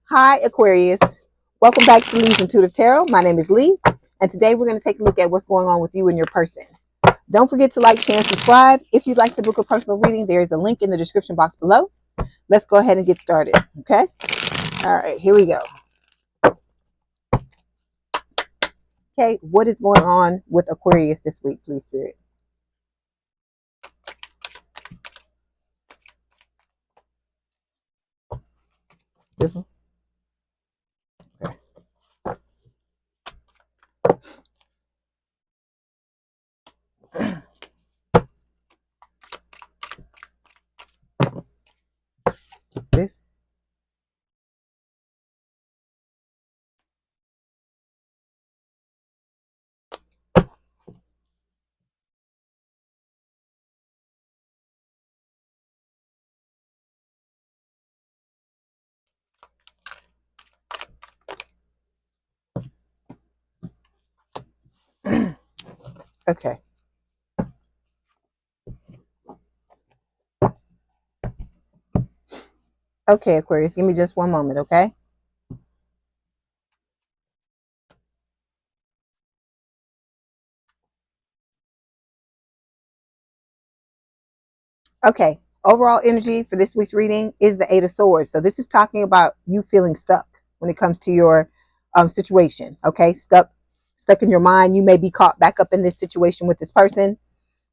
Hi, Aquarius. Welcome back to Leigh's Intuitive Tarot. My name is Leigh, and today we're going to take a look at what's going on with you and your person. Don't forget to like, share, and subscribe. If you'd like to book a personal reading, there is a link in the description box below. Let's go ahead and get started, okay? All right, here we go. Okay, what is going on with Aquarius this week, please, Spirit? This one? Okay. This? Okay. Okay, Aquarius, give me just one moment, okay? Okay, overall energy for this week's reading is the Eight of Swords. So this is talking about you feeling stuck when it comes to your situation. Okay, stuck in your mind. You may be caught back up in this situation with this person.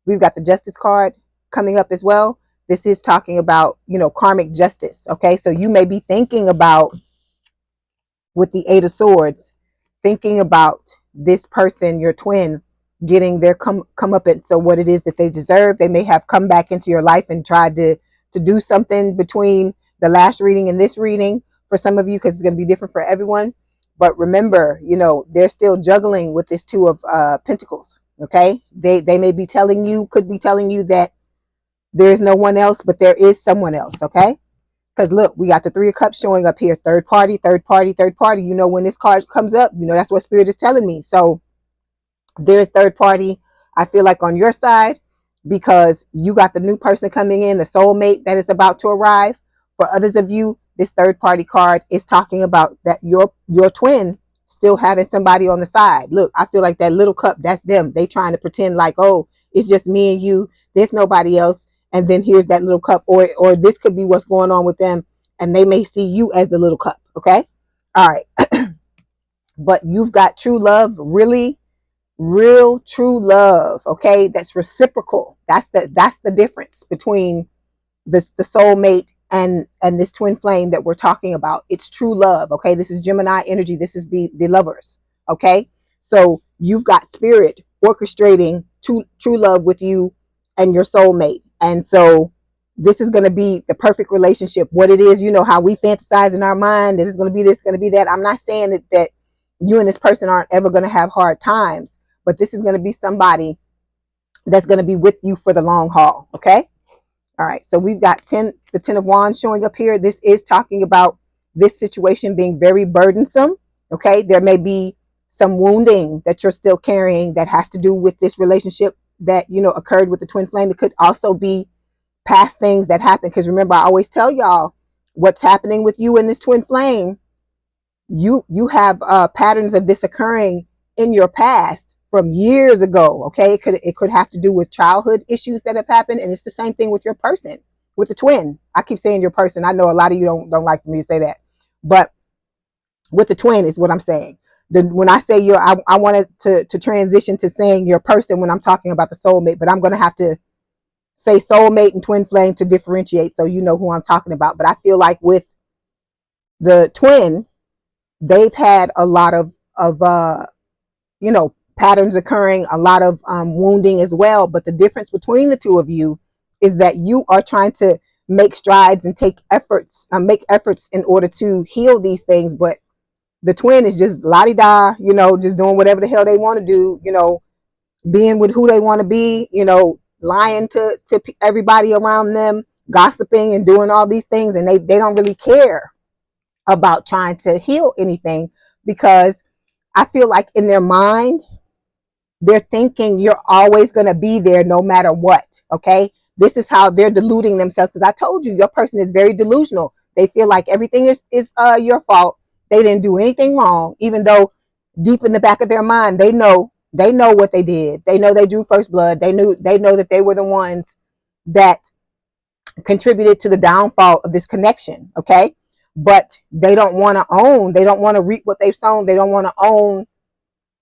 We've got the Justice card coming up as well. This is talking about, karmic justice. Okay, so you may be thinking about, with the Eight of Swords, thinking about this person, your twin, getting their come up at so what it is that they deserve. They may have come back into your life and tried to do something between the last reading and this reading for some of you, because it's going to be different for everyone. But remember, they're still juggling with this Two of Pentacles. Okay, they may be telling you, could be telling you that there's no one else, but there is someone else. Okay, because look, we got the Three of Cups showing up here. Third party, third party, third party. When this card comes up, that's what Spirit is telling me. So there's third party, I feel like, on your side, because you got the new person coming in, the soulmate that is about to arrive. For others of you, this third party card is talking about that your twin still having somebody on the side. Look, I feel like that little cup, that's them. They trying to pretend like, oh, it's just me and you, there's nobody else. And then here's that little cup, or this could be what's going on with them, and they may see you as the little cup. Okay, all right. But you've got true love, really real true love. Okay, that's reciprocal. That's the difference between the soulmate and this twin flame that we're talking about. It's true love. Okay, this is Gemini energy. This is the lovers. Okay, so you've got Spirit orchestrating true love with you and your soulmate, and so this is going to be the perfect relationship. What it is, how we fantasize in our mind that it's going to be this, going to be that. I'm not saying that you and this person aren't ever going to have hard times, but this is going to be somebody that's going to be with you for the long haul. Okay, all right, so we've got the 10 of Wands showing up here. This is talking about this situation being very burdensome. Okay, there may be some wounding that you're still carrying that has to do with this relationship that occurred with the twin flame. It could also be past things that happened, because remember, I always tell y'all what's happening with you and this twin flame. You have patterns of this occurring in your past from years ago. Okay, it could have to do with childhood issues that have happened, and it's the same thing with your person, with the twin. I keep saying your person. I know a lot of you don't like for me to say that, but with the twin is what I'm saying. When I say I wanted to transition to saying your person when I'm talking about the soulmate, but I'm going to have to say soulmate and twin flame to differentiate, so you know who I'm talking about. But I feel like with the twin, they've had a lot of patterns occurring, a lot of wounding as well. But the difference between the two of you is that you are trying to make strides and make efforts in order to heal these things. But the twin is just la-di-da, just doing whatever the hell they want to do, being with who they want to be, lying to everybody around them, gossiping and doing all these things. And they don't really care about trying to heal anything, because I feel like in their mind, they're thinking you're always going to be there no matter what. Okay, this is how they're deluding themselves, because I told you your person is very delusional. They feel like everything is your fault. They didn't do anything wrong, even though deep in the back of their mind, they know what they did. They know they drew first blood. They know that they were the ones that contributed to the downfall of this connection. Okay. But they don't want to own, they don't want to reap what they've sown. They don't want to own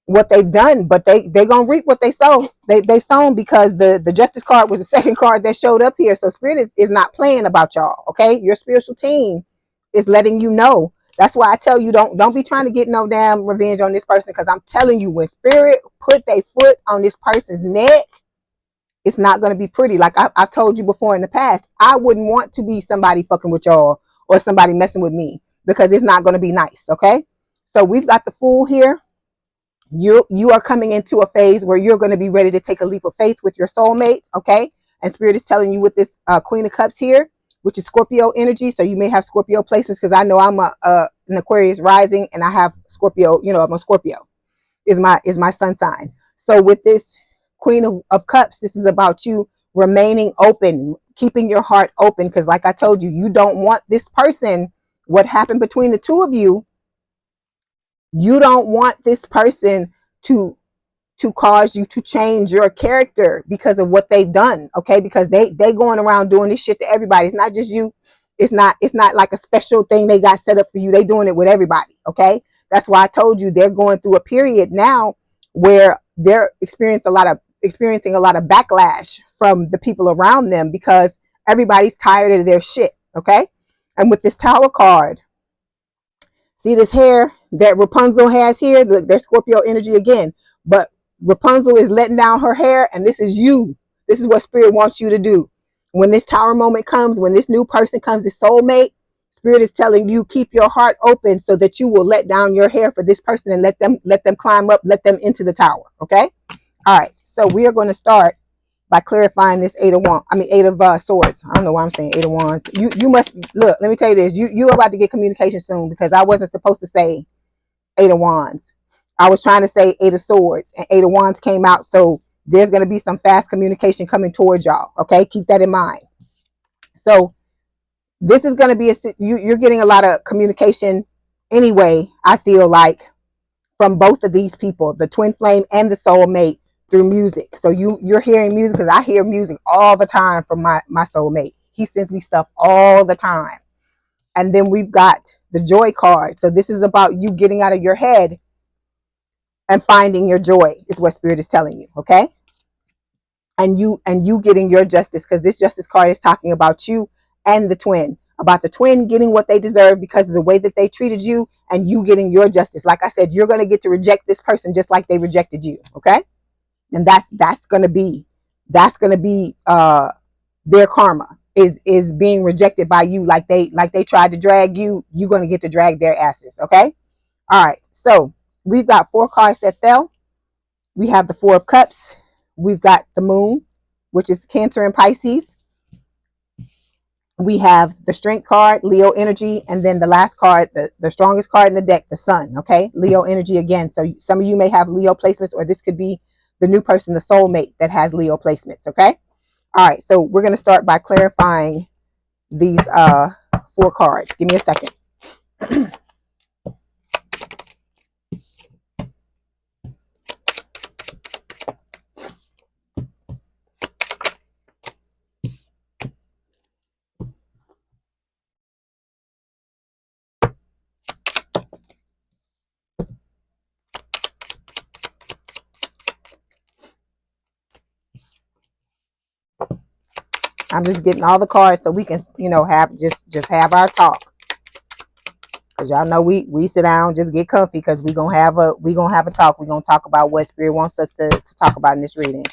what they've done, but they're gonna reap what they sow. They've sown, because the justice card was the second card that showed up here. So spirit is not playing about y'all. Okay. Your spiritual team is letting you know. That's why I tell you, don't be trying to get no damn revenge on this person, because I'm telling you, when spirit put their foot on this person's neck, it's not going to be pretty. Like I've told you before in the past, I wouldn't want to be somebody fucking with y'all or somebody messing with me, because it's not going to be nice. Okay. So we've got the Fool here. You are coming into a phase where you're going to be ready to take a leap of faith with your soulmate. Okay. And spirit is telling you with this Queen of Cups here, which is Scorpio energy. So you may have Scorpio placements, because I know I'm an Aquarius rising, and I have Scorpio, I'm a Scorpio is my sun sign. So with this Queen of Cups, this is about you remaining open, keeping your heart open, because like I told you, you don't want this person, what happened between the two of you, you don't want this person to cause you to change your character because of what they've done. Okay. Because they going around doing this shit to everybody. It's not just you. It's not like a special thing they got set up for you. They doing it with everybody. Okay. That's why I told you they're going through a period now where they're experiencing a lot of backlash from the people around them, because everybody's tired of their shit. Okay. And with this Tower card, see this hair that Rapunzel has here? Look, there's Scorpio energy again. But Rapunzel is letting down her hair, and this is you. This is what spirit wants you to do. When this Tower moment comes, when this new person comes, this soulmate, spirit is telling you, keep your heart open so that you will let down your hair for this person and let them climb up, let them into the tower. Okay? All right. So we are going to start by clarifying this Eight of Swords. I don't know why I'm saying Eight of Wands. You must look. Let me tell you this. You're about to get communication soon, because I wasn't supposed to say Eight of Wands. I was trying to say Eight of Swords, and Eight of Wands came out. So there's going to be some fast communication coming towards y'all. Okay, keep that in mind. So this is going to be you're getting a lot of communication anyway. I feel like from both of these people, the twin flame and the soulmate, through music. So you're hearing music, because I hear music all the time from my soulmate. He sends me stuff all the time. And then we've got the Joy card. So this is about you getting out of your head and finding your joy, is what spirit is telling you. Okay. And you getting your justice, because this Justice card is talking about you and the twin, about the twin getting what they deserve because of the way that they treated you, and you getting your justice. Like I said, you're going to get to reject this person just like they rejected you. Okay. And that's going to be their karma, is being rejected by you, like they tried to drag you. You're going to get to drag their asses. Okay. All right. So we've got 4 cards that fell. We have the 4 of Cups. We've got the Moon, which is Cancer and Pisces. We have the Strength card, Leo energy, and then the last card, the strongest card in the deck, the Sun. Okay. Leo energy again. So some of you may have Leo placements, or this could be the new person, the soulmate, that has Leo placements. Okay. All right. So we're going to start by clarifying these 4 cards. Give me a second. I'm just getting all the cards so we can, have just have our talk. Cause y'all know we sit down, just get comfy, because we're gonna have a talk. We're gonna talk about what spirit wants us to talk about in this reading.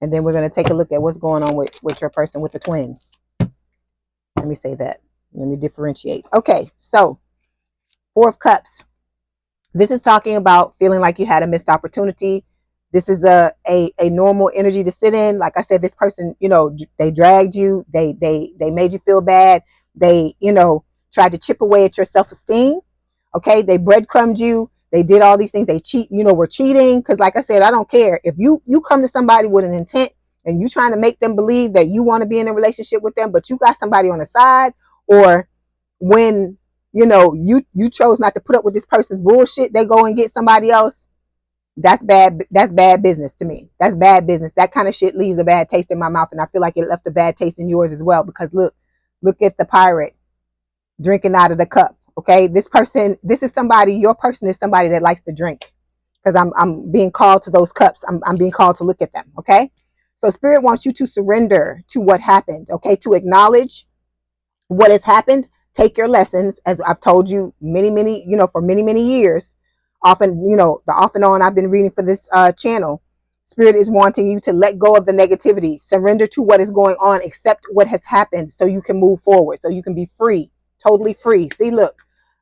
And then we're gonna take a look at what's going on with your person with the twin. Let me say that. Let me differentiate. Okay, so 4 of Cups. This is talking about feeling like you had a missed opportunity. This is a normal energy to sit in. Like I said, this person, they dragged you. They made you feel bad. They, tried to chip away at your self-esteem. Okay. They breadcrumbed you. They did all these things. They cheat, were cheating. Because like I said, I don't care. If you come to somebody with an intent and you trying to make them believe that you want to be in a relationship with them, but you got somebody on the side, or when, you chose not to put up with this person's bullshit, they go and get somebody else. That's bad. That's bad business to me. That's bad business. That kind of shit leaves a bad taste in my mouth. And I feel like it left a bad taste in yours as well, because look at the pirate drinking out of the cup. Okay, this is somebody, your person is somebody that likes to drink, because I'm being called to those cups. I'm being called to look at them. Okay, so spirit wants you to surrender to what happened. Okay, to acknowledge what has happened. Take your lessons, as I've told you many, for many years. Often, the off and on I've been reading for this channel. Spirit is wanting you to let go of the negativity, surrender to what is going on, accept what has happened, so you can move forward, so you can be free, totally free. See, look,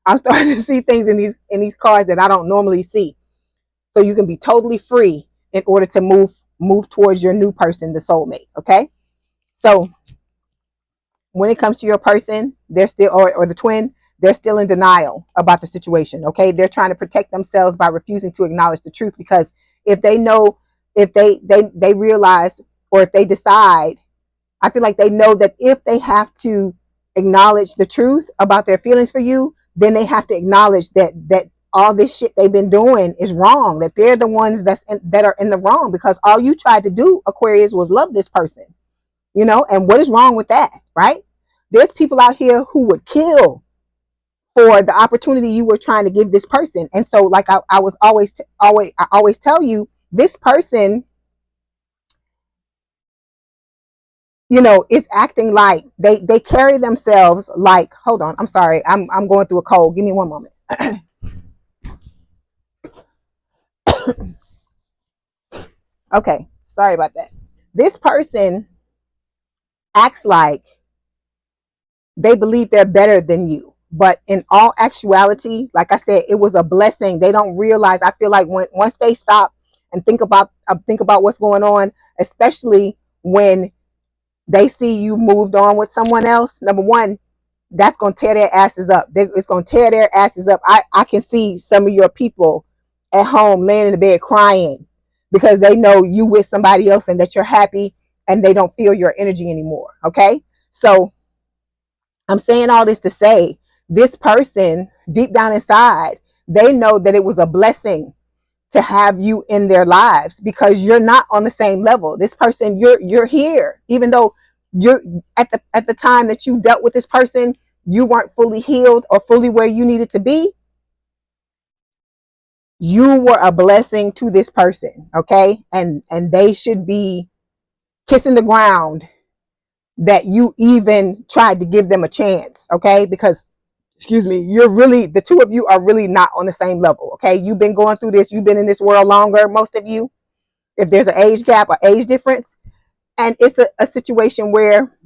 I'm starting to see things in these cards that I don't normally see. So you can be totally free in order to move towards your new person, the soulmate. Okay, so when it comes to your person, they're still, or the twin, they're still in denial about the situation. Okay, they're trying to protect themselves by refusing to acknowledge the truth, because if they know, if they realize, or if they decide, I feel like they know that if they have to acknowledge the truth about their feelings for you, then they have to acknowledge that all this shit they've been doing is wrong, that they're the ones that are in the wrong, because all you tried to do, Aquarius, was love this person. And what is wrong with that, right? There's people out here who would kill for the opportunity you were trying to give this person. And so, like I always tell you, this person, is acting like they carry themselves like, hold on, I'm sorry, I'm going through a cold. Give me one moment. Okay, sorry about that. This person acts like they believe they're better than you, but in all actuality, like I said, it was a blessing. They don't realize. I feel like once they stop and think about what's going on, especially when they see you moved on with someone else, number one, that's going to tear their asses up. It's going to tear their asses up. I can see some of your people at home laying in the bed crying because they know you with somebody else and that you're happy, and they don't feel your energy anymore. Okay, so I'm saying all this to say, this person deep down inside, they know that it was a blessing to have you in their lives, because you're not on the same level. This person, you're here, even though you're at the time that you dealt with this person, you weren't fully healed or fully where you needed to be. You were a blessing to this person. Okay, and they should be kissing the ground that you even tried to give them a chance. Okay, because, excuse me, the two of you are really not on the same level. Okay, you've been going through this, you've been in this world longer, most of you, if there's an age gap or age difference. And it's a situation where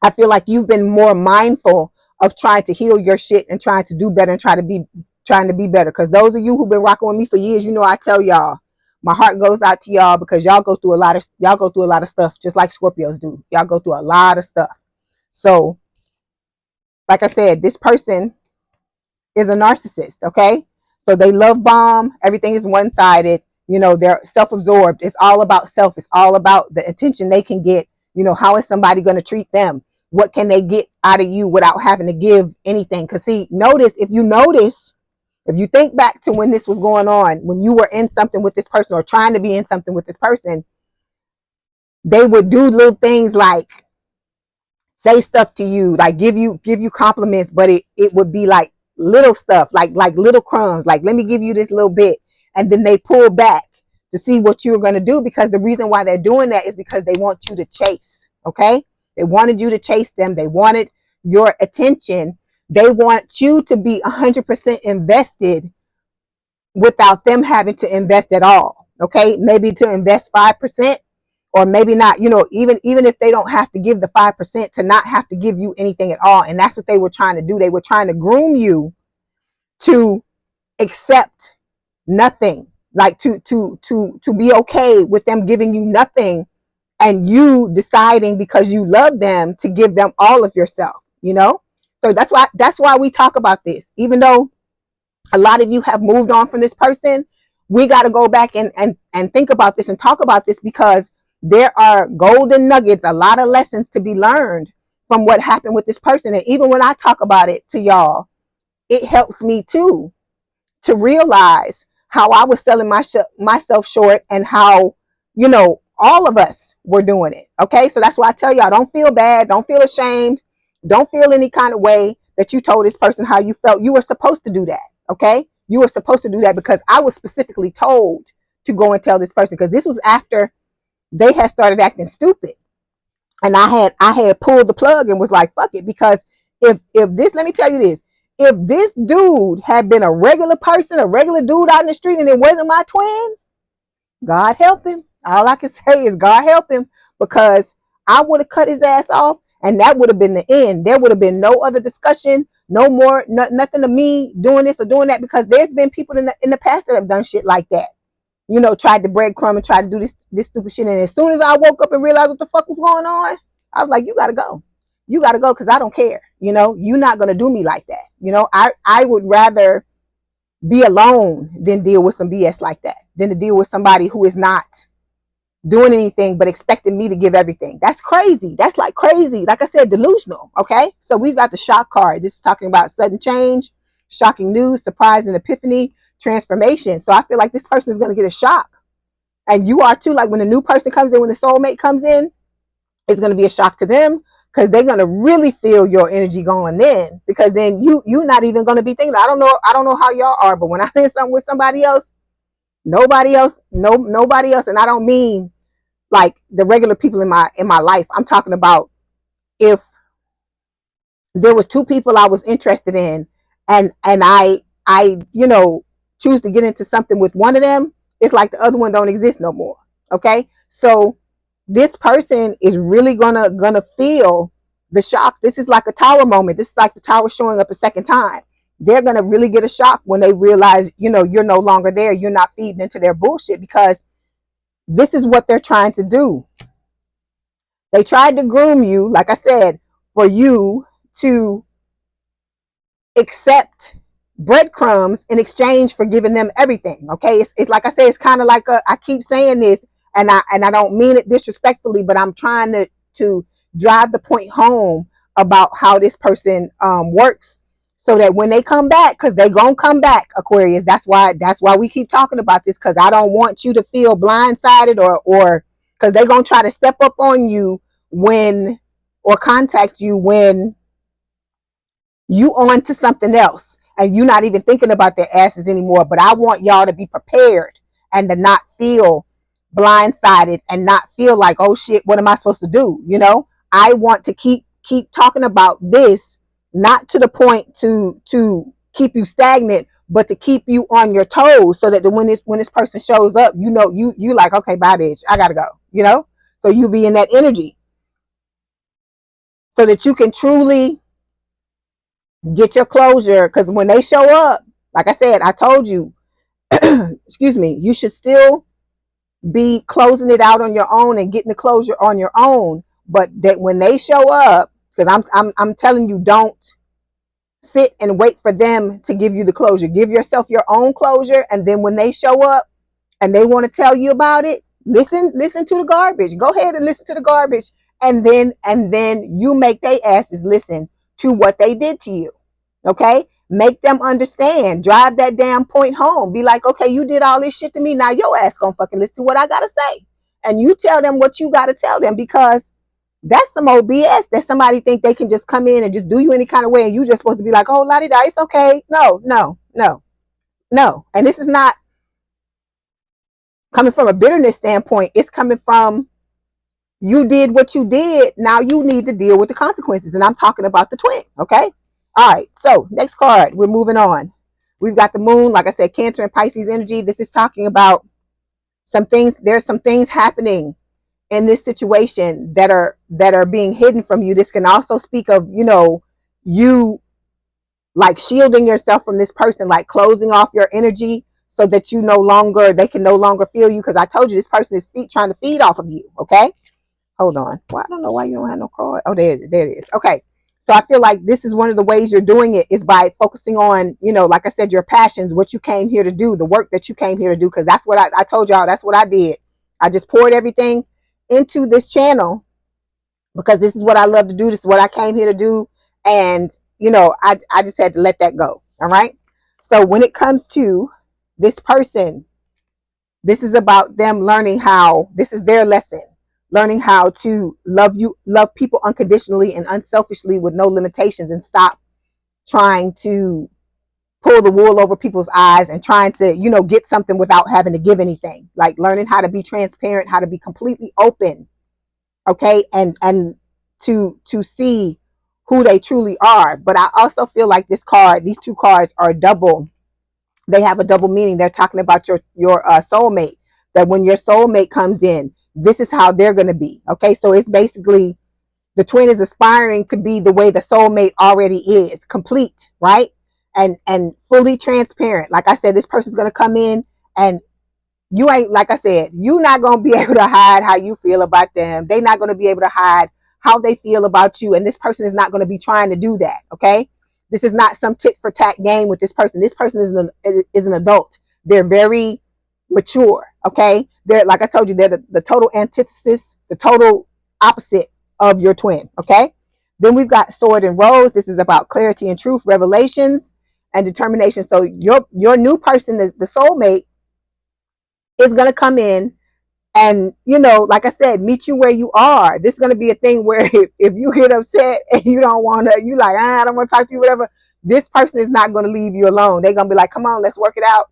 I feel like you've been more mindful of trying to heal your shit and trying to do better and trying to be better. Because those of you who've been rocking with me for years, I tell y'all, my heart goes out to y'all, because y'all go through a lot of stuff, just like Scorpios do. Y'all go through a lot of stuff. So, like I said, this person is a narcissist. Okay, so they love bomb. Everything is one-sided. They're self-absorbed. It's all about self. It's all about the attention they can get. How is somebody going to treat them? What can they get out of you without having to give anything? Because see, if you think back to when this was going on, when you were in something with this person or trying to be in something with this person, they would do little things like say stuff to you, like give you compliments, but it would be like little stuff, like little crumbs, like, let me give you this little bit, and then they pull back to see what you're going to do, because the reason why they're doing that is because they want you to chase. Okay, they wanted you to chase them. They wanted your attention. They want you to be 100% invested without them having to invest at all. Okay, maybe to invest 5%, or maybe not, even if they don't have to give the 5%, to not have to give you anything at all. And that's what they were trying to do. They were trying to groom you to accept nothing, like to be okay with them giving you nothing, and you deciding, because you love them, to give them all of yourself. So that's why we talk about this, even though A lot of you have moved on from this person. We got to go back and think about this and talk about this, because there are golden nuggets, a lot of lessons to be learned from what happened with this person. And even when I talk about it to y'all, it helps me too, to realize how I was selling myself short, and how, all of us were doing it. Okay. So that's why I tell y'all, don't feel bad. Don't feel ashamed. Don't feel any kind of way that you told this person how you felt. You were supposed to do that. Okay. You were supposed to do that, because I was specifically told to go and tell this person, because this was after they had started acting stupid. And I had pulled the plug and was like, fuck it. Because if this, let me tell you this, if this dude had been a regular person, a regular dude out in the street, and it wasn't my twin, God help him. All I can say is God help him, because I would have cut his ass off, and that would have been the end. There would have been no other discussion, no more, nothing of me doing this or doing that, because there's been people in the past that have done shit like that. Tried to breadcrumb and tried to do this stupid shit. And as soon as I woke up and realized what the fuck was going on, I was like, you gotta go. You gotta go, because I don't care. You're not gonna do me like that. I would rather be alone than deal with some BS like that, than to deal with somebody who is not doing anything but expecting me to give everything. That's crazy. That's like crazy. Like I said, delusional. Okay. So we've got the shock card. This is talking about sudden change, shocking news, surprise and epiphany, transformation. So I feel like this person is going to get a shock. And you are too. Like when a new person comes in, when the soulmate comes in, it's going to be a shock to them, because they're going to really feel your energy going in, because then you're not even going to be thinking, I don't know how y'all are, but when I'm in something with somebody else, nobody else, and I don't mean like the regular people in my life. I'm talking about if there was two people I was interested in, and I choose to get into something with one of them, it's like the other one don't exist no more. Okay. So this person is really gonna feel the shock. This is like a tower moment. This is like the tower showing up a second time. They're gonna really get a shock when they realize, you're no longer there. You're not feeding into their bullshit, because this is what they're trying to do. They tried to groom you, like I said, for you to accept breadcrumbs in exchange for giving them everything. Okay. It's like I say, it's kind of like I keep saying this, and I don't mean it disrespectfully, but I'm trying to drive the point home about how this person works, so that when they come back, because they're gonna come back, Aquarius. That's why we keep talking about this, because I don't want you to feel blindsided, or because they're gonna try to step up on you or contact you when you on to something else, and you're not even thinking about their asses anymore. But I want y'all to be prepared, and to not feel blindsided, and not feel like, oh shit, what am I supposed to do? I want to keep talking about this, not to the point to keep you stagnant, but to keep you on your toes, so that when this person shows up, you like, okay, bye bitch, I gotta go. So you be in that energy, so that you can truly get your closure. Because when they show up, like I said, I told you, excuse me, you should still be closing it out on your own and getting the closure on your own. But that when they show up, because I'm telling you, don't sit and wait for them to give you the closure. Give yourself your own closure, and then when they show up and they want to tell you about it, listen to the garbage. Go ahead and listen to the garbage, and then you make they asses listen to what they did to you. Okay? Make them understand. Drive that damn point home. Be like, okay, you did all this shit to me. Now your ass gonna fucking listen to what I gotta say. And you tell them what you gotta tell them, because that's some old BS that somebody think they can just come in and just do you any kind of way, and you just supposed to be like, oh, la-di-da, it's okay. No. And this is not coming from a bitterness standpoint. It's coming from, you did what you did. Now you need to deal with the consequences. And I'm talking about the twin. Okay. All right. So next card, we're moving on. We've got the moon. Like I said, Cancer and Pisces energy. This is talking about some things. There's some things happening in this situation that are being hidden from you. This can also speak of, you like shielding yourself from this person, like closing off your energy, so that they can no longer feel you. Because I told you, this person is trying to feed off of you. Okay. Hold on. Well, I don't know why you don't have no card. Oh, there it is. Okay. So I feel like this is one of the ways you're doing it is by focusing on, you know, like I said, your passions, what you came here to do, the work that you came here to do. Because that's what I told y'all, that's what I did. I just poured everything into this channel because this is what I love to do. This is what I came here to do. And, you know, I just had to let that go. All right. So when it comes to this person, this is about them learning how, this is their lesson, learning how to love people unconditionally and unselfishly with no limitations, and stop trying to pull the wool over people's eyes and trying to, you know, get something without having to give anything. Like learning how to be transparent, how to be completely open, okay, and to see who they truly are. But I also feel like these two cards are double. They have a double meaning. They're talking about your soulmate, that when your soulmate comes in, this is how they're going to be. Okay, so it's basically the twin is aspiring to be the way the soulmate already is, complete, right? And fully transparent. Like I said, this person's going to come in and you ain't, like I said, you're not going to be able to hide how you feel about them. They're not going to be able to hide how they feel about you. And this person is not going to be trying to do that. Okay. This is not some tit for tat game with this person. This person is an adult. They're very mature. Okay. They're, like I told you, they're the total antithesis, the total opposite of your twin. Okay. Then we've got Sword and Rose. This is about clarity and truth, revelations and determination. So your new person, the soulmate, is going to come in and, you know, like I said, meet you where you are. This is going to be a thing where if you get upset and you don't want to, you like, I don't want to talk to you, whatever, this person is not going to leave you alone. They're going to be like, come on, let's work it out,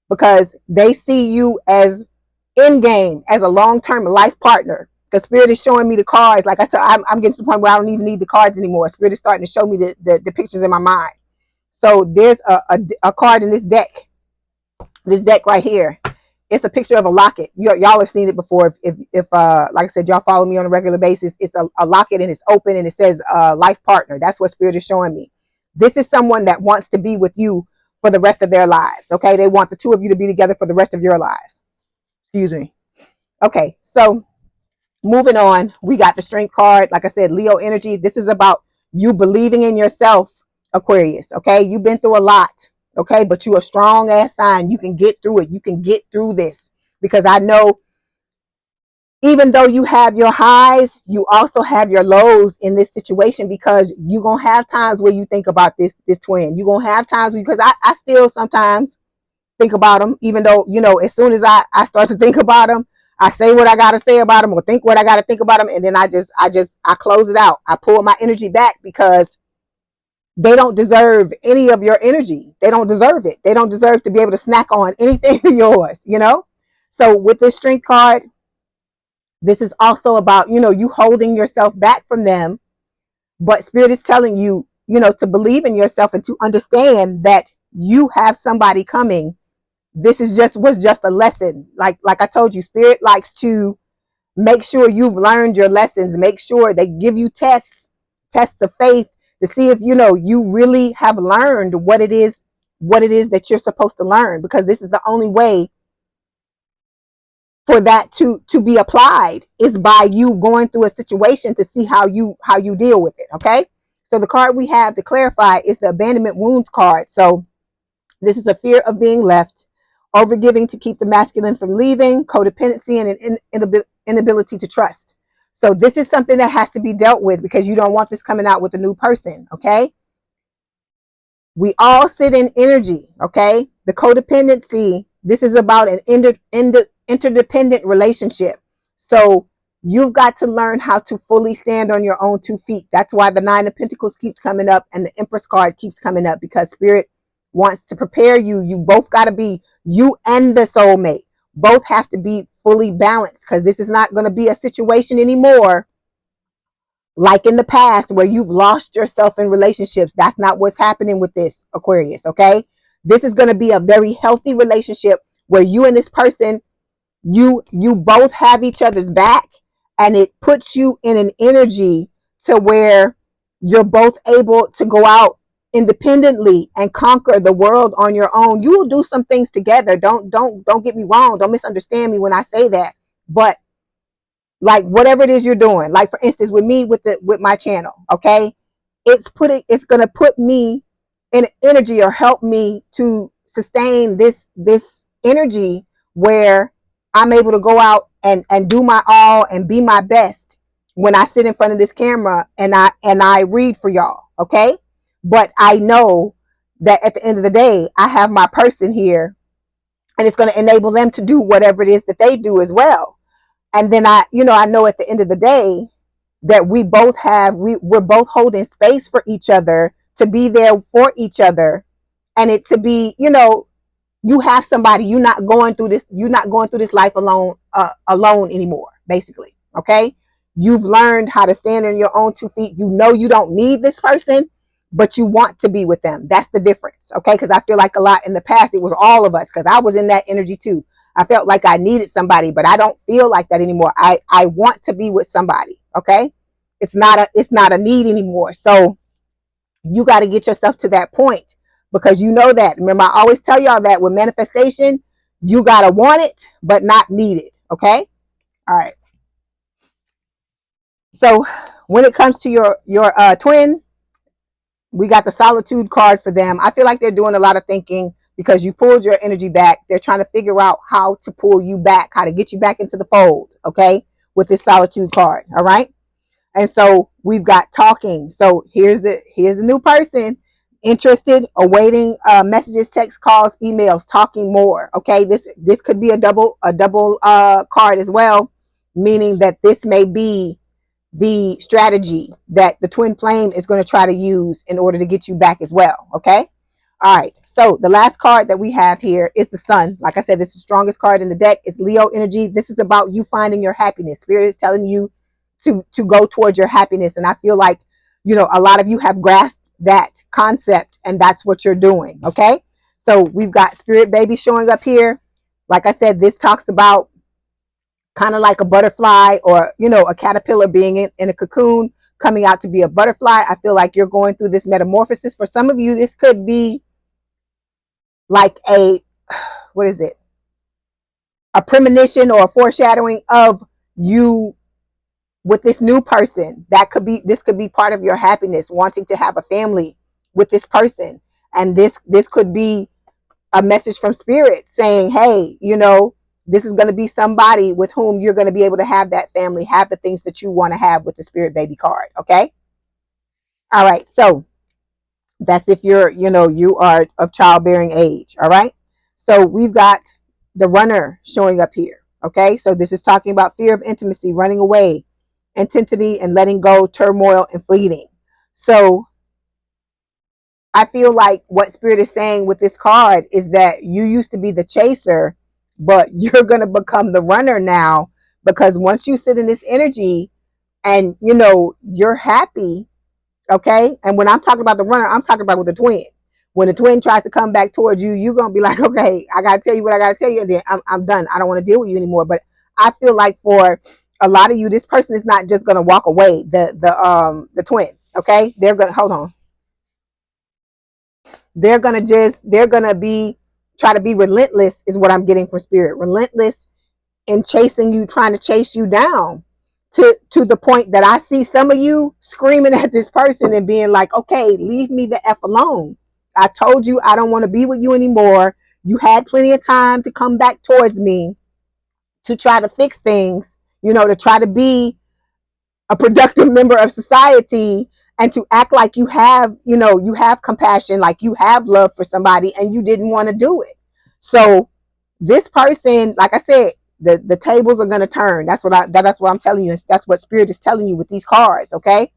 because they see you as in game, as a long-term life partner. The Spirit is showing me the cards. Like I said, I'm getting to the point where I don't even need the cards anymore. Spirit is starting to show me the pictures in my mind. So there's a card in this deck right here. It's a picture of a locket. Y'all have seen it before. If like I said, y'all follow me on a regular basis. It's a locket and it's open and it says life partner. That's what Spirit is showing me. This is someone that wants to be with you for the rest of their lives. Okay. They want the two of you to be together for the rest of your lives. Excuse me. Okay. So moving on, we got the Strength card. Like I said, Leo energy. This is about you believing in yourself, Aquarius. Okay. You've been through a lot. Okay, but you're a strong ass sign. You can get through it. You can get through this, because I know even though you have your highs, you also have your lows in this situation, because you're going to have times where you think about this twin. You're going to have times because I still sometimes think about them, even though, you know, as soon as I start to think about them, I say what I got to say about them or think what I got to think about them. And then I close it out. I pull my energy back, because they don't deserve any of your energy. They don't deserve it. They don't deserve to be able to snack on anything of yours, you know? So with this Strength card, this is also about, you know, you holding yourself back from them. But Spirit is telling you, you know, to believe in yourself and to understand that you have somebody coming. This was just a lesson. Like I told you, Spirit likes to make sure you've learned your lessons. Make sure they give you tests of faith, to see if, you know, you really have learned what it is that you're supposed to learn, because this is the only way for that to be applied, is by you going through a situation to see how you deal with it. Okay. So the card we have to clarify is the Abandonment Wounds card. So this is a fear of being left, overgiving to keep the masculine from leaving, codependency, and an inability to trust. So this is something that has to be dealt with, because you don't want this coming out with a new person. Okay. We all sit in energy. Okay. The codependency, this is about an interdependent relationship. So you've got to learn how to fully stand on your own 2 feet. That's why the Nine of Pentacles keeps coming up and the Empress card keeps coming up, because Spirit wants to prepare you. You both got to be, you and the soulmate both have to be fully balanced, because this is not going to be a situation anymore like in the past where you've lost yourself in relationships. That's not what's happening with this, Aquarius. Okay. This is going to be a very healthy relationship where you and this person, you both have each other's back, and it puts you in an energy to where you're both able to go out independently and conquer the world on your own. You will do some things together. Don't get me wrong. Don't misunderstand me when I say that. But like whatever it is you're doing, like for instance with me with my channel, okay? it's going to put me in energy, or help me to sustain this energy where I'm able to go out and do my all and be my best when I sit in front of this camera and I read for y'all. Okay. But I know that at the end of the day, I have my person here, and it's going to enable them to do whatever it is that they do as well. And then I know at the end of the day that we're both holding space for each other, to be there for each other, and it to be, you have somebody. You're not going through this life alone anymore, basically. Okay. You've learned how to stand on your own 2 feet. You don't need this person, but you want to be with them. That's the difference. Okay. Because I feel like a lot in the past, it was all of us, because I was in that energy too. I felt like I needed somebody, but I don't feel like that anymore. I want to be with somebody. Okay. It's not a need anymore. So you got to get yourself to that point, because you know that. Remember, I always tell y'all that with manifestation, you got to want it, but not need it. Okay. All right. So when it comes to your twin, we got the solitude card for them. I feel like they're doing a lot of thinking, because you pulled your energy back. They're trying to figure out how to pull you back, how to get you back into the fold. Okay. With this solitude card. All right. And so we've got talking. So here's the new person, interested, awaiting messages, text, calls, emails, talking more. Okay. This could be a double card as well, meaning that this may be the strategy that the twin flame is going to try to use in order to get you back as well. Okay. All right. So the last card that we have here is the Sun. Like I said, this is the strongest card in the deck. It's Leo energy. This is about you finding your happiness. Spirit is telling you to go towards your happiness. And I feel like, a lot of you have grasped that concept, and that's what you're doing. Okay. So we've got Spirit Baby showing up here. Like I said, this talks about kind of like a butterfly, or, a caterpillar being in a cocoon, coming out to be a butterfly. I feel like you're going through this metamorphosis. For some of you, this could be like what is it? A premonition or a foreshadowing of you with this new person. This could be part of your happiness, wanting to have a family with this person. And this could be a message from Spirit saying, hey, this is going to be somebody with whom you're going to be able to have that family, have the things that you want to have with the Spirit Baby card. Okay. All right. So that's if you are of childbearing age. All right. So we've got the Runner showing up here. Okay. So this is talking about fear of intimacy, running away, intensity and letting go, turmoil and fleeting. So I feel like what Spirit is saying with this card is that you used to be the chaser, but you're going to become the runner now, because once you sit in this energy and you're happy. Okay. And when I'm talking about the runner, I'm talking about with the twin. When the twin tries to come back towards you, you're going to be like, okay, I got to tell you what I got to tell you. And then I'm done. I don't want to deal with you anymore. But I feel like for a lot of you, this person is not just going to walk away. The twin. Okay. They're going to, hold on. They're going to try to be relentless is what I'm getting from Spirit. Relentless in chasing you, trying to chase you down to the point that I see some of you screaming at this person and being like, okay, leave me the F alone. I told you I don't want to be with you anymore. You had plenty of time to come back towards me to try to fix things, to try to be a productive member of society, and to act like you have compassion, like you have love for somebody, and you didn't want to do it. So this person, like I said, the tables are going to turn. That's what I'm telling you. That's what Spirit is telling you with these cards. Okay.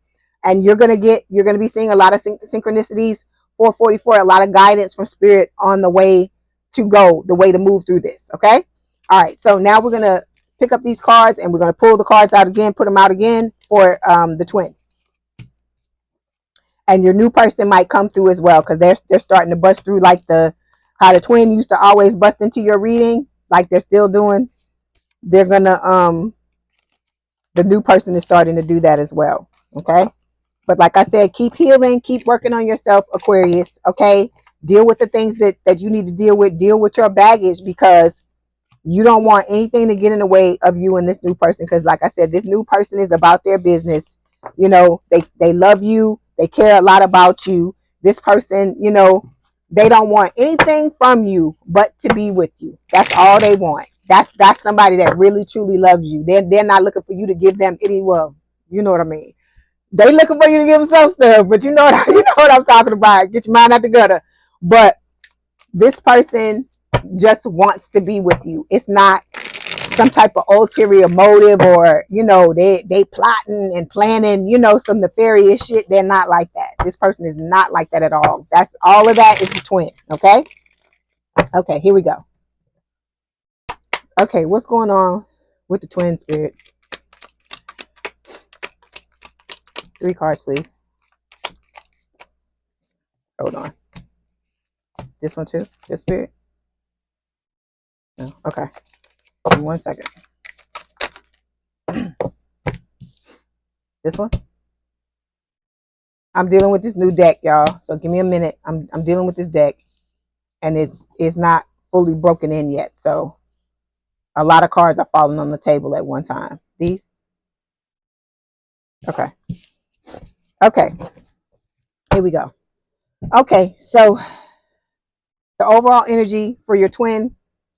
And you're going to be seeing a lot of synchronicities, 444, a lot of guidance from Spirit on the way to move through this. Okay. All right. So now we're going to pick up these cards, and we're going to pull the cards out again, put them out again for the twin. And your new person might come through as well, because they're starting to bust through, like how the twin used to always bust into your reading, like they're still doing. They're gonna the new person is starting to do that as well. Okay. But like I said, keep healing, keep working on yourself, Aquarius. Okay. Deal with the things that you need to deal with your baggage, because you don't want anything to get in the way of you and this new person. Because like I said, this new person is about their business. They love you. They care a lot about you. This person, you know, they don't want anything from you but to be with you. That's all they want. That's somebody that really truly loves you. They're not looking for you to give them any, well, you know what I mean. They looking for you to give them some stuff, but you know what, you know what I'm talking about. Get your mind out the gutter. But this person just wants to be with you. It's not some type of ulterior motive, or you know, they plotting and planning, you know, some nefarious shit. They're not like that. This person is not like that at all. That's all of that is the twin. Okay. Okay, here we go. Okay, what's going on with the twin spirit? 3 cards, please. Hold on. This one too? This spirit? No. Okay. Give me 1 second. This one? I'm dealing with this new deck, y'all. So give me a minute. I'm dealing with this deck, and it's not fully broken in yet. So a lot of cards are falling on the table at one time. These? Okay. Okay. Here we go. Okay, so the overall energy for your twin,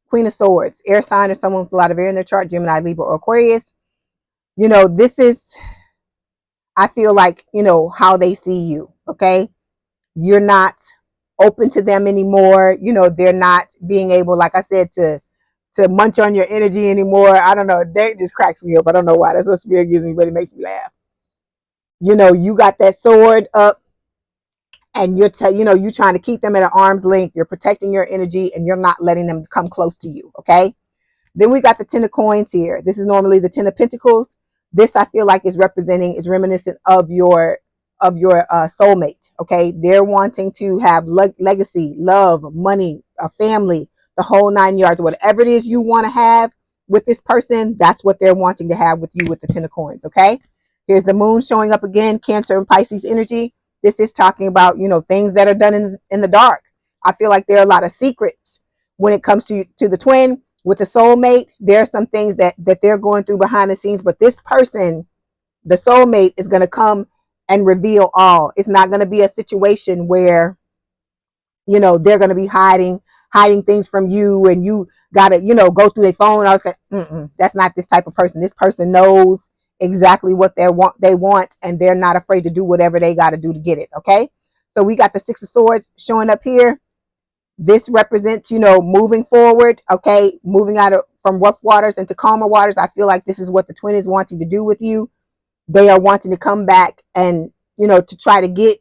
Queen of Swords, air sign or someone with a lot of air in their chart, Gemini, Libra, or Aquarius. You know, this is, I feel like, you know, how they see you. Okay. You're not open to them anymore. You know, they're not being able, like I said, to munch on your energy anymore. I don't know. That just cracks me up. I don't know why. That's what spirit gives me, but it makes me laugh. You know, you got that sword up, and you're you know, you're trying to keep them at an arm's length. You're protecting your energy, and you're not letting them come close to you. Okay. Then we got the 10 of coins here. This is normally the 10 of pentacles. This I feel like is reminiscent of your soulmate. Okay. They're wanting to have legacy, love, money, a family, the whole 9 yards. Whatever it is you want to have with this person, that's what they're wanting to have with you with the 10 of coins. Okay. Here's the moon showing up again, Cancer and Pisces energy. This is talking about, you know, things that are done in the dark. I feel like there are a lot of secrets when it comes to the twin. With the soulmate, there are some things that they're going through behind the scenes, but this person, the soulmate, is going to come and reveal all. It's not going to be a situation where, you know, they're going to be hiding things from you, and you got to, you know, go through their phone. I was like, that's not this type of person. This person knows exactly what they want, and they're not afraid to do whatever they got to do to get it. Okay. So we got the 6 of Swords showing up here. This represents, you know, moving forward. Okay. Moving out of from rough waters into calmer waters. I feel like this is what the twin is wanting to do with you. They are wanting to come back and, you know, to try to get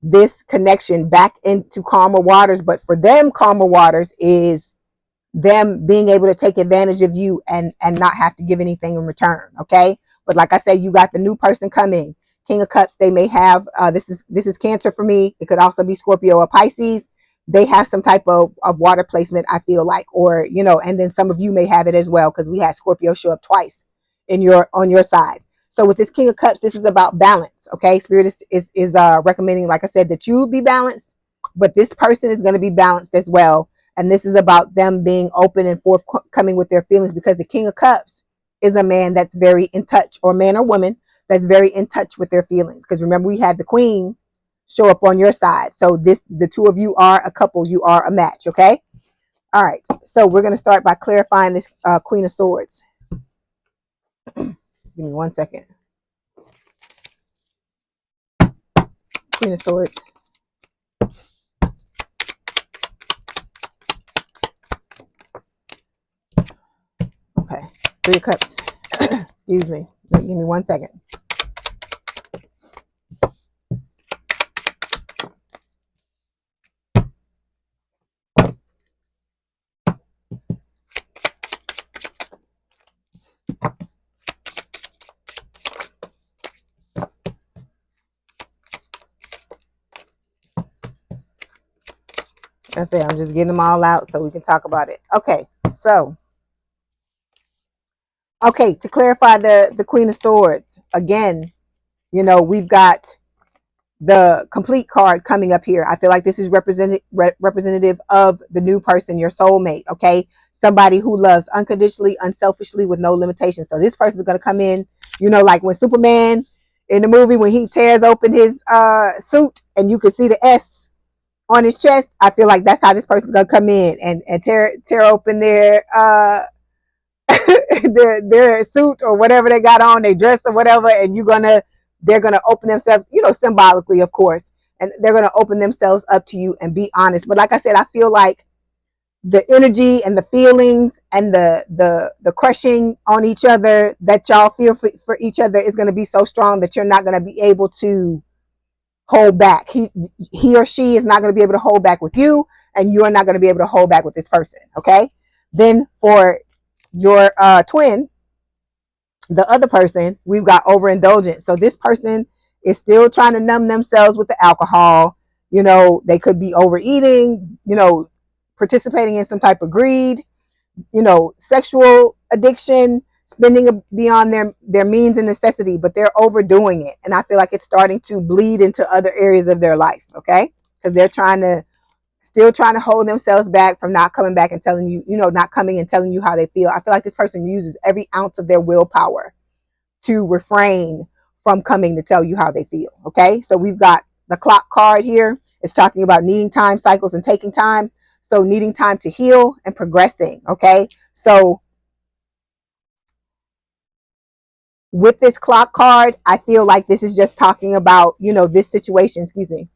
this connection back into calmer waters. But for them, calmer waters is them being able to take advantage of you and not have to give anything in return. Okay. But like I said, you got the new person coming. King of Cups. They may have, this is Cancer for me. It could also be Scorpio or Pisces. They have some type of water placement, I feel like, or, you know, and then some of you may have it as well, because we had Scorpio show up twice on your side. So with this King of Cups, this is about balance. Okay. Spirit is recommending, like I said, that you be balanced, but this person is going to be balanced as well. And this is about them being open and forthcoming with their feelings, because the King of Cups is a man that's very in touch, or man or woman that's very in touch with their feelings. Because remember, we had the Queen show up on your side. So the two of you are a couple. You are a match. Okay. All right. So we're going to start by clarifying this Queen of Swords. Give me 1 second. Queen of Swords. Okay. 3 of Cups. Excuse me. Give me 1 second. I say I'm just getting them all out so we can talk about it. Okay, so to clarify the Queen of Swords again, you know, we've got the complete card coming up here. I feel like this is representative of the new person, your soulmate. Okay, somebody who loves unconditionally, unselfishly, with no limitations. So this person is going to come in, you know, like when Superman in the movie when he tears open his suit and you can see the S on his chest. I feel like that's how this person's gonna come in and tear open their their suit or whatever they got on, their dress or whatever, and they're gonna open themselves, symbolically, of course, and they're gonna open themselves up to you and be honest. But like I said, I feel like the energy and the feelings and the crushing on each other that y'all feel for each other is going to be so strong that you're not going to be able to hold back. He or she is not going to be able to hold back with you, and you are not going to be able to hold back with this person. Okay. Then for your twin, the other person, we've got overindulgence. So this person is still trying to numb themselves with the alcohol. They could be overeating, participating in some type of greed, sexual addiction, spending beyond their means and necessity, but they're overdoing it. And I feel like it's starting to bleed into other areas of their life. Okay. Because they're still trying to hold themselves back from not coming back and telling you, not coming and telling you how they feel. I feel like this person uses every ounce of their willpower to refrain from coming to tell you how they feel. Okay. So we've got the clock card here. It's talking about needing time cycles and taking time. So needing time to heal and progressing. Okay. So with this clock card, I feel like this is just talking about, this situation, excuse me.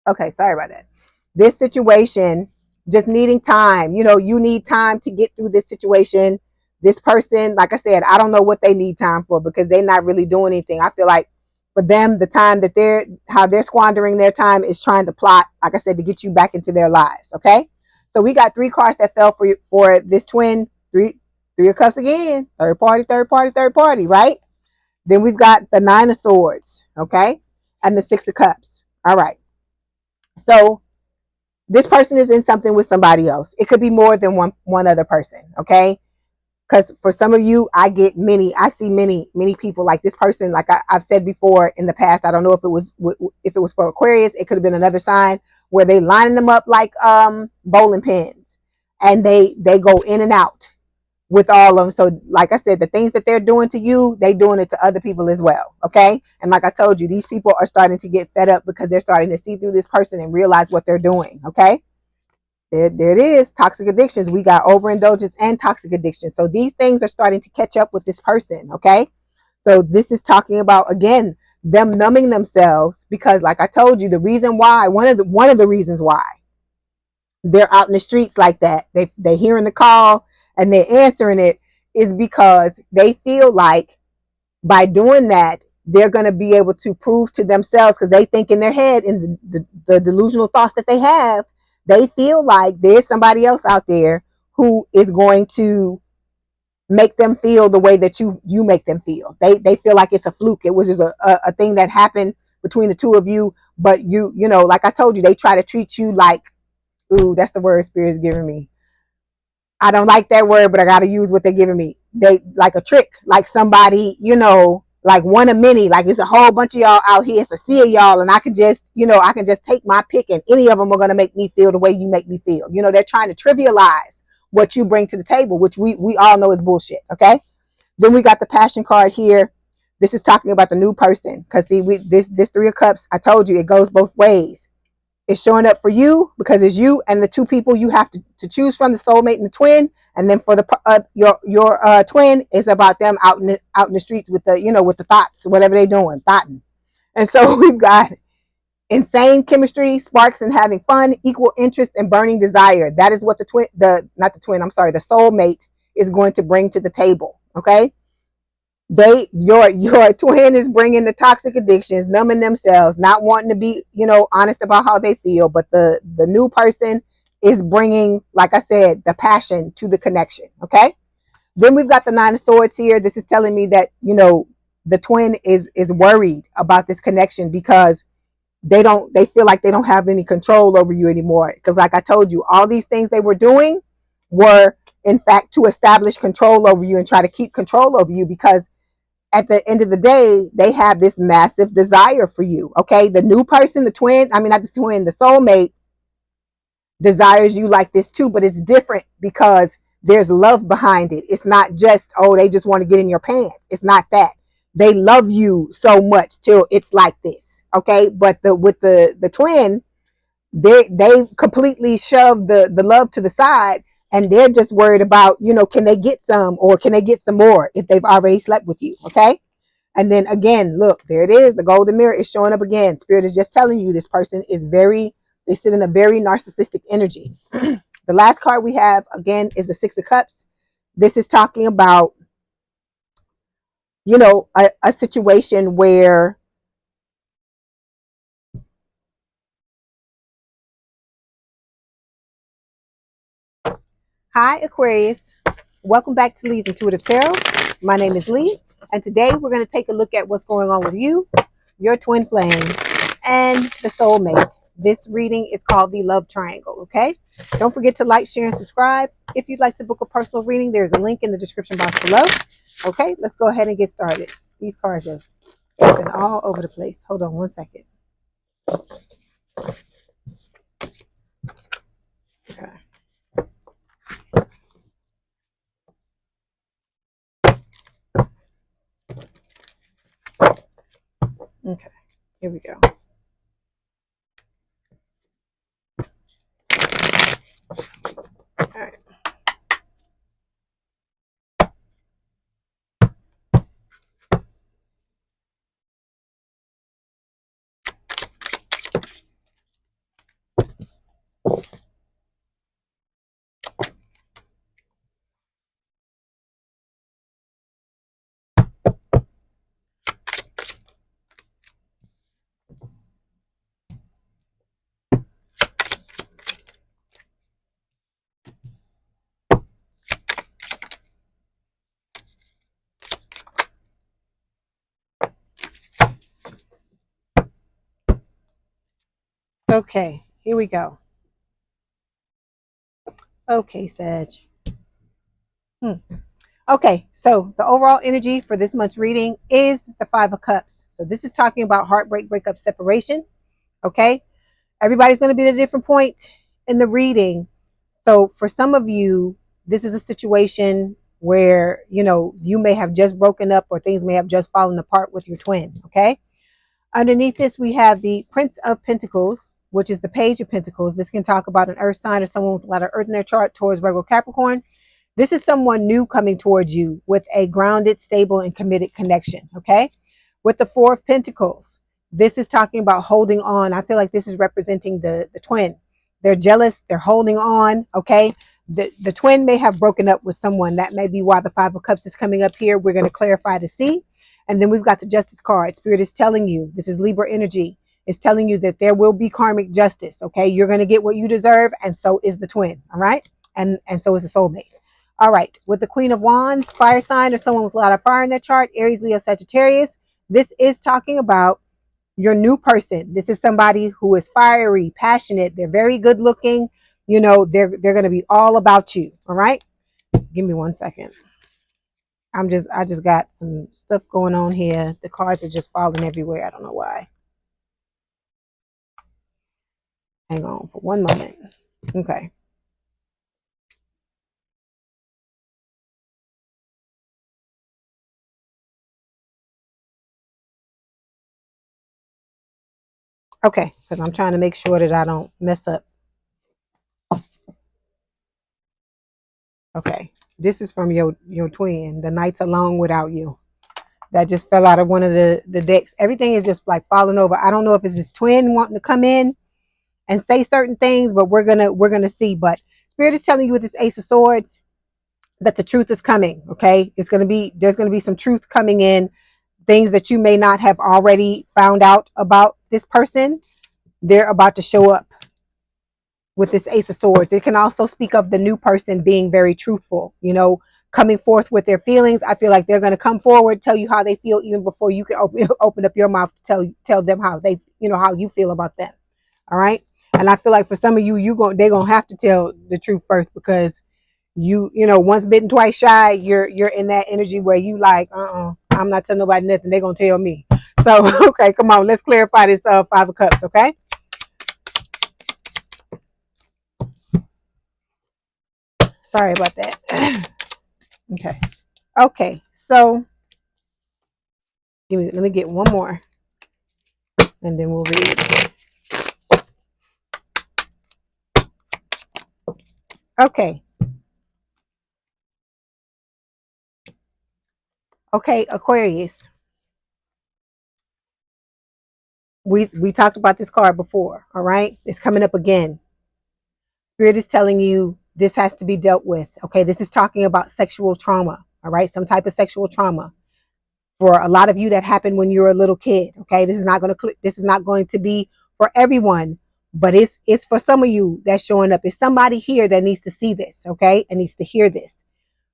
Okay. Sorry about that. This situation, just needing time, you need time to get through this situation. This person, like I said, I don't know what they need time for because they're not really doing anything. I feel like for them, the time that how they're squandering their time is trying to plot, like I said, to get you back into their lives. Okay. So we got 3 cards that fell for this twin, three of cups again, third party, right? Then we've got the 9 of swords. Okay. And the 6 of cups. All right. So this person is in something with somebody else. It could be more than one other person. Okay. Because for some of you, I see many people like this person. Like I've said before in the past, I don't know if it was for Aquarius, it could have been another sign where they lining them up like bowling pins, and they go in and out with all of them. So like I said, the things that they're doing to you, they doing it to other people as well. Okay. And like I told you, these people are starting to get fed up because they're starting to see through this person and realize what they're doing. Okay. There it is. Toxic addictions. We got overindulgence and toxic addiction. So these things are starting to catch up with this person. Okay. So this is talking about, again, them numbing themselves because like I told you, the reason why, one of the reasons why they're out in the streets like that, they hearing the call and they're answering it is because they feel like by doing that, they're going to be able to prove to themselves, because they think in their head, in the delusional thoughts that they have, they feel like there's somebody else out there who is going to make them feel the way that you make them feel. They feel like it's a fluke. It was just a thing that happened between the two of you. But like I told you, they try to treat you like, ooh, that's the word Spirit is giving me. I don't like that word, but I got to use what they're giving me. They like a trick, like somebody, like one of many, like it's a whole bunch of y'all out here. It's a sea of y'all. And I can just take my pick and any of them are going to make me feel the way you make me feel. They're trying to trivialize what you bring to the table, which we all know is bullshit. Okay. Then we got the passion card here. This is talking about the new person. Cause see, this 3 of cups, I told you it goes both ways. It's showing up for you because it's you and the 2 people you have to choose from, the soulmate and the twin. And then for the your twin, it's about them out in the streets with the thoughts, whatever they're doing, thoughting. And so we've got insane chemistry, sparks and having fun, equal interest and burning desire. That is what the soulmate is going to bring to the table. Okay. Your twin is bringing the toxic addictions, numbing themselves, not wanting to be honest about how they feel, but the new person is bringing, like I said, the passion to the connection. Okay. Then we've got the 9 of swords here. This is telling me that the twin is worried about this connection because they feel like they don't have any control over you anymore, because like I told you, all these things they were doing were in fact to establish control over you and try to keep control over you, because at the end of the day, they have this massive desire for you. Okay. The new person, the soulmate desires you like this too, but it's different because there's love behind it. It's not just, oh, they just want to get in your pants. It's not that. They love you so much till it's like this. Okay. But with the twin, they completely shove the love to the side, and they're just worried about, can they get some, or can they get some more if they've already slept with you. Okay. And then again, look, there it is. The golden mirror is showing up again. Spirit is just telling you this person is they sit in a very narcissistic energy. The last card we have again is the Six of Cups. This is talking about, a situation where hi, Aquarius. Welcome back to Leigh's Intuitive Tarot. My name is Leigh, and today we're going to take a look at what's going on with you, your twin flame, and the soulmate. This reading is called the Love Triangle, okay? Don't forget to like, share, and subscribe. If you'd like to book a personal reading, there's a link in the description box below. Okay, let's go ahead and get started. These cards are been all over the place. Hold on one second. Okay. Okay, here we go. All right. Okay, here we go. Okay, Sag. Okay, so the overall energy for this month's reading is the Five of Cups. So this is talking about heartbreak, breakup, separation. Okay, everybody's going to be at a different point in the reading. So for some of you, this is a situation where, you may have just broken up, or things may have just fallen apart with your twin. Okay, underneath this, we have the Prince of Pentacles, which is the Page of Pentacles. This can talk about an earth sign or someone with a lot of earth in their chart towards Virgo, Capricorn. This is someone new coming towards you with a grounded, stable, and committed connection. Okay. With the Four of Pentacles, this is talking about holding on. I feel like this is representing the twin. They're jealous. They're holding on. Okay. The twin may have broken up with someone. That may be why the Five of Cups is coming up here. We're going to clarify to see. And then we've got the Justice card. Spirit is telling you, this is Libra energy. It's telling you that there will be karmic justice. Okay. You're going to get what you deserve. And so is the twin. All right. And so is the soulmate. All right, with the Queen of Wands, fire sign, or someone with a lot of fire in their chart, Aries, Leo, Sagittarius, this is talking about your new person. This is somebody who is fiery, passionate. They're very good looking. They're going to be all about you. All right, give me 1 second. I just got some stuff going on here. The cards are just falling everywhere. I don't know why. Hang on for one moment. Okay. Okay, because I'm trying to make sure that I don't mess up. Okay, this is from your twin. The nights alone without you. That just fell out of one of the decks. Everything is just like falling over. I don't know if it's his twin wanting to come in and say certain things, but we're gonna see. But Spirit is telling you with this Ace of Swords that the truth is coming. Okay, there's gonna be some truth coming in. Things that you may not have already found out about this person, they're about to show up with this Ace of Swords. It can also speak of the new person being very truthful, coming forth with their feelings. I feel like they're going to come forward, tell you how they feel even before you can open up your mouth to tell them how they, how you feel about them. All right. And I feel like for some of you, they're going to have to tell the truth first, because once bitten, twice shy, you're in that energy where you like, I'm not telling nobody nothing. They're going to tell me. So, okay, come on, let's clarify this Five of Cups. Okay. Sorry about that. Okay. Okay. So let me get one more and then we'll read. Okay. Okay, Aquarius. We talked about this card before, all right? It's coming up again. Spirit is telling you this has to be dealt with. Okay, this is talking about sexual trauma, all right? Some type of sexual trauma. For a lot of you that happened when you were a little kid, okay? This is not going to be for everyone, but it's for some of you that's showing up. It's somebody here that needs to see this, okay? And needs to hear this.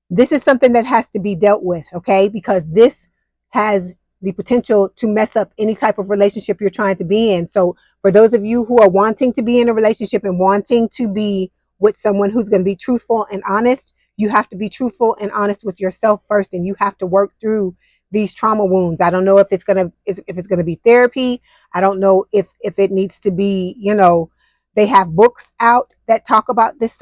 This is something that has to be dealt with, okay? Because this has the potential to mess up any type of relationship you're trying to be in. So for those of you who are wanting to be in a relationship and wanting to be with someone who's going to be truthful and honest, you have to be truthful and honest with yourself first, and you have to work through these trauma wounds. I don't know if it's going to be therapy. I don't know if it needs to be, they have books out that talk about this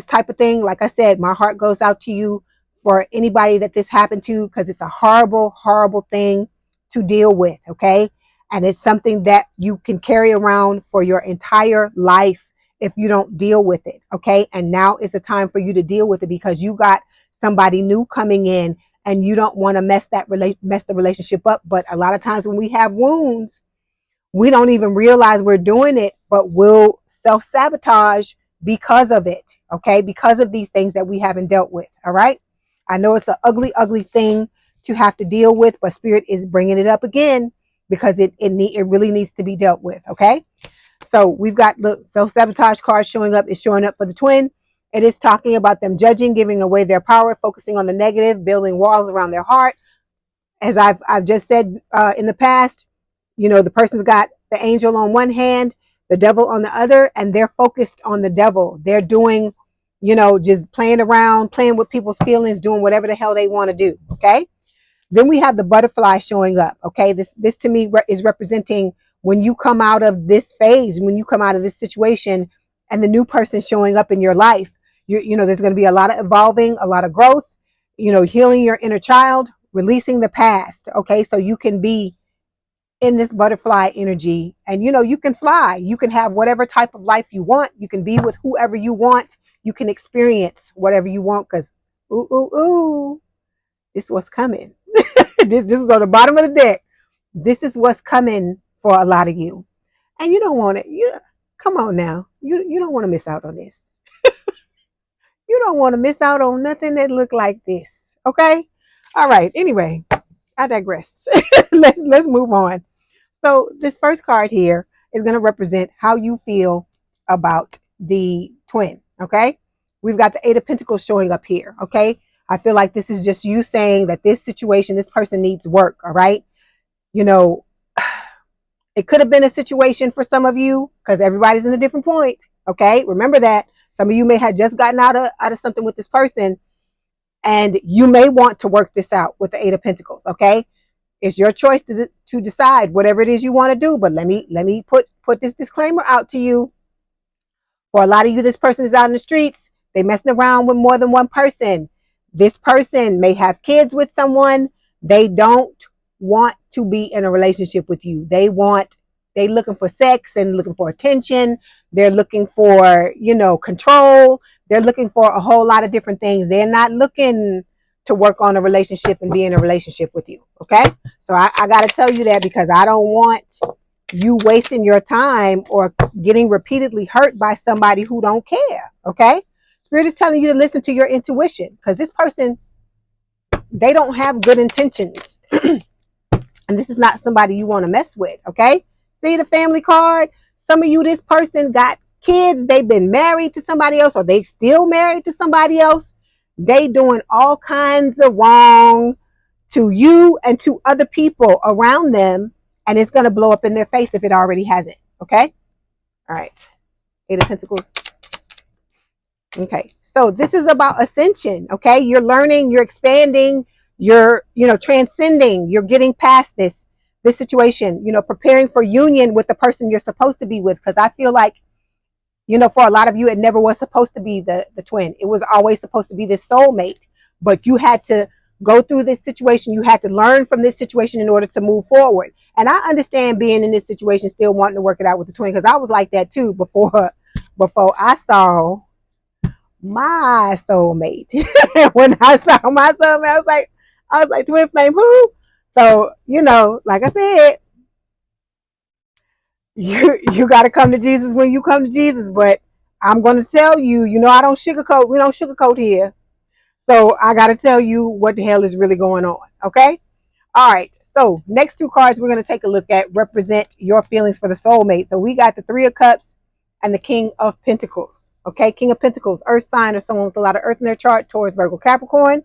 type of thing. Like I said, my heart goes out to you for anybody that this happened to, because it's a horrible, horrible thing to deal with, okay? And it's something that you can carry around for your entire life if you don't deal with it, okay? And now is the time for you to deal with it, because you got somebody new coming in and you don't want to mess the relationship up. But a lot of times when we have wounds, we don't even realize we're doing it, but we'll self-sabotage because of it, okay? Because of these things that we haven't dealt with, all right? I know it's an ugly, ugly thing to have to deal with, but Spirit is bringing it up again because it really needs to be dealt with, okay? So we've got the self-sabotage card showing up. It's showing up for the twin. It is talking about them judging, giving away their power, focusing on the negative, building walls around their heart. As I've just said in the past, the person's got the angel on one hand, the devil on the other, and they're focused on the devil. They're doing, just playing around, playing with people's feelings, doing whatever the hell they want to do. Okay. Then we have the butterfly showing up. Okay. This to me is representing when you come out of this phase, when you come out of this situation, and the new person showing up in your life. There's going to be a lot of evolving, a lot of growth, healing your inner child, releasing the past. Okay. So you can be in this butterfly energy, and you can fly, you can have whatever type of life you want, you can be with whoever you want, you can experience whatever you want, because this is what's coming. this is on the bottom of the deck. This is what's coming for a lot of you, and you don't want it. Come on now, you don't want to miss out on this. You don't want to miss out on nothing that look like this. Okay. All right, anyway, I digress. let's move on. So this first card here is going to represent how you feel about the twin, okay? We've got the Eight of Pentacles showing up here, okay? I feel like this is just you saying that this situation, this person needs work, all right? It could have been a situation for some of you, because everybody's in a different point, okay? Remember that. Some of you may have just gotten out of something with this person, and you may want to work this out with the Eight of Pentacles, okay? It's your choice to decide whatever it is you want to do. But let me put this disclaimer out to you. For a lot of you, this person is out in the streets. They messing around with more than one person. This person may have kids with someone. They don't want to be in a relationship with you. They looking for sex and looking for attention. They're looking for, control. They're looking for a whole lot of different things. They're not looking to work on a relationship and be in a relationship with you. Okay. So I got to tell you that, because I don't want you wasting your time or getting repeatedly hurt by somebody who don't care. Okay. Spirit is telling you to listen to your intuition, because this person, they don't have good intentions. And this is not somebody you want to mess with. Okay. See the family card? Some of you, this person got kids. They've been married to somebody else, or they still married to somebody else. They doing all kinds of wrong to you and to other people around them, and it's going to blow up in their face if it already hasn't. Okay. All right. Eight of Pentacles. Okay. So this is about ascension. Okay. You're learning, you're expanding, you're, transcending, you're getting past this situation, preparing for union with the person you're supposed to be with. Because I feel like, You know, for a lot of you, it never was supposed to be the twin. It was always supposed to be this soulmate. But you had to go through this situation. You had to learn from this situation in order to move forward. And I understand being in this situation, still wanting to work it out with the twin, because I was like that too before I saw my soulmate. When I saw my soulmate, I was like, twin flame, who? So, you know, like I said, you got to come to Jesus when you come to Jesus. But I'm going to tell you, you know, I don't sugarcoat. We don't sugarcoat here. So I got to tell you what the hell is really going on. Okay. All right. So next two cards we're going to take a look at represent your feelings for the soulmate. So we got the Three of Cups and the King of Pentacles. Okay. King of Pentacles, earth sign, or someone with a lot of earth in their chart, Taurus, Virgo, Capricorn.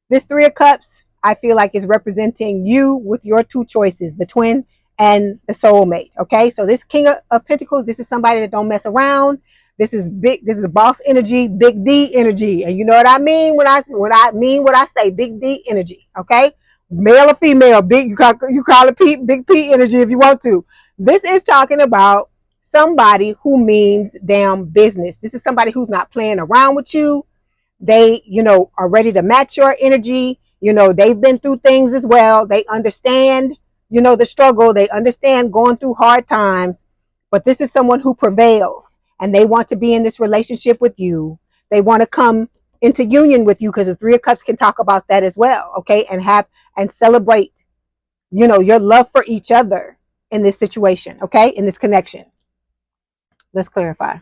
This Three of Cups, I feel like, is representing you with your two choices, the twin and the soulmate. Okay, so this King of Pentacles, this is somebody that don't mess around. This is big. This is boss energy, big D energy, and you know what I mean when I say big D energy. Okay, male or female, big. You call it big P energy if you want to. This is talking about somebody who means damn business. This is somebody who's not playing around with you. They, you know, are ready to match your energy. You know, they've been through things as well. They understand, you know, the struggle. They understand going through hard times. But this is someone who prevails, and they want to be in this relationship with you. They want to come into union with you, because the Three of Cups can talk about that as well. Okay, and celebrate, you know, your love for each other in this situation. Okay, in this connection. Let's clarify.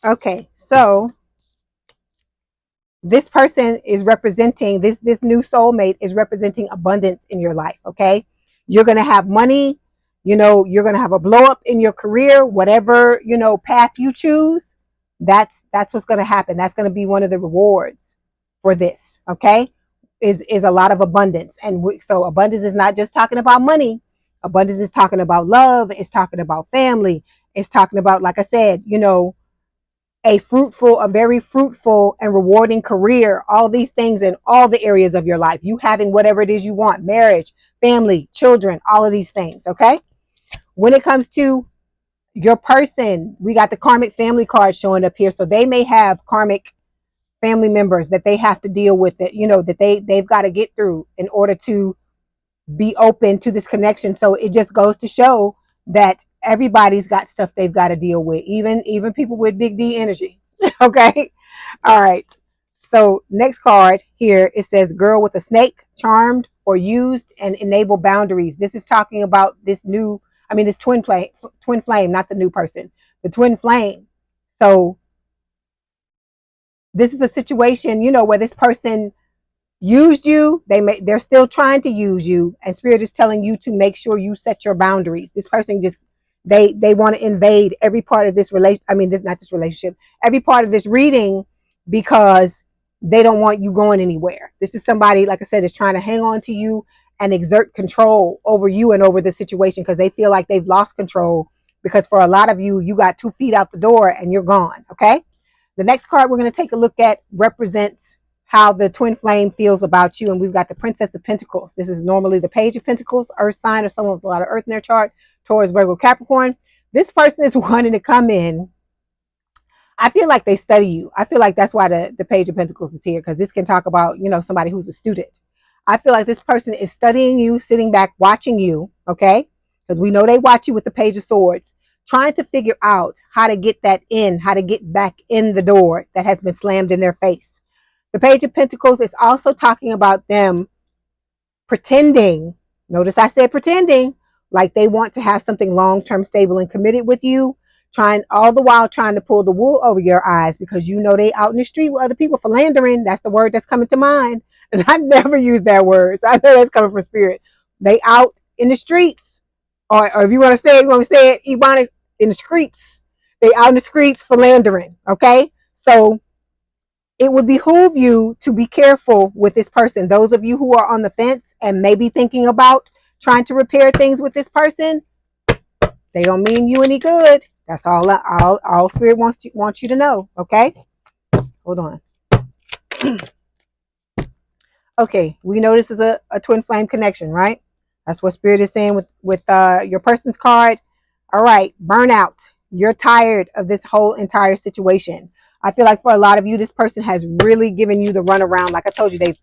Okay, so this person is representing this new soulmate is representing abundance in your life. Okay, you're going to have money, you know, you're going to have a blow up in your career, whatever, you know, path you choose. That's what's going to happen. That's going to be one of the rewards for this. Okay, is a lot of abundance. And so abundance is not just talking about money. Abundance is talking about love. It's talking about family. It's talking about, like I said, you know, a very fruitful and rewarding career, all these things in all the areas of your life, you having whatever it is you want, marriage, family, children, all of these things. Okay, when it comes to your person, we got the karmic family card showing up here. So they may have karmic family members that they have to deal with, it, you know, that they've got to get through in order to be open to this connection. So it just goes to show that everybody's got stuff they've got to deal with, even people with big D energy. Okay. All right. So next card here, it says girl with a snake, charmed or used and enable boundaries. This is talking about this twin flame, not the new person, the twin flame. So this is a situation, you know, where this person used you. They're still trying to use you, and spirit is telling you to make sure you set your boundaries. This person just they want to invade every part of this relationship, every part of this reading, because they don't want you going anywhere. This is somebody, like I said, is trying to hang on to you and exert control over you and over the situation, because they feel like they've lost control, because for a lot of you, you got 2 feet out the door and you're gone. Okay, the next card we're going to take a look at represents how the twin flame feels about you. And we've got the Princess of Pentacles. This is normally the Page of Pentacles, earth sign, or someone with a lot of earth in their chart, Taurus, Virgo, Capricorn. This person is wanting to come in. I feel like they study you. I feel like that's why the Page of Pentacles is here, because this can talk about, you know, somebody who's a student. I feel like this person is studying you, sitting back, watching you, okay? Because we know they watch you with the Page of Swords, trying to figure out how to get how to get back in the door that has been slammed in their face. The Page of Pentacles is also talking about them pretending, notice I said pretending, like they want to have something long-term, stable, and committed with you, all the while trying to pull the wool over your eyes, because you know they out in the street with other people philandering. That's the word that's coming to mind. And I never use that word, so I know that's coming from spirit. They out in the streets, or if you want to say it, Ebonics, in the streets. They out in the streets philandering, okay? So it would behoove you to be careful with this person. Those of you who are on the fence and maybe thinking about trying to repair things with this person, They don't mean you any good. That's all spirit wants you to know. Okay, hold on. Okay, we know this is a twin flame connection, right? That's what spirit is saying with your person's card. All right, burnout. You're tired of this whole entire situation. I feel like for a lot of you, this person has really given you the runaround. Like I told you, they've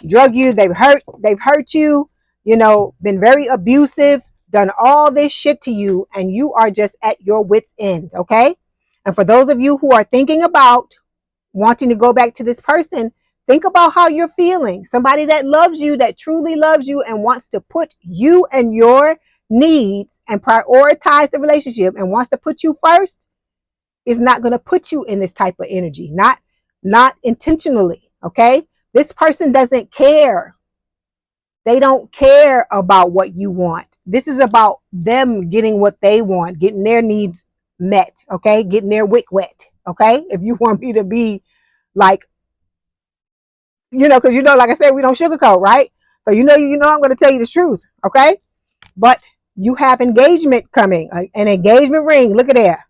drug you, they've hurt you, been very abusive, done all this shit to you, and you are just at your wits' end, okay? And for those of you who are thinking about wanting to go back to this person, think about how you're feeling. Somebody that loves you, that truly loves you and wants to put you and your needs and prioritize the relationship and wants to put you first, is not going to put you in this type of energy. Not intentionally, okay? This person doesn't care. They don't care about what you want. This is about them getting what they want, getting their needs met, okay? Getting their wick wet, okay? If you want me to be like, because like I said, we don't sugarcoat, right? So I'm going to tell you the truth, okay? But you have engagement coming, an engagement ring. Look at there.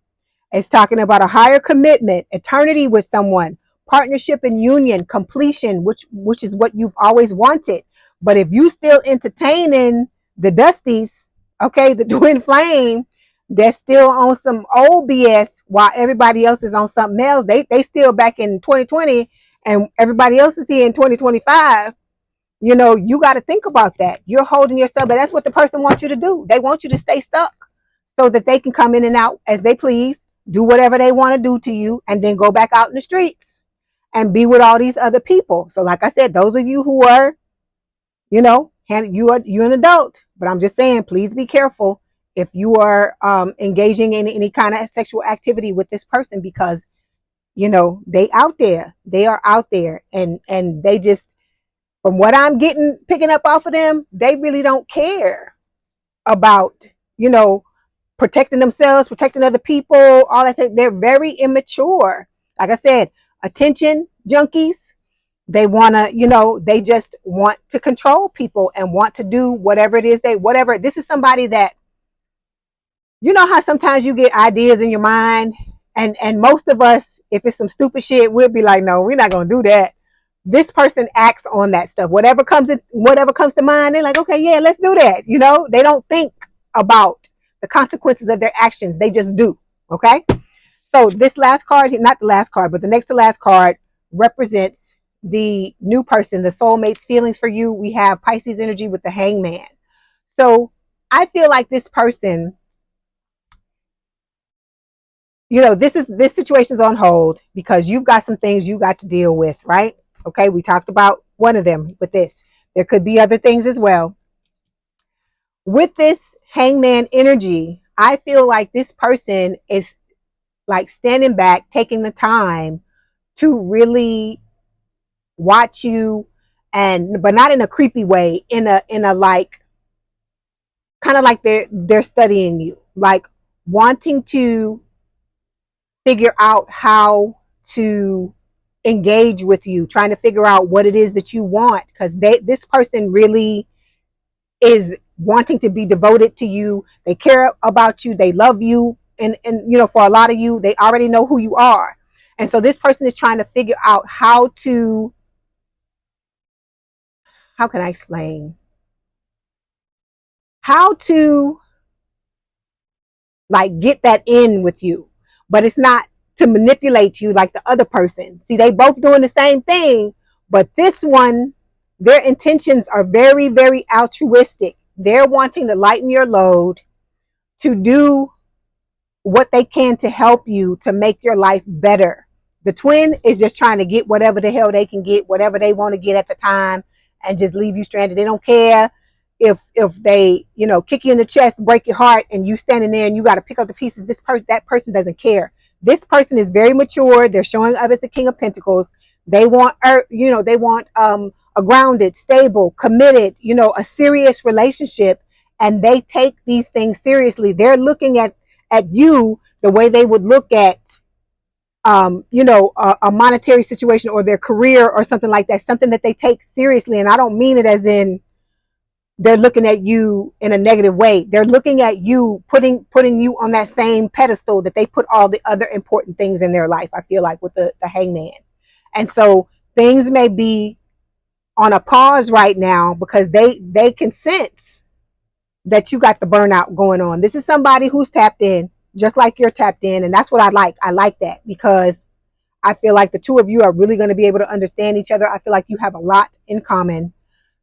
It's talking about a higher commitment, eternity with someone, partnership and union, completion, which is what you've always wanted. But if you still entertaining the Dusties, okay, the twin flame, they're still on some old BS while everybody else is on something else. They still back in 2020 and everybody else is here in 2025. You got to think about that. You're holding yourself, but that's what the person wants you to do. They want you to stay stuck so that they can come in and out as they please, do whatever they want to do to you, and then go back out in the streets and be with all these other people. So like I said, those of you who are, you're an adult, but I'm just saying, please be careful if you are engaging in any kind of sexual activity with this person, because they are out there, and they just, from what I'm picking up off of them, they really don't care about, protecting themselves, protecting other people, all that. They're very immature. Like I said, attention junkies. They want to, they just want to control people and want to do whatever it is whatever. This is somebody that, how sometimes you get ideas in your mind, and most of us, if it's some stupid shit, we'll be like, no, we're not going to do that. This person acts on that stuff. Whatever comes to mind, they're like, okay, yeah, let's do that. They don't think about the consequences of their actions. They just do. Okay. So this last card, not the last card, but the next to last card, represents the new person, the soulmate's feelings for you. We have Pisces energy with the Hangman. So I feel like this person, this situation's on hold because you've got some things you got to deal with, right? Okay, we talked about one of them with this. There could be other things as well. With this Hangman energy, I feel like this person is like standing back, taking the time to really watch you, but not in a creepy way, in a like, kind of like they're studying you, like wanting to figure out how to engage with you, trying to figure out what it is that you want, because this person really is wanting to be devoted to you. They care about you, they love you, and for a lot of you, they already know who you are. And so this person is trying to figure out how can I explain, how to like get that in with you, but it's not to manipulate you like the other person. See, they both doing the same thing, but this one, their intentions are very, very altruistic. They're wanting to lighten your load, to do what they can to help you, to make your life better. The twin is just trying to get whatever the hell they can get, whatever they want to get at the time, and just leave you stranded. They don't care if they kick you in the chest, break your heart, and you standing there and you got to pick up the pieces. That person doesn't care. This person is very mature. They're showing up as the King of Pentacles. They want a grounded, stable, committed, a serious relationship, and they take these things seriously. They're looking at you the way they would look at a monetary situation or their career or something like that, something that they take seriously. And I don't mean it as in they're looking at you in a negative way. They're looking at you, putting you on that same pedestal that they put all the other important things in their life, I feel like, with the hangman. And so things may be on a pause right now because they can sense that you got the burnout going on. This is somebody who's tapped in, just like you're tapped in. And that's what I like. I like that because I feel like the two of you are really going to be able to understand each other. I feel like you have a lot in common.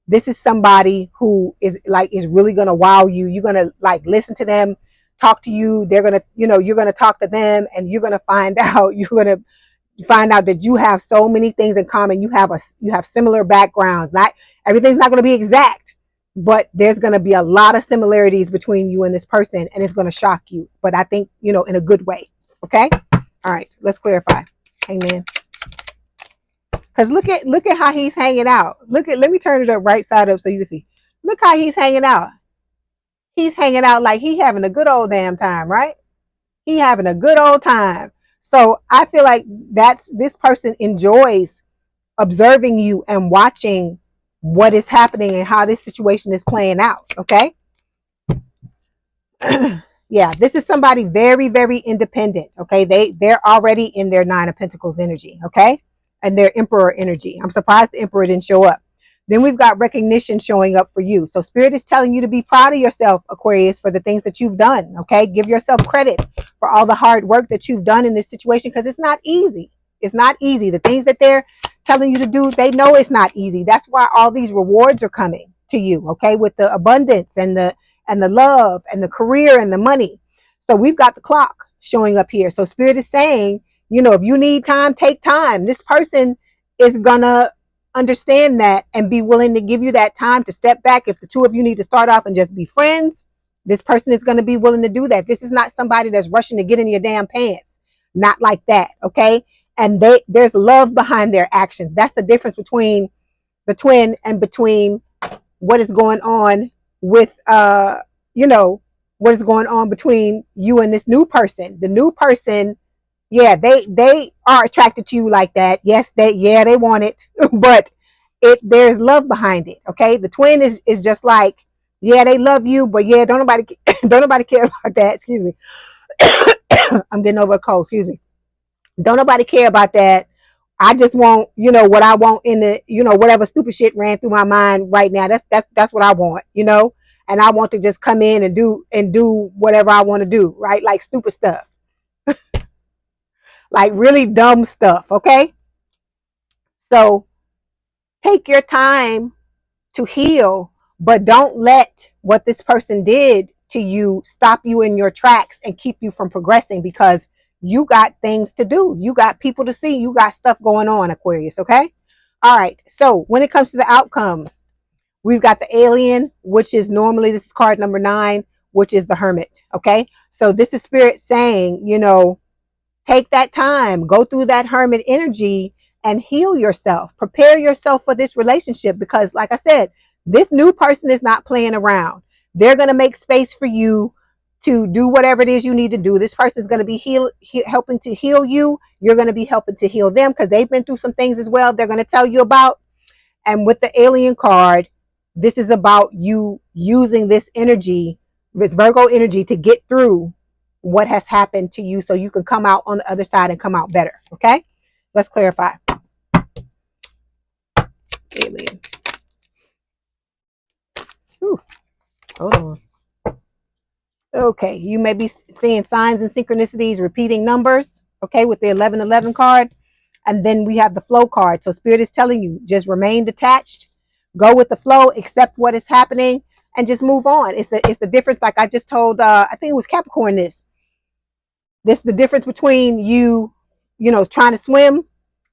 This is somebody who is really going to wow you. You're going to like listen to them, talk to you. They're going to, you're going to talk to them, and you're going to find out, that you have so many things in common. You have similar backgrounds. Not everything's not going to be exact, but there's going to be a lot of similarities between you and this person, and it's going to shock you. But I think, in a good way. Okay. All right. Let's clarify. Amen. Because look at how he's hanging out. Let me turn it up right side up so you can see. Look how he's hanging out. He's hanging out like he having a good old damn time, right? He having a good old time. So I feel like this person enjoys observing you and watching what is happening and how this situation is playing out. Okay. Yeah, this is somebody very, very independent. Okay. They're already in their Nine of Pentacles energy. Okay. And their Emperor energy. I'm surprised the Emperor didn't show up. Then we've got recognition showing up for you. So Spirit is telling you to be proud of yourself, Aquarius, for the things that you've done. Okay. Give yourself credit for all the hard work that you've done in this situation, because it's not easy. It's not easy. The things that they're telling you to do, they know it's not easy. That's why all these rewards are coming to you. Okay. With the abundance and the love and the career and the money. So we've got the clock showing up here. So Spirit is saying, if you need time, take time. This person is gonna understand that and be willing to give you that time to step back. If the two of you need to start off and just be friends, this person is going to be willing to do that. This is not somebody that's rushing to get in your damn pants. Not like that. Okay. And there's love behind their actions. That's the difference between the twin and between what is going on with, what is going on between you and this new person. The new person, yeah, they are attracted to you like that. Yes, they want it, but there's love behind it. Okay. The twin is just like, yeah, they love you, but yeah, don't nobody care about that. Excuse me. I'm getting over a cold. Excuse me. Don't nobody care about that. I just want, what I want in the, whatever stupid shit ran through my mind right now. That's what I want, and I want to just come in and do whatever I want to do. Right. Like stupid stuff, like really dumb stuff. Okay. So take your time to heal, but don't let what this person did to you stop you in your tracks and keep you from progressing, because you got things to do. You got people to see. You got stuff going on, Aquarius. Okay. All right. So when it comes to the outcome, we've got the alien, which is normally, this is card number 9, which is the Hermit. Okay. So this is Spirit saying, take that time, go through that Hermit energy and heal yourself. Prepare yourself for this relationship, because like I said, this new person is not playing around. They're going to make space for you to do whatever it is you need to do. This person is going to be helping to heal you. You're going to be helping to heal them, because they've been through some things as well. They're going to tell you about. And with the alien card, this is about you using this energy, this Virgo energy, to get through what has happened to you, so you can come out on the other side and come out better. Okay, let's clarify. Alien. Ooh, hold on. Okay, you may be seeing signs and synchronicities, repeating numbers. Okay, with the 1111 card. And then we have the flow card. So Spirit is telling you, just remain detached, go with the flow, accept what is happening, and just move on. It's the difference. Like I just told, I think it was Capricorn. This the difference between you, trying to swim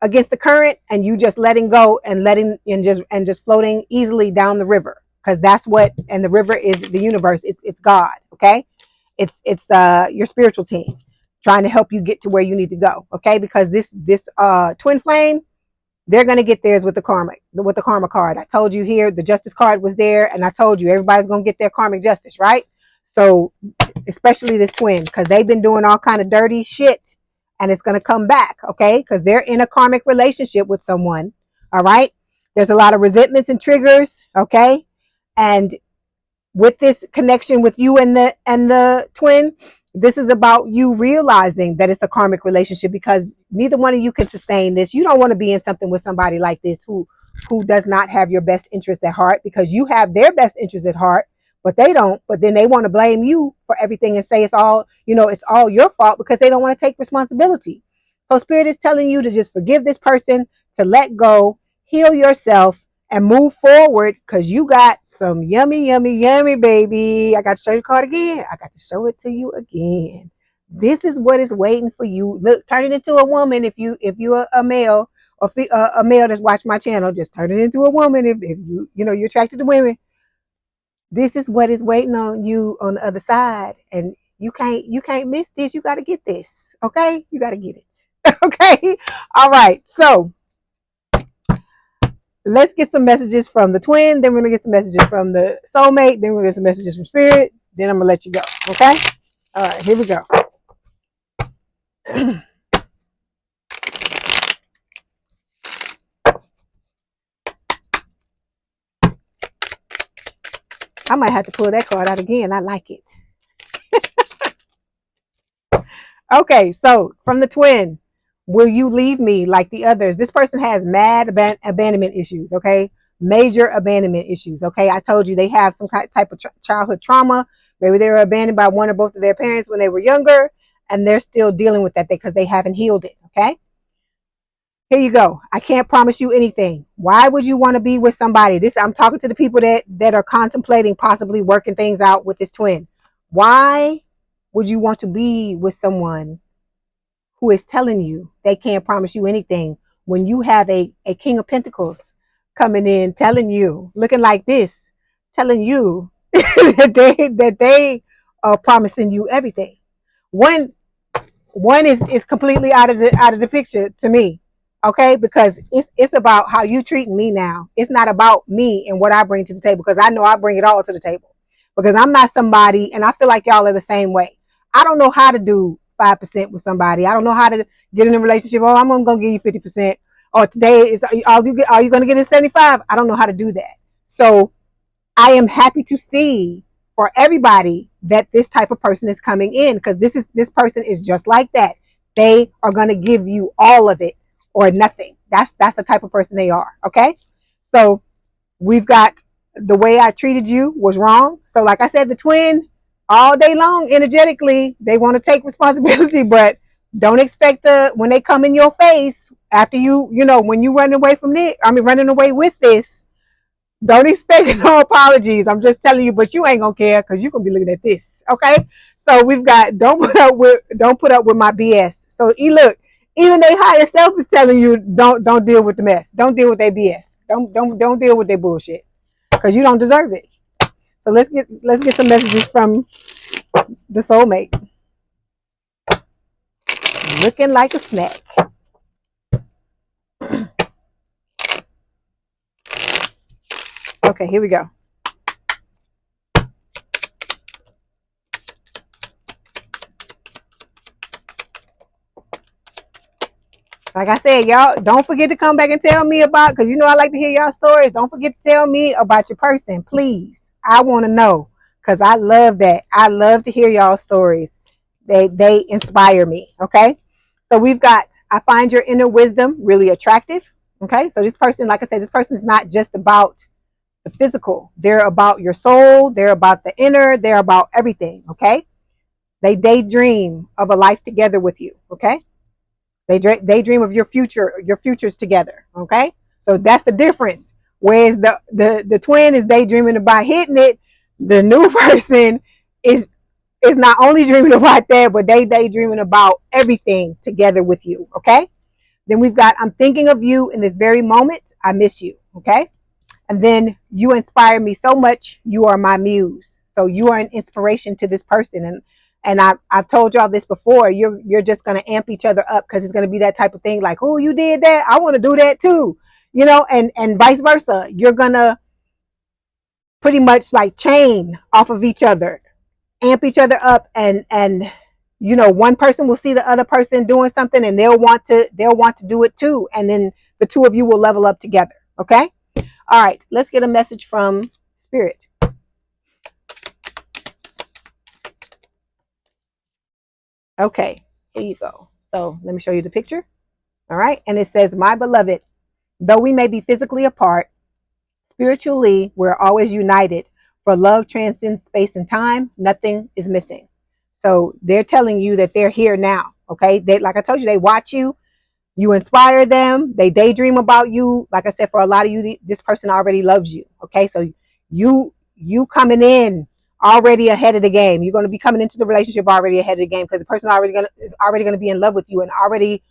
against the current and you just letting go and just floating easily down the river. Because that's what, and the river is the universe. It's God. Okay, it's your spiritual team trying to help you get to where you need to go. Okay, because this twin flame, they're going to get theirs with the karma card. I told you here the justice card was there, and I told you everybody's going to get their karmic justice, right? So especially this twin, because they've been doing all kind of dirty shit, and it's going to come back. Okay, because they're in a karmic relationship with someone. All right, there's a lot of resentments and triggers. Okay, and with this connection with you and the twin, this is about you realizing that it's a karmic relationship, because neither one of you can sustain this. You don't want to be in something with somebody like this who does not have your best interest at heart, because you have their best interest at heart, but they don't. But then they want to blame you for everything and say it's all, it's all your fault, because they don't want to take responsibility. So Spirit is telling you to just forgive this person, to let go, heal yourself, and move forward, because you got some yummy, yummy, yummy, baby. I got to show you the card again. I got to show it to you again. This is what is waiting for you. Look, turn it into a woman if you're a male, or a male that's watched my channel. Just turn it into a woman if you're attracted to women. This is what is waiting on you on the other side, and you can't miss this. You got to get this, okay? You got to get it, okay? All right, so let's get some messages from the twin. Then we're gonna get some messages from the soulmate. Then we're gonna get some messages from spirit. Then I'm gonna let you go. Okay. All right. Here we go. I might have to pull that card out again. I like it. Okay. So from the twin, will you leave me like the others? This person has mad abandonment issues. Okay. Major abandonment issues. Okay. I told you they have some type of childhood trauma. Maybe they were abandoned by one or both of their parents when they were younger, and they're still dealing with that because they haven't healed it. Okay. Here you go. I can't promise you anything. Why would you want to be with somebody? I'm talking to the people that are contemplating possibly working things out with this twin. Why would you want to be with someone who is telling you they can't promise you anything, when you have a King of Pentacles coming in, telling you, looking like this, telling you that they are promising you everything? One is completely out of the picture to me. Okay, because it's about how you treating me now. It's not about me and what I bring to the table, because I know I bring it all to the table. Because I'm not somebody, and I feel like y'all are the same way. I don't know how to do 5% with somebody. I don't know how to get in a relationship. Oh, I'm gonna give you 50%. Or today is are you gonna get in 75? I don't know how to do that. So I am happy to see for everybody that this type of person is coming in, because this person is just like that. They are going to give you all of it or nothing. That's the type of person they are. Okay. So we've got the way I treated you was wrong. So like I said, the twin all day long, energetically, they want to take responsibility, but don't expect when they come in your face after when you run away from it, running away with this, don't expect no apologies. I'm just telling you, but you ain't gonna care, because you're gonna be looking at this. Okay. So we've got don't put up with my BS. So look, even their higher self is telling you don't deal with the mess. Don't deal with their BS. Don't deal with their bullshit, because you don't deserve it. So let's get some messages from the soulmate. Looking like a snack. Okay, here we go. Like I said, y'all, don't forget to come back and tell me about, because I like to hear y'all stories. Don't forget to tell me about your person, please. I want to know, because I love that. I love to hear y'all stories. They inspire me. Okay. So we've got, I find your inner wisdom really attractive. Okay. So this person, like I said, this person is not just about the physical. They're about your soul. They're about the inner. They're about everything. Okay. They daydream of a life together with you. Okay. They dream of your futures together. Okay. So that's the difference. Whereas the twin is daydreaming about hitting it, the new person is not only dreaming about that, but they daydreaming about everything together with you. Okay. Then we've got, I'm thinking of you in this very moment. I miss you. Okay. And then you inspire me so much. You are my muse. So you are an inspiration to this person. And I've told y'all this before. You're just going to amp each other up, because it's going to be that type of thing. Like, oh, you did that, I want to do that too. And vice versa. You're going to pretty much like chain off of each other, amp each other up, and one person will see the other person doing something, and they'll want to do it too, and then the two of you will level up together. Okay. All right, let's get a message from spirit. Okay, here you go. So let me show you the picture. All right. And it says, my beloved, though we may be physically apart, spiritually, we're always united. For love transcends space and time. Nothing is missing. So they're telling you that they're here now. Okay. They, like I told you, they watch you. You inspire them. They daydream about you. Like I said, for a lot of you, this person already loves you. Okay. So you coming in already ahead of the game. You're going to be coming into the relationship already ahead of the game because the person is already going to be in love with you and already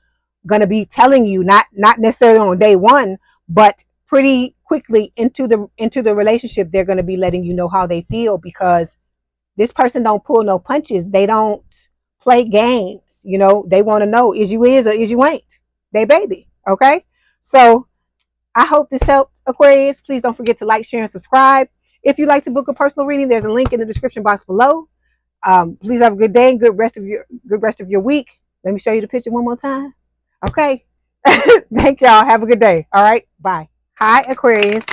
going to be telling you, not necessarily on day one, but pretty quickly into the relationship, they're going to be letting you know how they feel, because this person don't pull no punches. They don't play games. You know, they want to know, is you is or is you ain't they baby. Okay. So I hope this helped, Aquarius. Please don't forget to like, share, and subscribe. If you'd like to book a personal reading, there's a link in the description box below. Please have a good day and good rest of your week. Let me show you the picture one more time. Okay. Thank y'all. Have a good day. All right. Bye. Hi, Aquarius.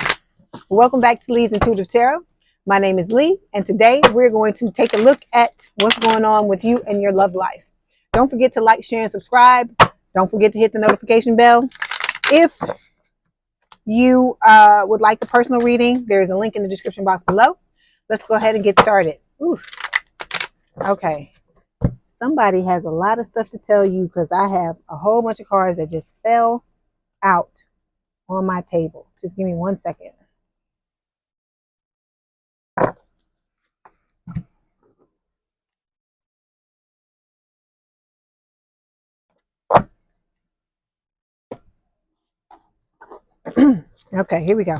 Welcome back to Leigh's Intuitive Tarot. My name is Leigh, and today we're going to take a look at what's going on with you and your love life. Don't forget to like, share, and subscribe. Don't forget to hit the notification bell. If you would like a personal reading, there's a link in the description box below. Let's go ahead and get started. Ooh. Okay. Somebody has a lot of stuff to tell you because I have a whole bunch of cards that just fell out on my table. Just give me 1 second. Okay, here we go.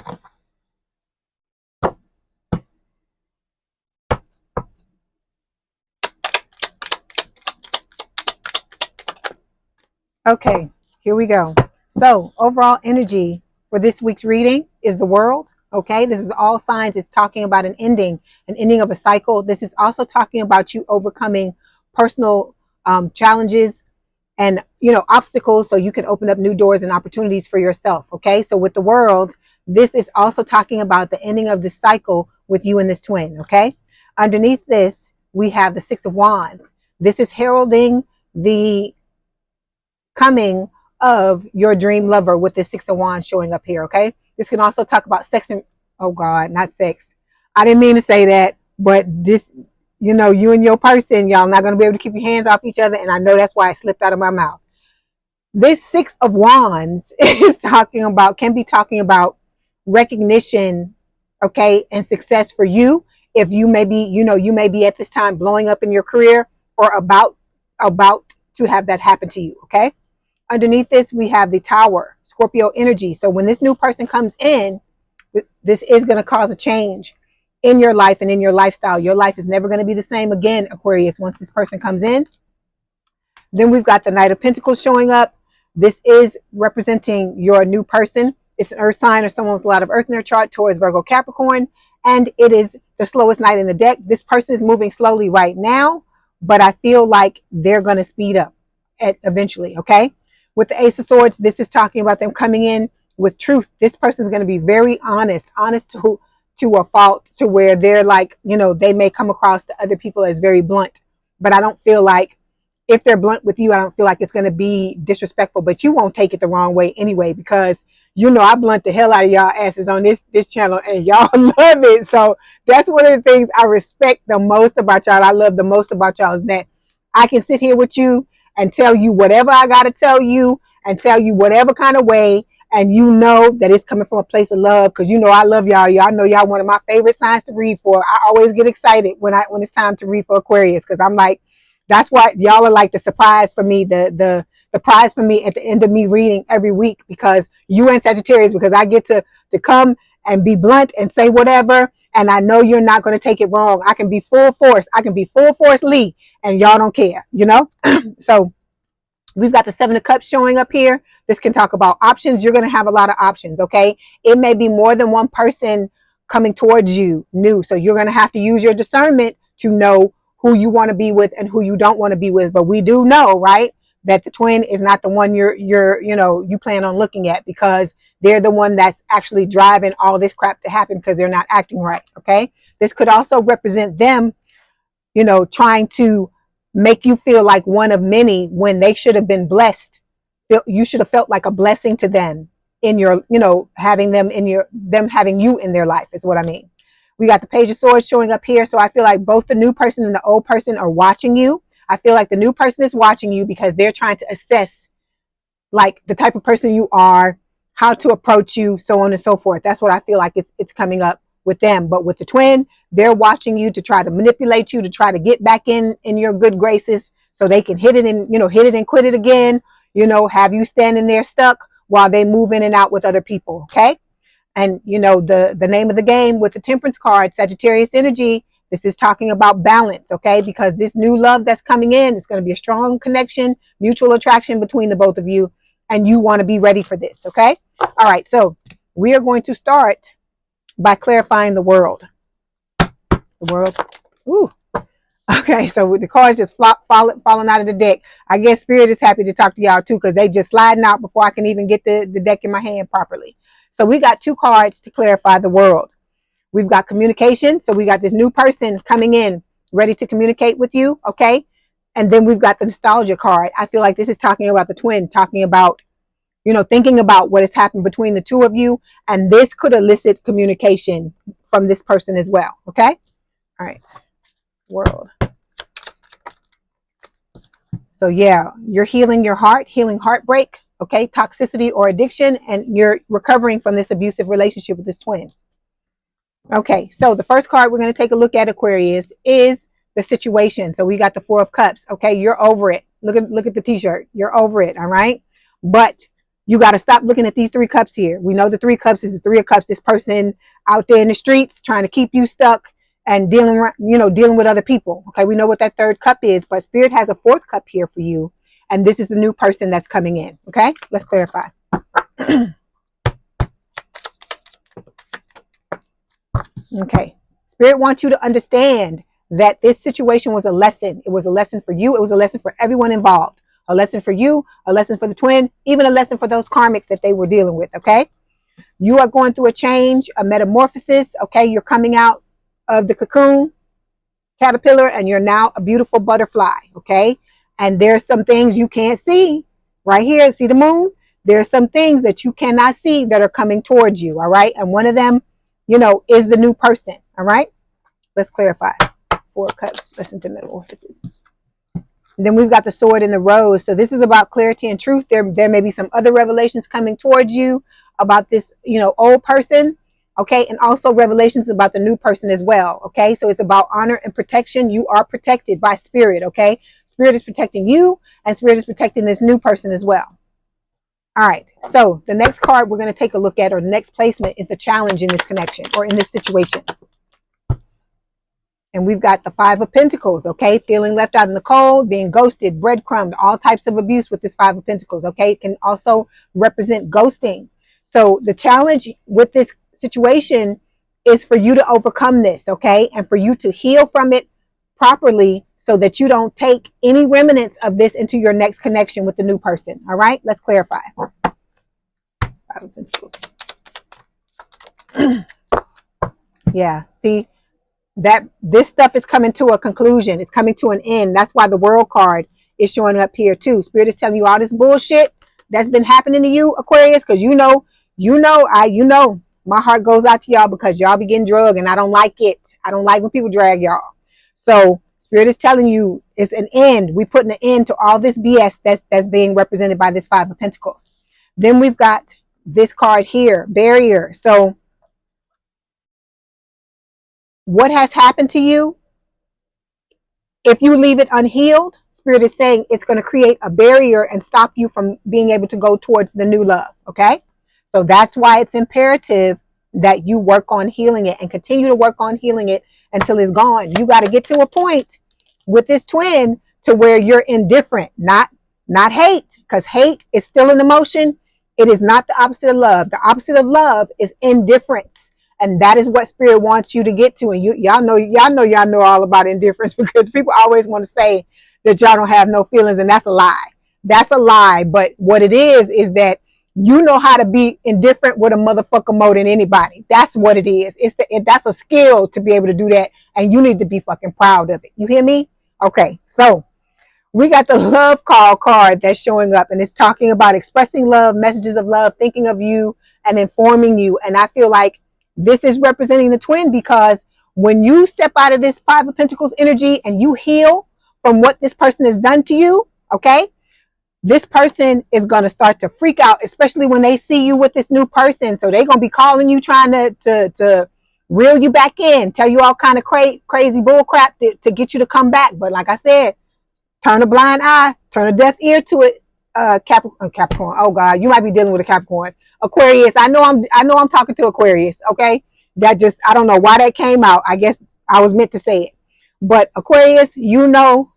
Okay, here we go. So overall energy for this week's reading is the World. Okay, this is all signs. It's talking about an ending of a cycle. This is also talking about you overcoming personal challenges and obstacles, so you can open up new doors and opportunities for yourself. Okay, so with the World, this is also talking about the ending of this cycle with you and this twin. Okay, underneath this we have the Six of Wands. This is heralding the coming of your dream lover with the Six of Wands showing up here. Okay, this can also talk about sex and, oh God, not sex, I didn't mean to say that, but this, you and your person, y'all not going to be able to keep your hands off each other, and I know that's why it slipped out of my mouth. This Six of Wands is can be talking about recognition, okay, and success for you. If you may be, you may be at this time blowing up in your career or about to have that happen to you. Okay, underneath this we have the Tower, Scorpio energy. So when this new person comes in, this is going to cause a change in your life and in your lifestyle. Your life is never going to be the same again, Aquarius, once this person comes in. Then we've got the Knight of Pentacles showing up. This is representing your new person. It's an earth sign or someone with a lot of earth in their chart, Taurus, Virgo, Capricorn. And it is the slowest night in the deck. This person is moving slowly right now, but I feel like they're going to speed up eventually. Okay. With the Ace of Swords, this is talking about them coming in with truth. This person is going to be very honest to a fault, to where they're like, they may come across to other people as very blunt, but I don't feel like, if they're blunt with you, I don't feel like it's going to be disrespectful, but you won't take it the wrong way anyway, because I blunt the hell out of y'all asses on this channel, and y'all love it. So that's one of the things I respect the most about y'all. I love the most about y'all is that I can sit here with you and tell you whatever I got to tell you, and tell you whatever kind of way, and that it's coming from a place of love, because I love y'all. Y'all know y'all one of my favorite signs to read for. I always get excited when it's time to read for Aquarius, because I'm like, that's why y'all are like the surprise for me, the prize for me at the end of me reading every week, because you and Sagittarius, because I get to come and be blunt and say whatever, and I know you're not going to take it wrong. I can be full force. Leigh, and y'all don't care, So we've got the Seven of Cups showing up here. This can talk about options. You're going to have a lot of options, okay? It may be more than one person coming towards you new, so you're going to have to use your discernment to know who you want to be with and who you don't want to be with. But we do know, right, that the twin is not the one you plan on looking at, because they're the one that's actually driving all this crap to happen, because they're not acting right. Okay, this could also represent them, trying to make you feel like one of many when they should have been blessed. You should have felt like a blessing to them in your, having them in your, them having you in their life is what I mean. We got the Page of Swords showing up here. So I feel like both the new person and the old person are watching you. I feel like the new person is watching you because they're trying to assess like the type of person you are, how to approach you, so on and so forth. That's what I feel like it's coming up with them. But with the twin, they're watching you to try to manipulate you, to try to get back in your good graces so they can hit it and quit it again, have you standing there stuck while they move in and out with other people. Okay. And the name of the game with the Temperance card, Sagittarius energy, this is talking about balance, okay? Because this new love that's coming in, it's going to be a strong connection, mutual attraction between the both of you, and you want to be ready for this, okay? All right, so we are going to start by clarifying the world. The world. Ooh. Okay, so the cards just falling out of the deck. I guess Spirit is happy to talk to y'all too, because they just sliding out before I can even get the deck in my hand properly. So we got 2 cards to clarify the world. We've got communication. So we got this new person coming in, ready to communicate with you. Okay. And then we've got the nostalgia card. I feel like this is talking about the twin, talking about, thinking about what has happened between the two of you. And this could elicit communication from this person as well. Okay. All right. World. So yeah, you're healing your heart, healing heartbreak. Okay. Toxicity or addiction. And you're recovering from this abusive relationship with this twin. Okay, so the first card we're going to take a look at, Aquarius, is the situation. So we got the 4 of Cups. Okay, you're over it. Look at the t-shirt. You're over it, all right? But you got to stop looking at these 3 cups here. We know the 3 cups is the 3 of Cups, this person out there in the streets trying to keep you stuck and dealing with other people. Okay, we know what that 3rd cup is, but Spirit has a 4th cup here for you, and this is the new person that's coming in. Okay, let's clarify. Okay. Spirit wants you to understand that this situation was a lesson. It was a lesson for you. It was a lesson for everyone involved. A lesson for you, a lesson for the twin, even a lesson for those karmics that they were dealing with. Okay. You are going through a change, a metamorphosis. Okay. You're coming out of the cocoon caterpillar and you're now a beautiful butterfly. Okay. And there's some things you can't see right here. See the moon? There's some things that you cannot see that are coming towards you. All right. And one of them, is the new person. All right. Let's clarify. 4 cups. Listen to metamorphosis. And then we've got the sword and the rose. So this is about clarity and truth. There may be some other revelations coming towards you about this, old person. Okay. And also revelations about the new person as well. Okay. So it's about honor and protection. You are protected by Spirit. Okay. Spirit is protecting you and Spirit is protecting this new person as well. All right, so the next card we're going to take a look at, or the next placement, is the challenge in this connection or in this situation. And we've got the 5 of Pentacles, okay? Feeling left out in the cold, being ghosted, breadcrumbed, all types of abuse with this 5 of Pentacles, okay? It can also represent ghosting. So the challenge with this situation is for you to overcome this, okay? And for you to heal from it properly so that you don't take any remnants of this into your next connection with the new person. All right, let's clarify. 5 of Pentacles. Yeah, see that this stuff is coming to a conclusion. It's coming to an end. That's why the World card is showing up here too. Spirit is telling you all this bullshit that's been happening to you, Aquarius, because my heart goes out to y'all because y'all be getting drugged and I don't like it. I don't like when people drag y'all. So Spirit is telling you it's an end. We're putting an end to all this BS that's being represented by this 5 of Pentacles. Then we've got this card here, barrier. So what has happened to you, if you leave it unhealed, Spirit is saying it's going to create a barrier and stop you from being able to go towards the new love. Okay. So that's why it's imperative that you work on healing it and continue to work on healing it until it's gone. You got to get to a point with this twin to where you're indifferent, not hate, because hate is still an emotion. It is not the opposite of love. The opposite of love is indifference. And that is what Spirit wants you to get to. And y'all know all about indifference, because people always want to say that y'all don't have no feelings, and that's a lie. That's a lie. But what it is that you know how to be indifferent with a motherfucker more than anybody. That's what it is. That's a skill to be able to do that, and you need to be fucking proud of it. You hear me? Okay, so we got the love call card that's showing up, and it's talking about expressing love, messages of love, thinking of you, and informing you. And I feel like this is representing the twin, because when you step out of this Five of Pentacles energy and you heal from what this person has done to you, okay, this person is going to start to freak out, especially when they see you with this new person. So they're going to be calling you, trying to reel you back in, tell you all kind of crazy bull crap to get you to come back. But like I said, turn a blind eye, turn a deaf ear to it. Capricorn. Oh God, you might be dealing with a Capricorn. Aquarius. I know I'm talking to Aquarius. Okay, that just, I don't know why that came out. I guess I was meant to say it. But Aquarius, you know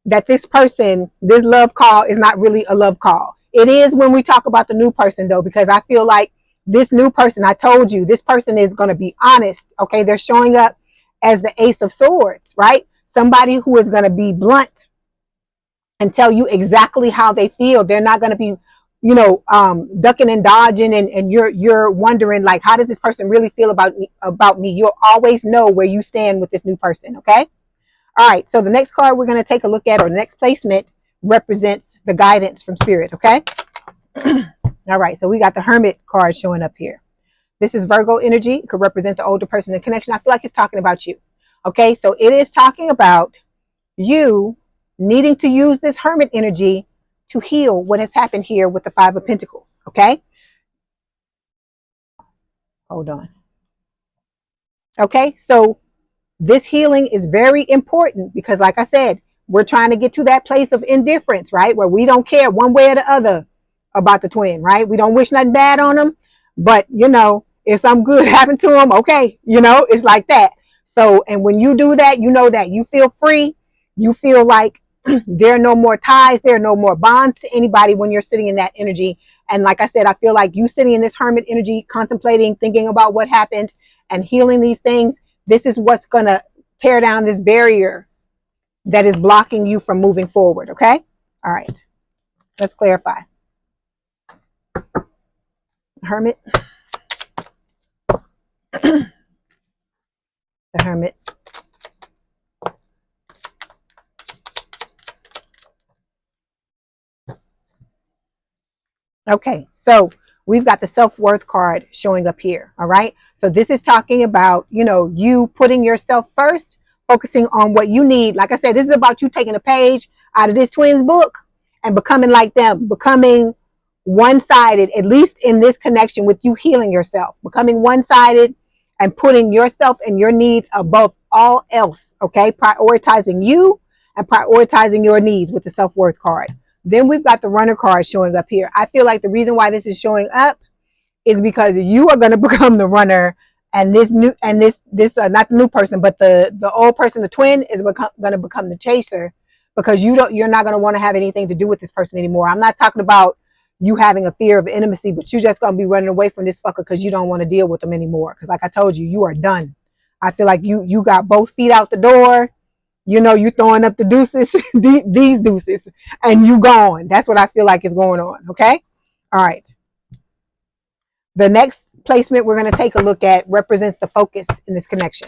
that this person, this love call is not really a love call. It is when we talk about the new person though, because I feel like this new person, I told you, this person is going to be honest. Okay, they're showing up as the Ace of Swords, right? Somebody who is going to be blunt and tell you exactly how they feel. They're not going to be, ducking and dodging, and you're wondering like, how does this person really feel about me? You'll always know where you stand with this new person. Okay. All right. So the next card we're going to take a look at, or the next placement, represents the guidance from Spirit. Okay. All right. So we got the Hermit card showing up here. This is Virgo energy. It could represent the older person in connection. I feel like it's talking about you. Okay. So it is talking about you needing to use this Hermit energy to heal what has happened here with the Five of Pentacles. Okay. Hold on. Okay. So this healing is very important because, like I said, we're trying to get to that place of indifference, right? Where we don't care one way or the other about the twin, right? We don't wish nothing bad on them, but if something good happened to them, okay, it's like that. So, and when you do that, you know that you feel free. You feel like there are no more ties, there are no more bonds to anybody when you're sitting in that energy. And like I said, I feel like you sitting in this Hermit energy, contemplating, thinking about what happened and healing these things. This is what's going to tear down this barrier that is blocking you from moving forward. Okay. All right. Let's clarify. Hermit. The Hermit. Okay, so we've got the self-worth card showing up here. All right. So this is talking about, you putting yourself first, focusing on what you need. Like I said, this is about you taking a page out of this twins book and becoming like them, becoming one-sided, at least in this connection with you healing yourself, becoming one-sided and putting yourself and your needs above all else. Okay. Prioritizing you and prioritizing your needs with the self-worth card. Then we've got the Runner card showing up here. I feel like the reason why this is showing up is because you are going to become the runner, and this not the new person, but the old person, the twin, is going to become the chaser, because you're not going to want to have anything to do with this person anymore. I'm not talking about you having a fear of intimacy, but you're just going to be running away from this fucker because you don't want to deal with them anymore. Because like I told you, you are done. I feel like you got both feet out the door. You throwing up the deuces, these deuces, and you gone. That's what I feel like is going on. Okay. All right. The next placement we're going to take a look at represents the focus in this connection.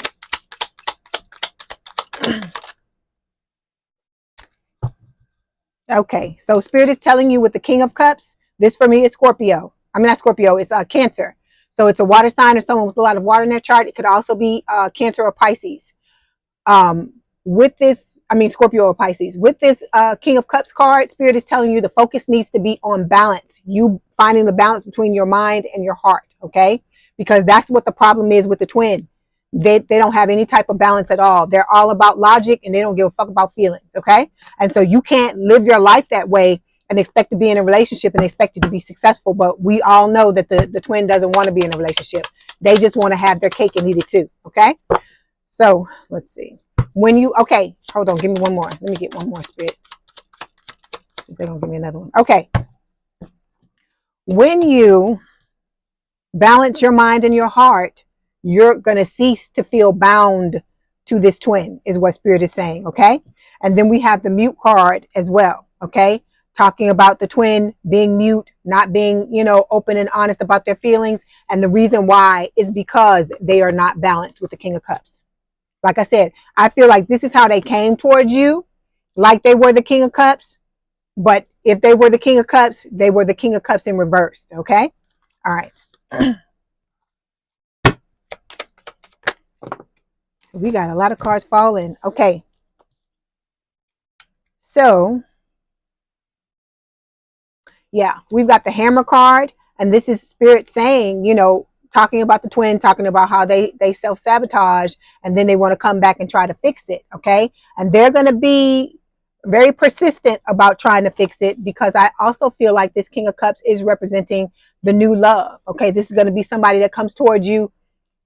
Okay. So Spirit is telling you with the King of Cups, this for me is Scorpio. I mean, not Scorpio, it's Cancer. So it's a water sign or someone with a lot of water in their chart. It could also be Cancer or Pisces. With this, Scorpio or Pisces. With this King of Cups card, Spirit is telling you the focus needs to be on balance. You finding the balance between your mind and your heart, okay? Because that's what the problem is with the twin. They don't have any type of balance at all. They're all about logic and they don't give a fuck about feelings, okay? And so you can't live your life that way and expect to be in a relationship and expect it to be successful. But we all know that the twin doesn't want to be in a relationship. They just want to have their cake and eat it too, okay? So let's see. Okay, hold on, give me one more. Let me get one more, Spirit. They're gonna give me another one. Okay. When you balance your mind and your heart, you're gonna cease to feel bound to this twin, is what Spirit is saying. Okay. And then we have the mute card as well. Okay. Talking about the twin being mute, not being, open and honest about their feelings. And the reason why is because they are not balanced with the King of Cups. Like I said, I feel like this is how they came towards you. like they were the King of Cups. But if they were the King of Cups, they were the King of Cups in reversed. Okay. All right. We got a lot of cards falling. Okay. So, yeah, we've got the Hammer card. And this is Spirit saying, you know, talking about the twin, talking about how they self-sabotage and then they want to come back and try to fix it. Okay. And they're going to be very persistent about trying to fix it, because I also feel like this King of Cups is representing the new love. Okay. This is going to be somebody that comes towards you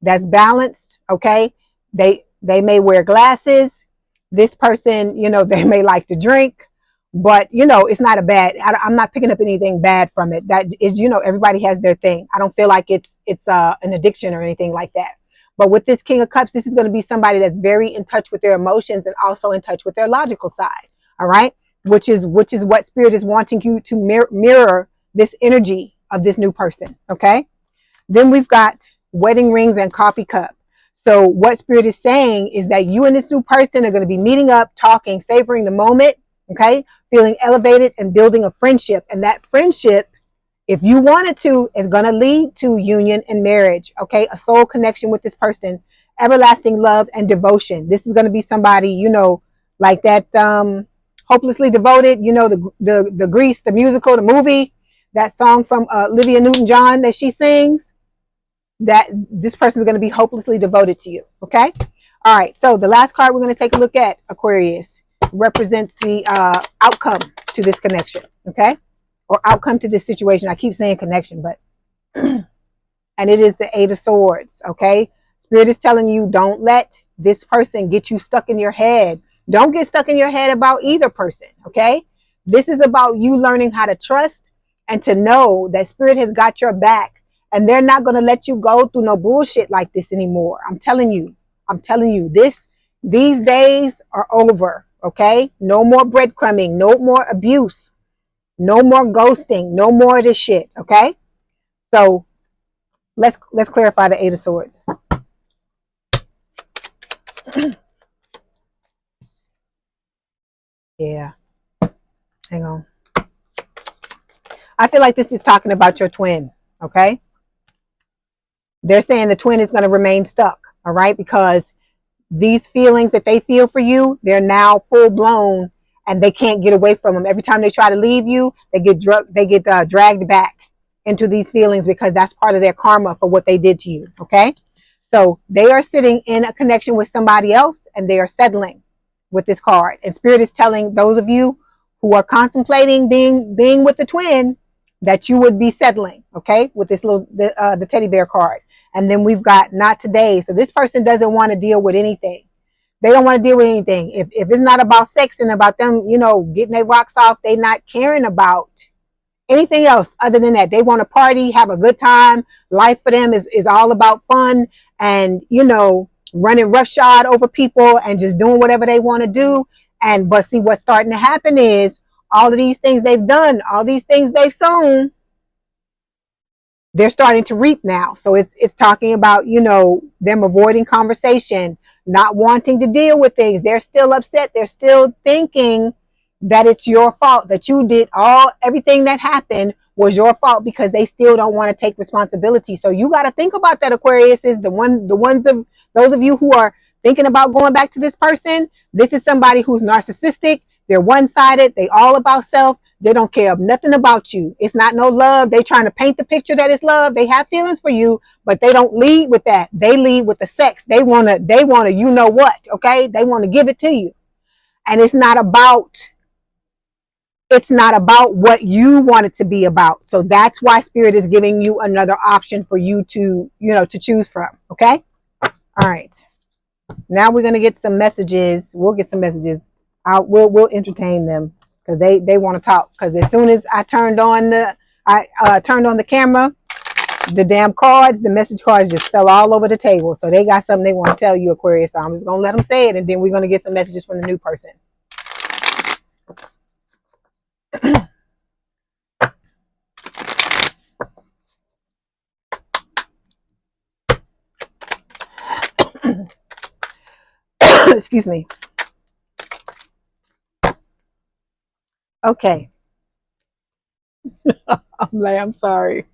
that's balanced. Okay. They may wear glasses. This person, you know, they may like to drink, but you know, it's not a bad, I'm not picking up anything bad from it. That is, you know, everybody has their thing. I don't feel like it's an addiction or anything like that. But with this King of Cups, this is going to be somebody that's very in touch with their emotions and also in touch with their logical side. All right. Which is what Spirit is wanting you to mirror this energy of this new person. Okay. Then we've got wedding rings and coffee cup. So what Spirit is saying is that you and this new person are going to be meeting up, talking, savoring the moment, okay, feeling elevated and building a friendship. And that friendship, if you wanted to, is going to lead to union and marriage, okay, a soul connection with this person, everlasting love and devotion. This is going to be somebody, you know, like that Hopelessly Devoted, you know, the Grease, the musical, the movie, that song from Olivia Newton-John that she sings. That this person is going to be hopelessly devoted to you. Okay. All right. So the last card we're going to take a look at, Aquarius, represents the outcome to this connection. Okay. Or outcome to this situation. I keep saying connection, but and it is the Eight of Swords. Okay. Spirit is telling you, don't let this person get you stuck in your head. Don't get stuck in your head about either person. Okay. This is about you learning how to trust and to know that Spirit has got your back. And they're not going to let you go through no bullshit like this anymore. I'm telling you, these days are over. Okay. No more breadcrumbing, no more abuse, no more ghosting, no more of this shit. Okay. So let's clarify the Eight of Swords. Yeah. Hang on. I feel like this is talking about your twin. Okay. They're saying the twin is going to remain stuck. All right. Because these feelings that they feel for you, they're now full blown and they can't get away from them. Every time they try to leave you, they get dragged back into these feelings, because that's part of their karma for what they did to you. Okay. So they are sitting in a connection with somebody else and they are settling with this card. And Spirit is telling those of you who are contemplating being with the twin that you would be settling. Okay. With this little, the teddy bear card. And then we've got not today. So this person doesn't want to deal with anything. They don't want to deal with anything. If it's not about sex and about them, you know, getting their rocks off, they're not caring about anything else other than that. They want to party, have a good time. Life for them is all about fun and, you know, running roughshod over people and just doing whatever they want to do. But see, what's starting to happen is all of these things they've done, all these things they've sown, they're starting to reap now. So it's talking about, you know, them avoiding conversation, not wanting to deal with things. They're still upset. They're still thinking that it's your fault, that you did everything that happened was your fault, because they still don't want to take responsibility. So you got to think about that, Aquarius, is those of you who are thinking about going back to this person. This is somebody who's narcissistic. They're one-sided. They all about self. They don't care nothing about you. It's not no love. They trying to paint the picture that it's love. They have feelings for you, but they don't lead with that. They lead with the sex. They wanna, you know what, okay? They want to give it to you. And it's not about what you want it to be about. So that's why Spirit is giving you another option for you to, you know, to choose from. Okay. All right. Now we're going to get some messages. We'll get some messages. We'll entertain them, because they want to talk. Because as soon as I turned on the camera, the damn cards, the message cards just fell all over the table. So they got something they want to tell you, Aquarius. So I'm just going to let them say it, and then we're going to get some messages from the new person. Excuse me. Okay. I'm sorry.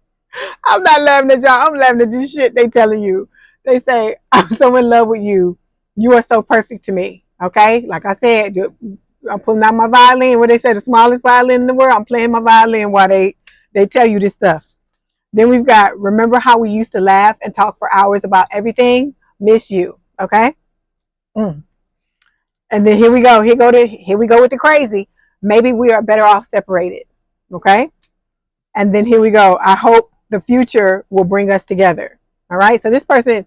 I'm not laughing at y'all. I'm laughing at this shit they telling you. They say, I'm so in love with you. You are so perfect to me. Okay? Like I said, I'm pulling out my violin. What they say, the smallest violin in the world. I'm playing my violin while they tell you this stuff. Then we've got, remember how we used to laugh and talk for hours about everything? Miss you. Okay? Mm. And then here we go. Here we go with the crazy. Maybe we are better off separated. Okay? And then here we go. I hope the future will bring us together. All right. So this person,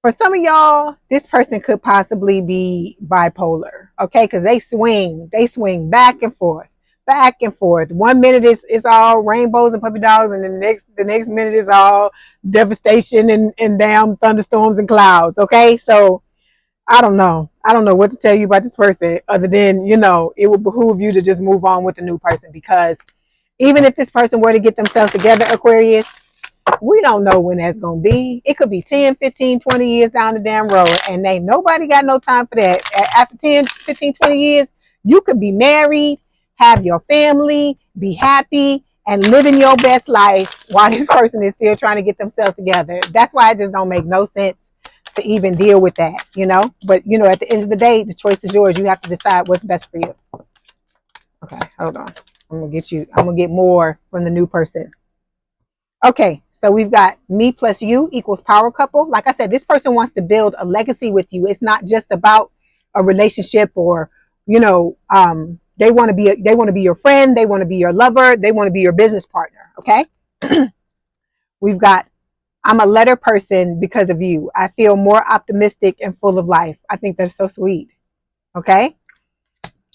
for some of y'all, this person could possibly be bipolar. Okay. Because they swing back and forth, back and forth. 1 minute is all rainbows and puppy dogs, and the next minute is all devastation and damn thunderstorms and clouds. Okay. So I don't know. I don't know what to tell you about this person other than, it would behoove you to just move on with the new person, because even if this person were to get themselves together, Aquarius, we don't know when that's going to be. It could be 10, 15, 20 years down the damn road, and ain't nobody got no time for that. After 10, 15, 20 years, you could be married, have your family, be happy, and living your best life while this person is still trying to get themselves together. That's why it just don't make no sense to even deal with that, But, at the end of the day, the choice is yours. You have to decide what's best for you. Okay, hold on. I'm gonna get more from the new person. Okay, so we've got me plus you equals power couple. Like I said, this person wants to build a legacy with you. It's not just about a relationship or, they want to be your friend, they want to be your lover, they want to be your business partner. Okay. We've got, I'm a letter person because of you. I feel more optimistic and full of life. I think that's so sweet. Okay.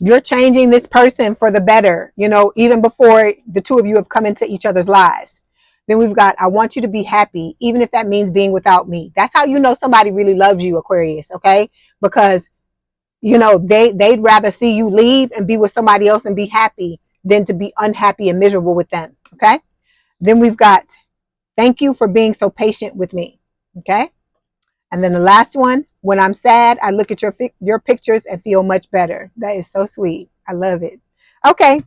You're changing this person for the better, even before the two of you have come into each other's lives. Then we've got, I want you to be happy, even if that means being without me. That's how you know somebody really loves you, Aquarius, okay? Because, they'd rather see you leave and be with somebody else and be happy than to be unhappy and miserable with them, okay? Then we've got, thank you for being so patient with me, okay? And then the last one, when I'm sad, I look at your pictures and feel much better. That is so sweet. I love it. Okay.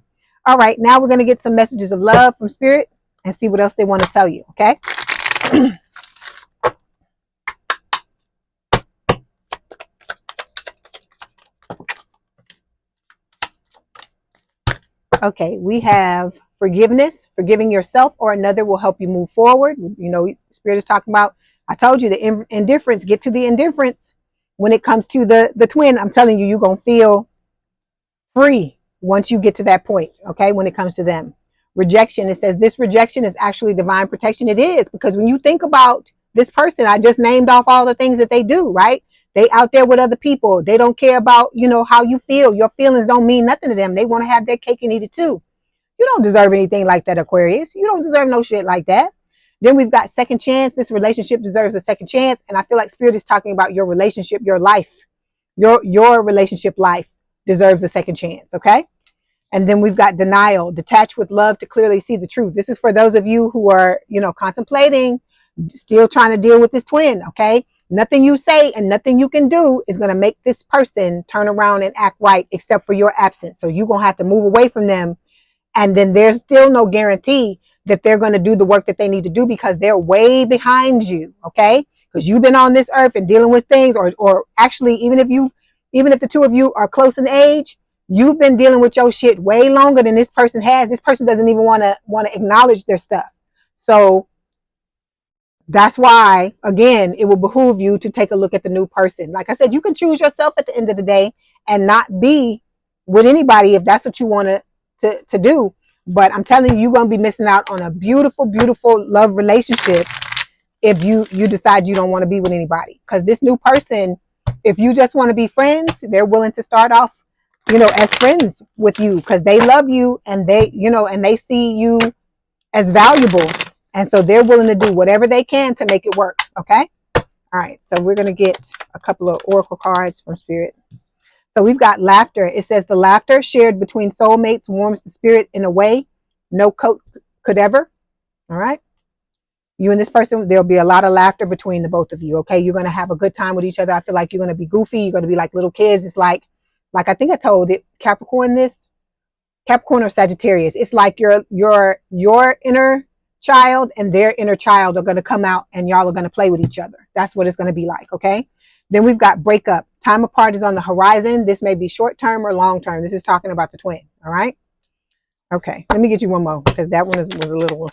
All right. Now we're going to get some messages of love from Spirit and see what else they want to tell you. Okay. Okay. We have forgiveness. Forgiving yourself or another will help you move forward. Spirit is talking about, I told you, the indifference. Get to the indifference when it comes to the twin. I'm telling you, you're going to feel free once you get to that point, okay, when it comes to them. Rejection, it says this rejection is actually divine protection. It is, because when you think about this person, I just named off all the things that they do, right? They out there with other people. They don't care about, how you feel. Your feelings don't mean nothing to them. They want to have their cake and eat it too. You don't deserve anything like that, Aquarius. You don't deserve no shit like that. Then we've got second chance. This relationship deserves a second chance. And I feel like Spirit is talking about your relationship, your life, your relationship life deserves a second chance. Okay. And then we've got denial, detach with love to clearly see the truth. This is for those of you who are, contemplating, still trying to deal with this twin. Okay. Nothing you say and nothing you can do is going to make this person turn around and act right, except for your absence. So you're going to have to move away from them. And then there's still no guarantee that they're going to do the work that they need to do, because they're way behind you. Okay. Because you've been on this earth and dealing with things, or actually, even if the two of you are close in age, you've been dealing with your shit way longer than this person has. This person doesn't even want to acknowledge their stuff. So that's why, again, it will behoove you to take a look at the new person. Like I said, you can choose yourself at the end of the day and not be with anybody if that's what you want to do. But I'm telling you, you're going to be missing out on a beautiful, beautiful love relationship if you decide you don't want to be with anybody. Because this new person, if you just want to be friends, they're willing to start off, as friends with you, because they love you and they see you as valuable. And so they're willing to do whatever they can to make it work. Okay. All right. So we're going to get a couple of oracle cards from Spirit. So we've got laughter. It says the laughter shared between soulmates warms the spirit in a way no coat could ever. All right. You and this person, there'll be a lot of laughter between the both of you. Okay. You're going to have a good time with each other. I feel like you're going to be goofy. You're going to be like little kids. It's like I think I told it, Capricorn, this. Capricorn or Sagittarius. It's like your inner child and their inner child are going to come out and y'all are going to play with each other. That's what it's going to be like. Okay. Then we've got breakup. Time apart is on the horizon. This may be short term or long term. This is talking about the twin. All right. Okay. Let me get you one more because that one was a little.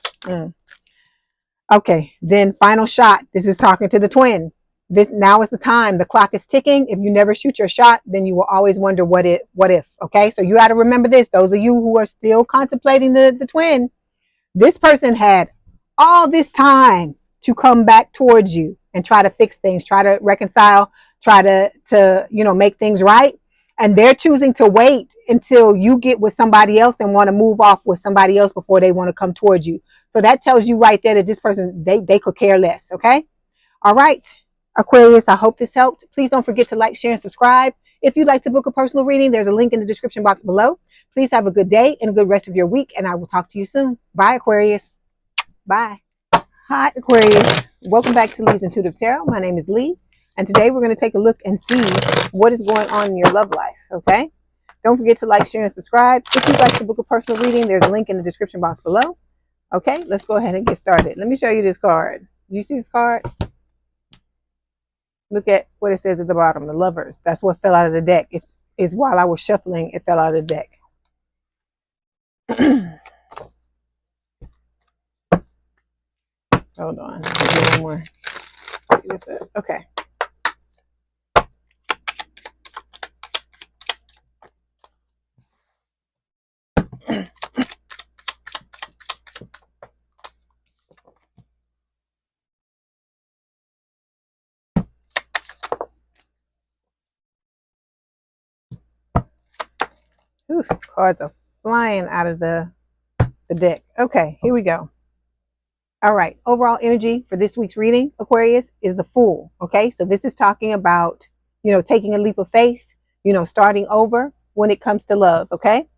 Okay. Then final shot. This is talking to the twin. This now is the time. The clock is ticking. If you never shoot your shot, then you will always wonder what if. Okay. So you got to remember this. Those of you who are still contemplating the twin, this person had all this time to come back towards you and try to fix things, try to reconcile, try to make things right. And they're choosing to wait until you get with somebody else and want to move off with somebody else before they want to come towards you. So that tells you right there that this person, they could care less. Okay. All right. Aquarius, I hope this helped. Please don't forget to like, share, and subscribe. If you'd like to book a personal reading, there's a link in the description box below. Please have a good day and a good rest of your week, and I will talk to you soon. Bye, Aquarius. Bye. Hi, Aquarius. Welcome back to Leigh's Intuitive Tarot. My name is Leigh, and today we're going to take a look and see what is going on in your love life, okay? Don't forget to like, share, and subscribe. If you'd like to book a personal reading, there's a link in the description box below. Okay, let's go ahead and get started. Let me show you this card. Do you see this card? Look at what it says at the bottom, the Lovers. That's what fell out of the deck. It's while I was shuffling, it fell out of the deck. Hold on. One more. Okay. Ooh, cards are flying out of the deck. Okay, here we go. All right, overall energy for this week's reading, Aquarius, is the Fool. Okay, so this is talking about, taking a leap of faith, starting over when it comes to love. Okay,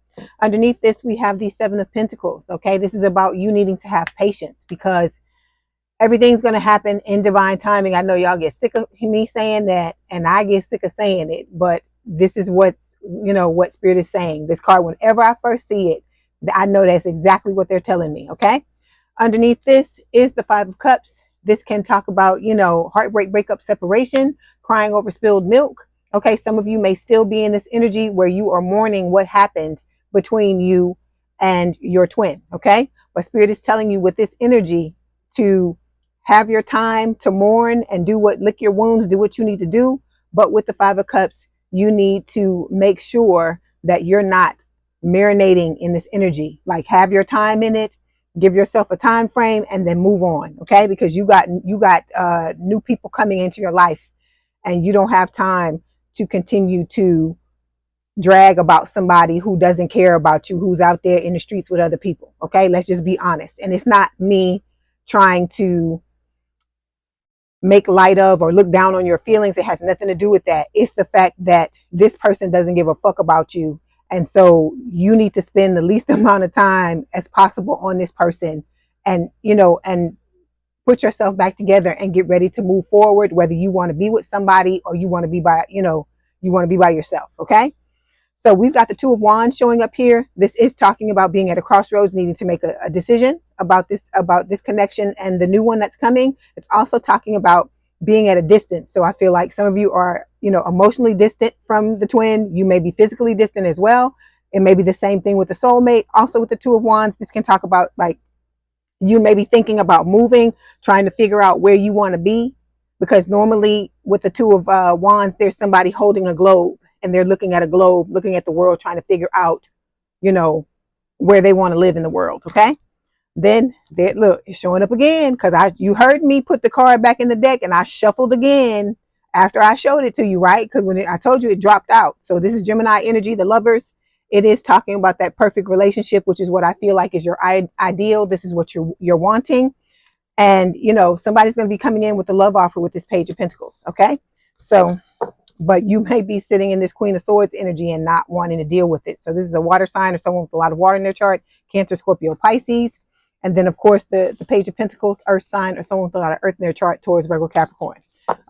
underneath this, we have the Seven of Pentacles. Okay, this is about you needing to have patience because everything's going to happen in divine timing. I know y'all get sick of me saying that, and I get sick of saying it, but this is what Spirit is saying. This card, whenever I first see it, I know that's exactly what they're telling me. Okay. Underneath this is the Five of Cups. This can talk about, heartbreak, breakup, separation, crying over spilled milk. Okay. Some of you may still be in this energy where you are mourning what happened between you and your twin. Okay. But Spirit is telling you with this energy to have your time to mourn and lick your wounds, do what you need to do. But with the Five of Cups, you need to make sure that you're not marinating in this energy. Like, have your time in it, give yourself a time frame, and then move on. Okay, because you got new people coming into your life, and you don't have time to continue to drag about somebody who doesn't care about you, who's out there in the streets with other people. Okay, let's just be honest. And it's not me trying to make light of or look down on your feelings. It has nothing to do with that. It's the fact that this person doesn't give a fuck about you. And so you need to spend the least amount of time as possible on this person and put yourself back together and get ready to move forward, whether you want to be with somebody or you want to be by yourself. Okay. So we've got the Two of Wands showing up here. This is talking about being at a crossroads, needing to make a decision about this connection and the new one that's coming. It's also talking about being at a distance. So I feel like some of you are, emotionally distant from the twin. You may be physically distant as well. It may be the same thing with the soulmate. Also with the Two of Wands, this can talk about like you may be thinking about moving, trying to figure out where you want to be. Because normally with the Two of Wands, there's somebody holding a globe. And they're looking at a globe, looking at the world, trying to figure out, where they want to live in the world. Okay. Then look, it's showing up again because you heard me put the card back in the deck and I shuffled again after I showed it to you, right? Because when I told you it dropped out. So this is Gemini energy, the Lovers. It is talking about that perfect relationship, which is what I feel like is your ideal. This is what you're wanting. And, somebody's going to be coming in with a love offer with this Page of Pentacles. Okay. So, but you may be sitting in this Queen of Swords energy and not wanting to deal with it. So this is a water sign or someone with a lot of water in their chart, Cancer, Scorpio, Pisces. And then, of course, the Page of Pentacles, earth sign or someone with a lot of earth in their chart, Taurus, Virgo, Capricorn.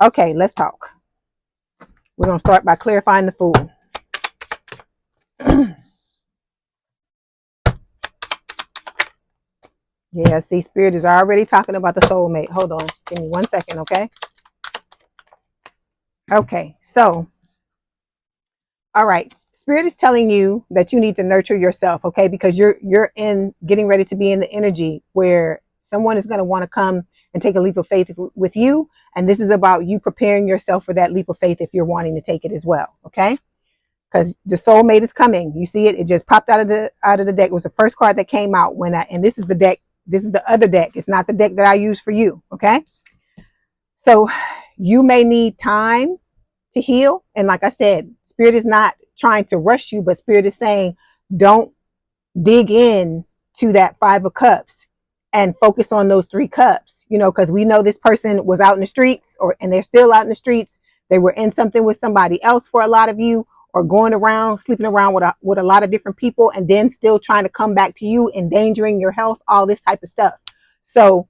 Okay, let's talk. We're going to start by clarifying the Fool. Yeah, see, Spirit is already talking about the soulmate. Hold on. Give me 1 second, okay? Okay, so, all right. Spirit is telling you that you need to nurture yourself, okay? Because you're in getting ready to be in the energy where someone is going to want to come and take a leap of faith with you. And this is about you preparing yourself for that leap of faith if you're wanting to take it as well, okay? Because the soulmate is coming. You see it? It just popped out of the deck. It was the first card that came out and this is the deck. This is the other deck. It's not the deck that I use for you, okay? So you may need time to heal. And like I said, Spirit is not trying to rush you, but Spirit is saying, don't dig in to that 5 of Cups and focus on those 3 cups, because we know this person was out in the streets and they're still out in the streets. They were in something with somebody else for a lot of you, or going around, sleeping around with a lot of different people, and then still trying to come back to you, endangering your health, all this type of stuff. So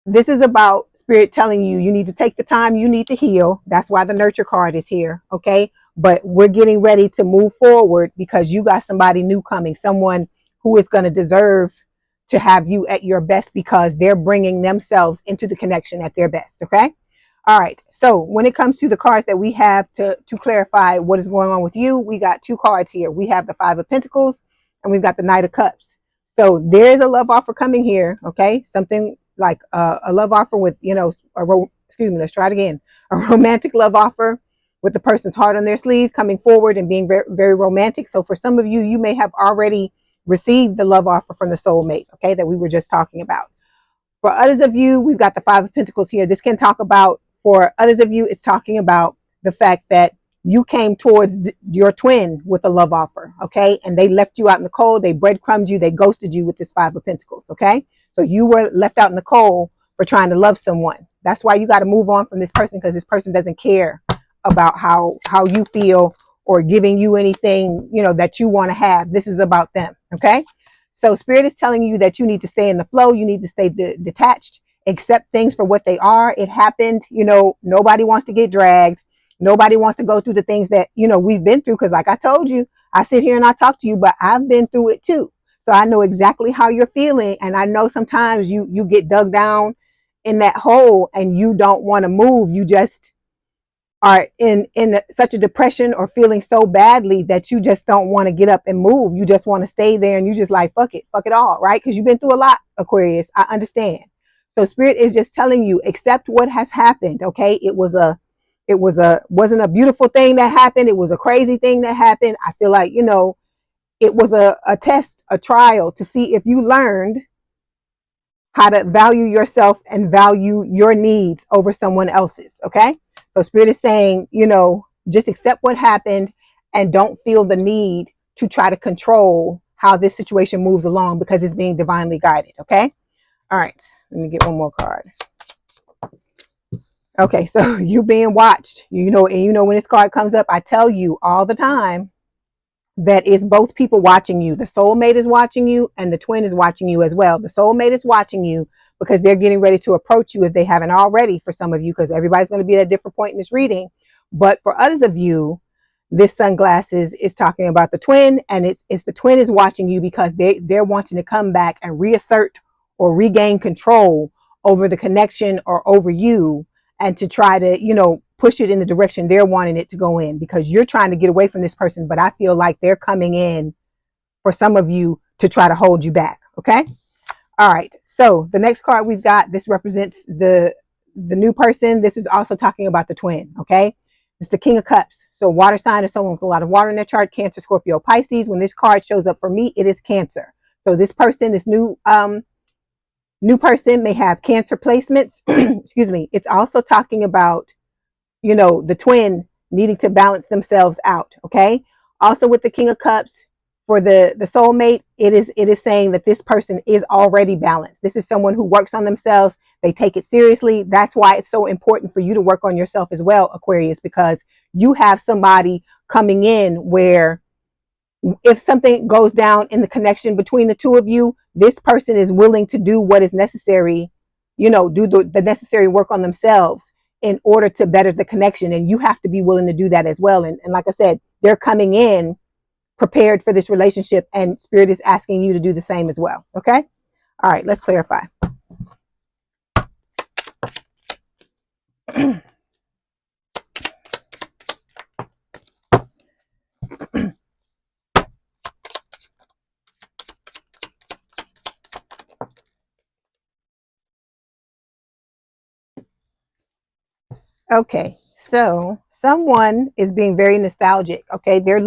this is about Spirit telling you, you need to take the time you need to heal. That's why the nurture card is here. Okay. But we're getting ready to move forward because you got somebody new coming, someone who is going to deserve to have you at your best because they're bringing themselves into the connection at their best. Okay. All right. So when it comes to the cards that we have to clarify what is going on with you, we got 2 cards here. We have the 5 of Pentacles and we've got the Knight of Cups. So there's a love offer coming here. Okay. Something like a love offer with, let's try it again. A romantic love offer with the person's heart on their sleeve, coming forward and being very, very romantic. So for some of you, you may have already received the love offer from the soulmate, okay, that we were just talking about. For others of you, we've got the 5 of Pentacles here. This can talk about, for others of you, it's talking about the fact that you came towards your twin with a love offer, okay? And they left you out in the cold. They breadcrumbed you. They ghosted you with this 5 of Pentacles, okay? So you were left out in the cold for trying to love someone. That's why you got to move on from this person, because this person doesn't care about how you feel or giving you anything, that you want to have. This is about them, okay? So Spirit is telling you that you need to stay in the flow. You need to stay detached, accept things for what they are. It happened. Nobody wants to get dragged. Nobody wants to go through the things that, we've been through. Because like I told you, I sit here and I talk to you, but I've been through it too. So I know exactly how you're feeling. And I know sometimes you get dug down in that hole and you don't want to move. You just are in such a depression or feeling so badly that you just don't want to get up and move. You just want to stay there and you just like, fuck it all, right? Because you've been through a lot, Aquarius. I understand. So Spirit is just telling you, accept what has happened, okay? It wasn't a beautiful thing that happened. It was a crazy thing that happened. I feel like, it was a test, a trial to see if you learned how to value yourself and value your needs over someone else's, okay? So Spirit is saying, just accept what happened and don't feel the need to try to control how this situation moves along because it's being divinely guided, okay? All right, let me get one more card. Okay, so you're being watched, and when this card comes up, I tell you all the time that it's both people watching you. The soulmate is watching you and the twin is watching you as well. The soulmate is watching you because they're getting ready to approach you if they haven't already, for some of you, because everybody's going to be at a different point in this reading. But for others of you, this sunglasses is talking about the twin, and it's the twin is watching you because they're wanting to come back and reassert or regain control over the connection or over you, and to try to, push it in the direction they're wanting it to go in, because you're trying to get away from this person. But I feel like they're coming in for some of you to try to hold you back. Okay. All right. So the next card we've got, this represents the new person. This is also talking about the twin. Okay. It's the King of Cups. So water sign is someone with a lot of water in their chart, Cancer, Scorpio, Pisces. When this card shows up for me, it is Cancer. So this person, this new person may have Cancer placements. Excuse me. It's also talking about, the twin needing to balance themselves out. Okay. Also with the King of Cups, for the soulmate, it is saying that this person is already balanced. This is someone who works on themselves. They take it seriously. That's why it's so important for you to work on yourself as well, Aquarius, because you have somebody coming in where if something goes down in the connection between the two of you, this person is willing to do what is necessary, do the necessary work on themselves in order to better the connection. And you have to be willing to do that as well. And like I said, they're coming in prepared for this relationship, and Spirit is asking you to do the same as well. Okay. All right, let's clarify. Okay, so someone is being very nostalgic. Okay, they're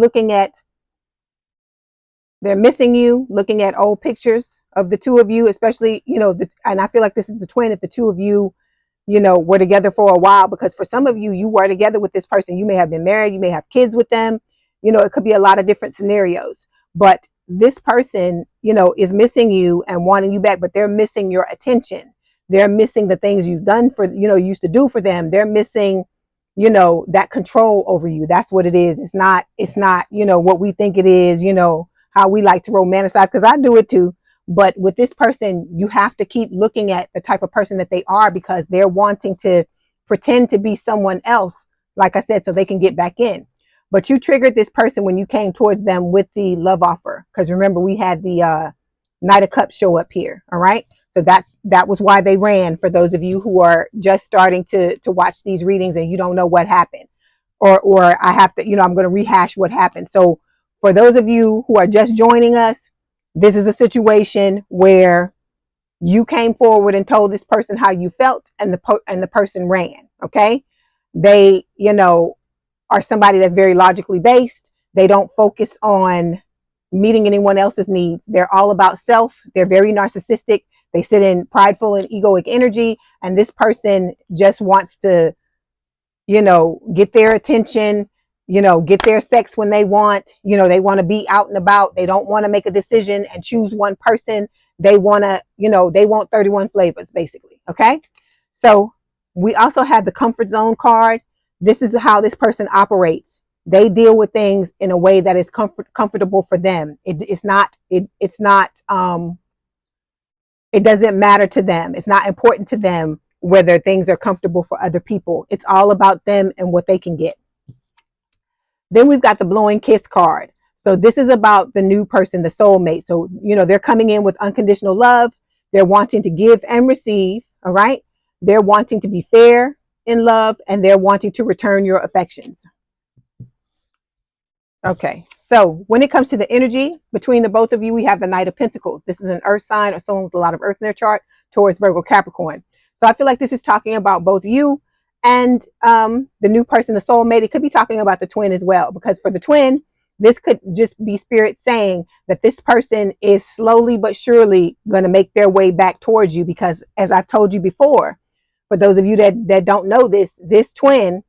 missing you, looking at old pictures of the two of you, especially, and I feel like this is the twin if the two of you, were together for a while, because for some of you, you were together with this person. You may have been married, you may have kids with them. It could be a lot of different scenarios, but this person, is missing you and wanting you back, but they're missing your attention. They're missing the things you've done for, used to do for them. They're missing, that control over you. That's what it is. It's not, what we think it is, how we like to romanticize, because I do it too. But with this person, you have to keep looking at the type of person that they are, because they're wanting to pretend to be someone else, like I said, so they can get back in. But you triggered this person when you came towards them with the love offer, because remember, we had the Knight of Cups show up here. All right. So that was why they ran, for those of you who are just starting to watch these readings and you don't know what happened. Or I have to, I'm going to rehash what happened. So for those of you who are just joining us, this is a situation where you came forward and told this person how you felt, and the person ran. Okay. They, are somebody that's very logically based. They don't focus on meeting anyone else's needs. They're all about self. They're very narcissistic. They sit in prideful and egoic energy. And this person just wants to, get their attention, get their sex when they want. They want to be out and about. They don't want to make a decision and choose one person. They want to, they want 31 flavors, basically. Okay. So we also have the comfort zone card. This is how this person operates. They deal with things in a way that is comfortable for them. It's not, it doesn't matter to them. It's not important to them whether things are comfortable for other people. It's all about them and what they can get. Then we've got the blowing kiss card. So this is about the new person, the soulmate. So, they're coming in with unconditional love. They're wanting to give and receive. All right. They're wanting to be fair in love, and they're wanting to return your affections. Okay. So when it comes to the energy between the both of you, we have the Knight of Pentacles. This is an earth sign, or someone with a lot of earth in their chart, towards Virgo, Capricorn. So I feel like this is talking about both you and the new person, the soulmate. It could be talking about the twin as well, because for the twin, this could just be spirit saying that this person is slowly but surely going to make their way back towards you, because as I've told you before, for those of you that don't know this twin,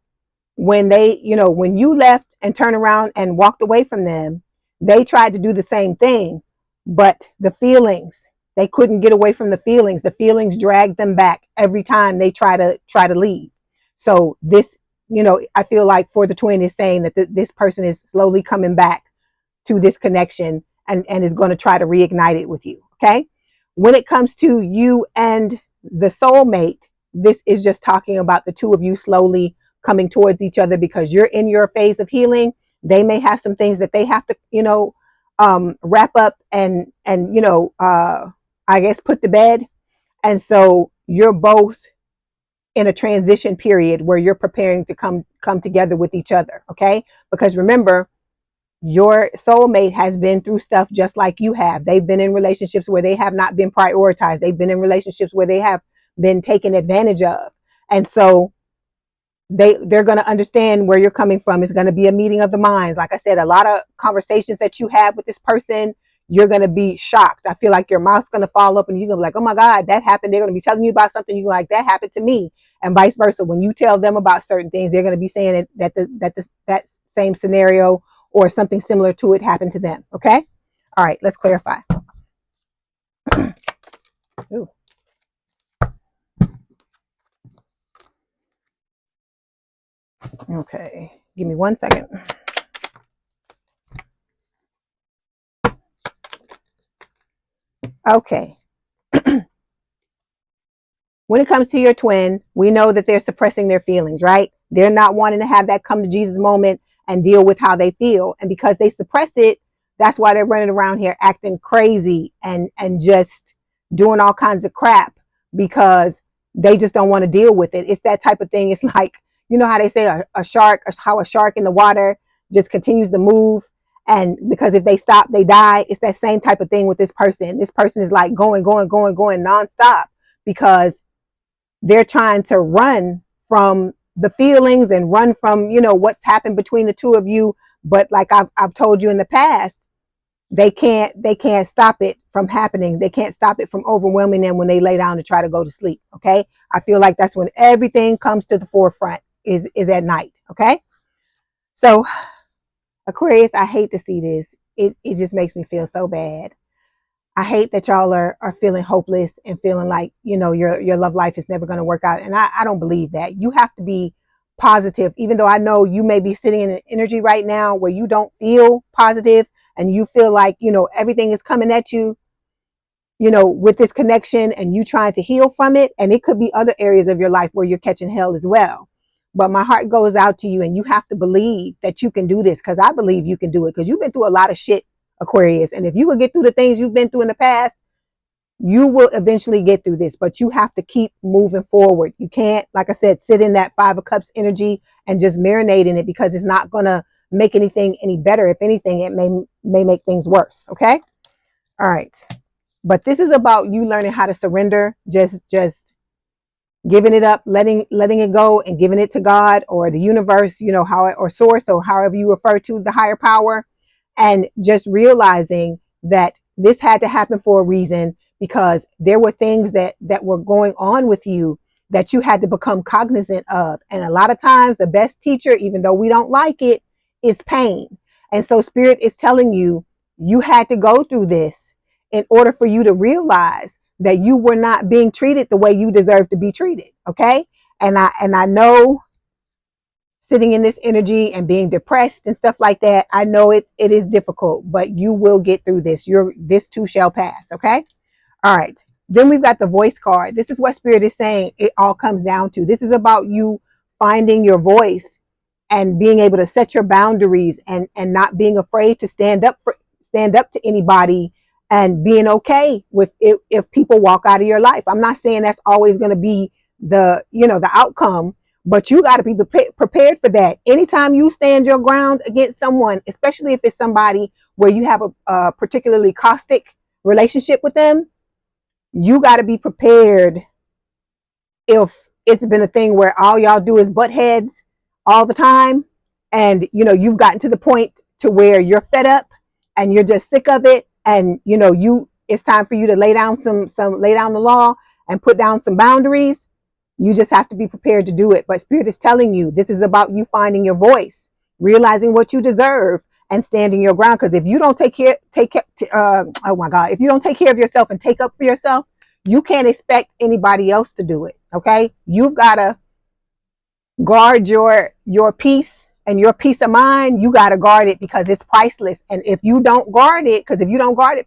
when they, when you left and turned around and walked away from them, they tried to do the same thing, but the feelings, they couldn't get away from the feelings. The feelings dragged them back every time they try to leave. So this, I feel like for the twin is saying that this person is slowly coming back to this connection and is going to try to reignite it with you. Okay. When it comes to you and the soulmate, this is just talking about the two of you slowly coming towards each other, because you're in your phase of healing. They may have some things that they have to, wrap up and I guess put to bed. And so you're both in a transition period where you're preparing to come together with each other. Okay. Because remember, your soulmate has been through stuff just like you have. They've been in relationships where they have not been prioritized. They've been in relationships where they have been taken advantage of. And so they're going to understand where you're coming from. It's going to be a meeting of the minds. Like I said, a lot of conversations that you have with this person, you're going to be shocked. I feel like your mouth's going to fall up and you're going to be like, oh my God, that happened. They're going to be telling you about something. You're like, that happened to me. And vice versa. When you tell them about certain things, they're going to be saying that same scenario or something similar to it happened to them. Okay. All right. Let's clarify. Ooh. Okay. Give me 1 second. Okay. When it comes to your twin, we know that they're suppressing their feelings, right? They're not wanting to have that come to Jesus moment and deal with how they feel. And because they suppress it, that's why they're running around here acting crazy and just doing all kinds of crap because they just don't want to deal with it. It's that type of thing. It's like, you know how they say a shark, how a shark in the water just continues to move. And because if they stop, they die. It's that same type of thing with this person. This person is like going nonstop because they're trying to run from the feelings and run from, you know, what's happened between the two of you. But like I've told you in the past, they can't stop it from happening. They can't stop it from overwhelming them when they lay down to try to go to sleep. Okay. I feel like that's when everything comes to the forefront is at night. Okay. So Aquarius, I hate to see this. It just makes me feel so bad. I hate that y'all are feeling hopeless and feeling like, you know, your love life is never going to work out. And I don't believe that. You have to be positive, even though I know you may be sitting in an energy right now where you don't feel positive and you feel like, you know, everything is coming at you, you know, with this connection and you trying to heal from it. And it could be other areas of your life where you're catching hell as well. But my heart goes out to you and you have to believe that you can do this, because I believe you can do it, because you've been through a lot of shit, Aquarius. And if you could get through the things you've been through in the past, you will eventually get through this, but you have to keep moving forward. You can't, like I said, sit in that Five of Cups energy and just marinate in it, because it's not going to make anything any better. If anything, it may make things worse. Okay. All right. But this is about you learning how to surrender, just giving it up, letting it go and giving it to God or the universe, you know, or source, or however you refer to the higher power, and just realizing that this had to happen for a reason, because there were things that were going on with you that you had to become cognizant of. And a lot of times the best teacher, even though we don't like it, is pain. And so Spirit is telling you, you had to go through this in order for you to realize that you were not being treated the way you deserve to be treated. Okay. And I know, sitting in this energy and being depressed and stuff like that, I know it is difficult, but you will get through this. This too shall pass. Okay. All right. Then we've got the voice card. This is what Spirit is saying it all comes down to. This is about you finding your voice and being able to set your boundaries and not being afraid to stand up to anybody, and being okay with it if people walk out of your life. I'm not saying that's always going to be the outcome, but you got to be prepared for that. Anytime you stand your ground against someone, especially if it's somebody where you have a particularly caustic relationship with them, you got to be prepared if it's been a thing where all y'all do is butt heads all the time, and you've gotten to the point to where you're fed up and you're just sick of it, and it's time for you to lay down lay down the law and put down some boundaries. You just have to be prepared to do it. But Spirit is telling you, this is about you finding your voice, realizing what you deserve, and standing your ground. Because if you don't if you don't take care of yourself and take up for yourself, you can't expect anybody else to do it. Okay, you've got to guard your peace and your peace of mind. You got to guard it, because it's priceless. And if you don't guard it,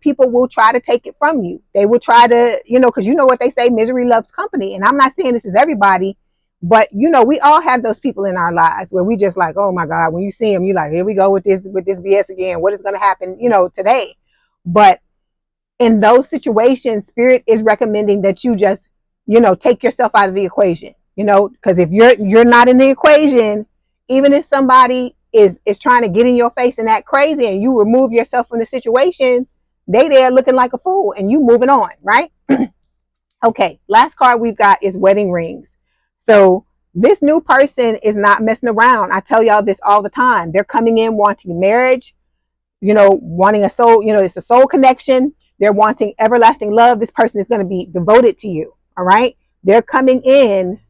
people will try to take it from you. They will try to, because you know what they say, misery loves company. And I'm not saying this is everybody, but we all have those people in our lives where we just like, oh my God, when you see them, you're like, here we go with this BS again. What is going to happen, today? But in those situations, Spirit is recommending that you just, take yourself out of the equation, because if you're not in the equation, even if somebody is trying to get in your face and act crazy, and you remove yourself from the situation, they there looking like a fool and you moving on, right? Okay, last card we've got is wedding rings. So this new person is not messing around. I tell y'all this all the time. They're coming in wanting marriage, wanting a soul, it's a soul connection. They're wanting everlasting love. This person is going to be devoted to you. All right. They're coming in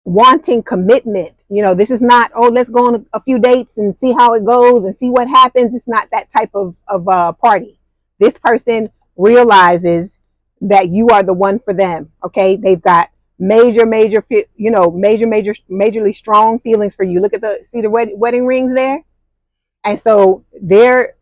wanting commitment. This is not, oh, let's go on a few dates and see how it goes and see what happens. It's not that type of party. This person realizes that you are the one for them. Okay. They've got majorly strong feelings for you. See the wedding rings there? And so they're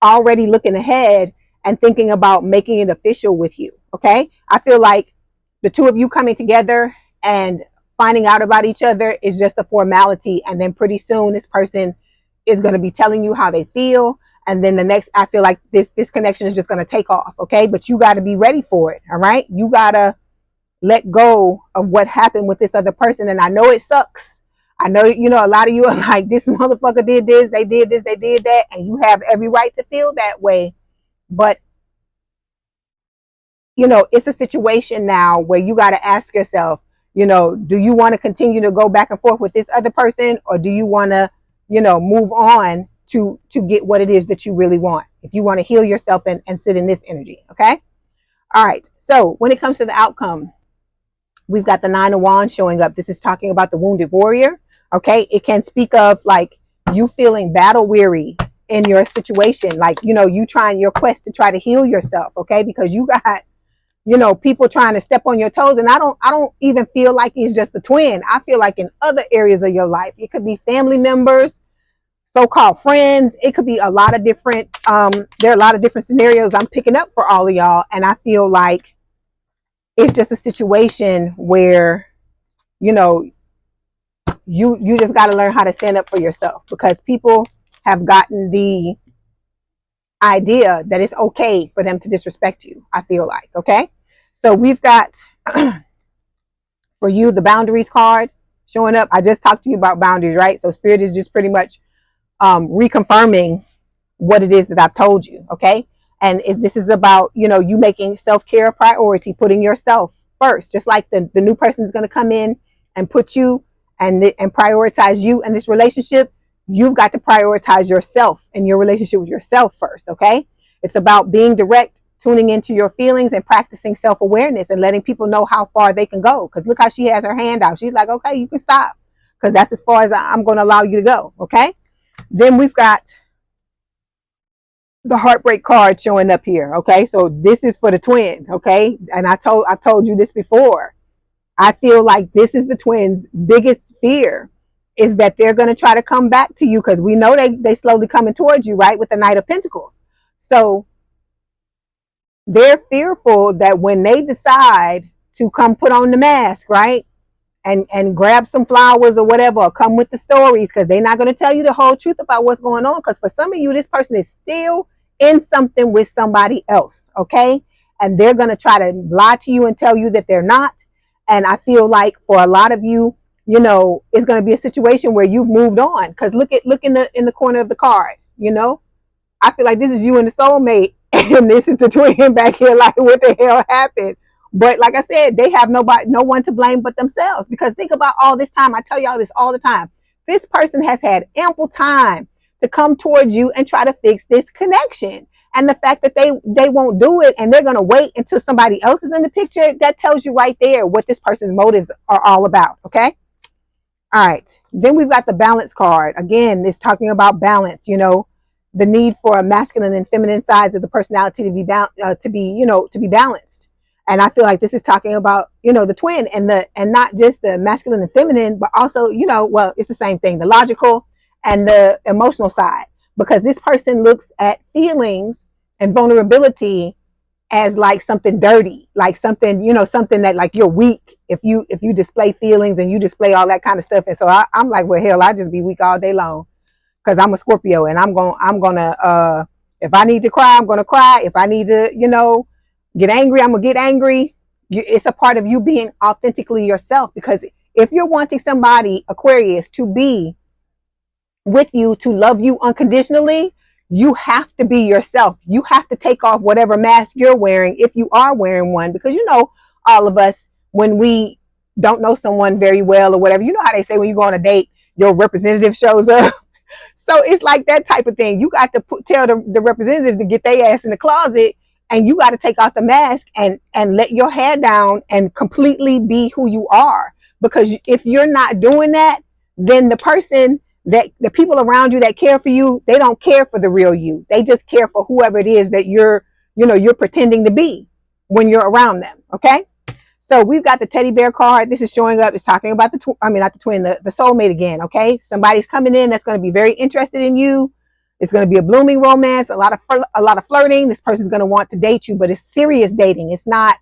already looking ahead and thinking about making it official with you. Okay. I feel like the two of you coming together and finding out about each other is just a formality. And then pretty soon this person is going to be telling you how they feel. And then the next, I feel like this connection is just going to take off. Okay. But you got to be ready for it. All right. You got to let go of what happened with this other person. And I know it sucks. I know, you know, a lot of you are like, this motherfucker did this, they did this, they did that. And you have every right to feel that way. But, you know, it's a situation now where you got to ask yourself, you know, do you want to continue to go back and forth with this other person? Or do you want to, you know, move on to get what it is that you really want? If you want to heal yourself and sit in this energy. Okay. All right. So when it comes to the outcome, we've got the 9 of Wands showing up. This is talking about the wounded warrior. Okay. It can speak of like you feeling battle weary in your situation. Like, you know, you trying your quest to try to heal yourself. Okay. Because you got, you know, people trying to step on your toes. And I don't even feel like it's just the twin. I feel like in other areas of your life, it could be family members, so-called friends. It could be a lot of different, there are a lot of different scenarios I'm picking up for all of y'all. And I feel like it's just a situation where, you know, you just got to learn how to stand up for yourself, because people have gotten the idea that it's okay for them to disrespect you, I feel like. Okay. So we've got for you the boundaries card showing up. I just talked to you about boundaries, right? So Spirit is just pretty much reconfirming what it is that I've told you. Okay. And this is about, you know, you making self-care a priority, putting yourself first, just like the new person is going to come in and put you and prioritize you in this relationship. You've got to prioritize yourself and your relationship with yourself first. Okay. It's about being direct, tuning into your feelings, and practicing self-awareness and letting people know how far they can go. Because look how she has her hand out. She's like, okay, you can stop, because that's as far as I'm going to allow you to go. Okay. Then we've got the heartbreak card showing up here. Okay. So this is for the twin. Okay. And I've told you this before. I feel like this is the twins' biggest fear, is that they're going to try to come back to you, because we know they slowly coming towards you, right? With the Knight of Pentacles. So they're fearful that when they decide to come put on the mask, right? And grab some flowers or whatever, or come with the stories, because they're not going to tell you the whole truth about what's going on. Because for some of you, this person is still in something with somebody else. Okay. And they're going to try to lie to you and tell you that they're not. And I feel like for a lot of you, you know, it's going to be a situation where you've moved on. Because look in the corner of the card. You know, I feel like this is you and the soulmate, and this is the twin back here. Like, what the hell happened? But like I said, they have no one to blame but themselves. Because think about all this time. I tell y'all this all the time. This person has had ample time to come towards you and try to fix this connection. And the fact that they won't do it, and they're going to wait until somebody else is in the picture, that tells you right there what this person's motives are all about. Okay. All right. Then we've got the balance card. Again, it's talking about balance, you know, the need for a masculine and feminine sides of the personality to be balanced. And I feel like this is talking about, you know, the twin and not just the masculine and feminine, but also, you know, well, it's the same thing, the logical and the emotional side, because this person looks at feelings and vulnerability as like something dirty, like something, you know, something that like you're weak if you display feelings and you display all that kind of stuff. And so I'm like, well, hell, I just be weak all day long, because I'm a Scorpio, and I'm gonna if I need to cry, I'm gonna cry. If I need to, you know, get angry, I'm gonna get angry. It's a part of you being authentically yourself, because if you're wanting somebody, Aquarius, to be with you, to love you unconditionally, you have to be yourself. You have to take off whatever mask you're wearing, if you are wearing one, because, you know, all of us, when we don't know someone very well or whatever, you know how they say when you go on a date, your representative shows up. So it's like that type of thing. You got to tell the representative to get their ass in the closet, and you got to take off the mask and let your hair down and completely be who you are. Because if you're not doing that, then the people around you that care for you, they don't care for the real you. They just care for whoever it is that you're pretending to be when you're around them. Okay. So we've got the teddy bear card. This is showing up. It's talking about not the twin, the soulmate again. Okay. Somebody's coming in that's going to be very interested in you. It's going to be a blooming romance, a lot of flirting. This person's going to want to date you, but it's serious dating. It's not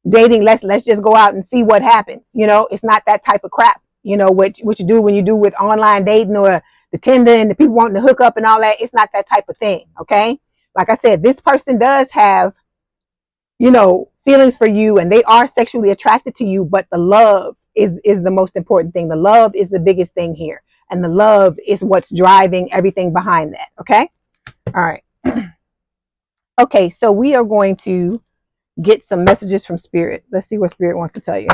dating. Let's just go out and see what happens. You know, it's not that type of crap. You know, what you do when you do with online dating, or the Tinder and the people wanting to hook up and all that. It's not that type of thing. Okay. Like I said, this person does have, you know, feelings for you, and they are sexually attracted to you, but the love is the most important thing. The love is the biggest thing here. And the love is what's driving everything behind that. Okay. All right. Okay. So we are going to get some messages from Spirit. Let's see what Spirit wants to tell you.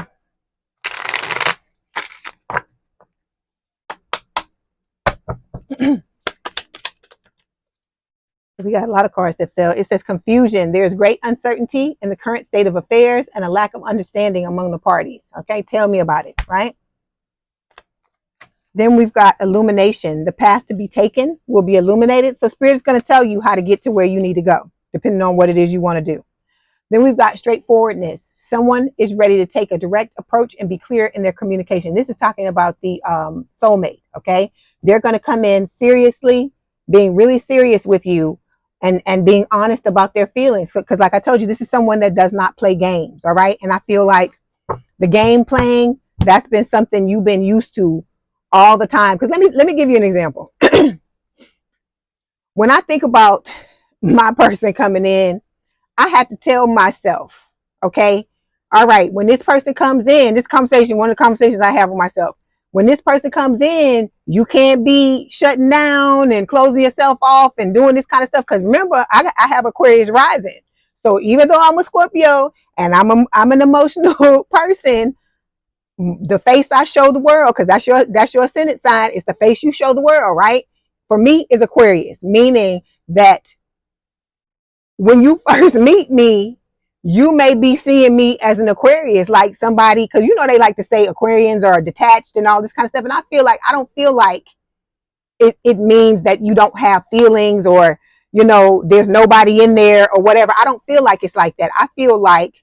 We got a lot of cards that fell. It says confusion. There's great uncertainty in the current state of affairs and a lack of understanding among the parties. Okay, tell me about it, right? Then we've got illumination. The path to be taken will be illuminated. So Spirit is going to tell you how to get to where you need to go, depending on what it is you want to do. Then we've got straightforwardness. Someone is ready to take a direct approach and be clear in their communication. This is talking about the soulmate, okay? They're going to come in seriously, being really serious with you, and being honest about their feelings. Because like I told you, this is someone that does not play games, all right? And I feel like the game playing, that's been something you've been used to all the time. Because let me give you an example. When I think about my person coming in, I had to tell myself, okay, all right, when this person comes in, this conversation, one of the conversations I have with myself, when this person comes in, you can't be shutting down and closing yourself off and doing this kind of stuff. Because remember, I have Aquarius rising. So even though I'm a Scorpio and I'm an emotional person, the face I show the world, because that's your ascendant sign, is the face you show the world, right? For me, is Aquarius, meaning that when you first meet me, you may be seeing me as an Aquarius, like somebody, because you know they like to say Aquarians are detached and all this kind of stuff. And I don't feel like it means that you don't have feelings, or, you know, there's nobody in there or whatever. I don't feel like it's like that. I feel like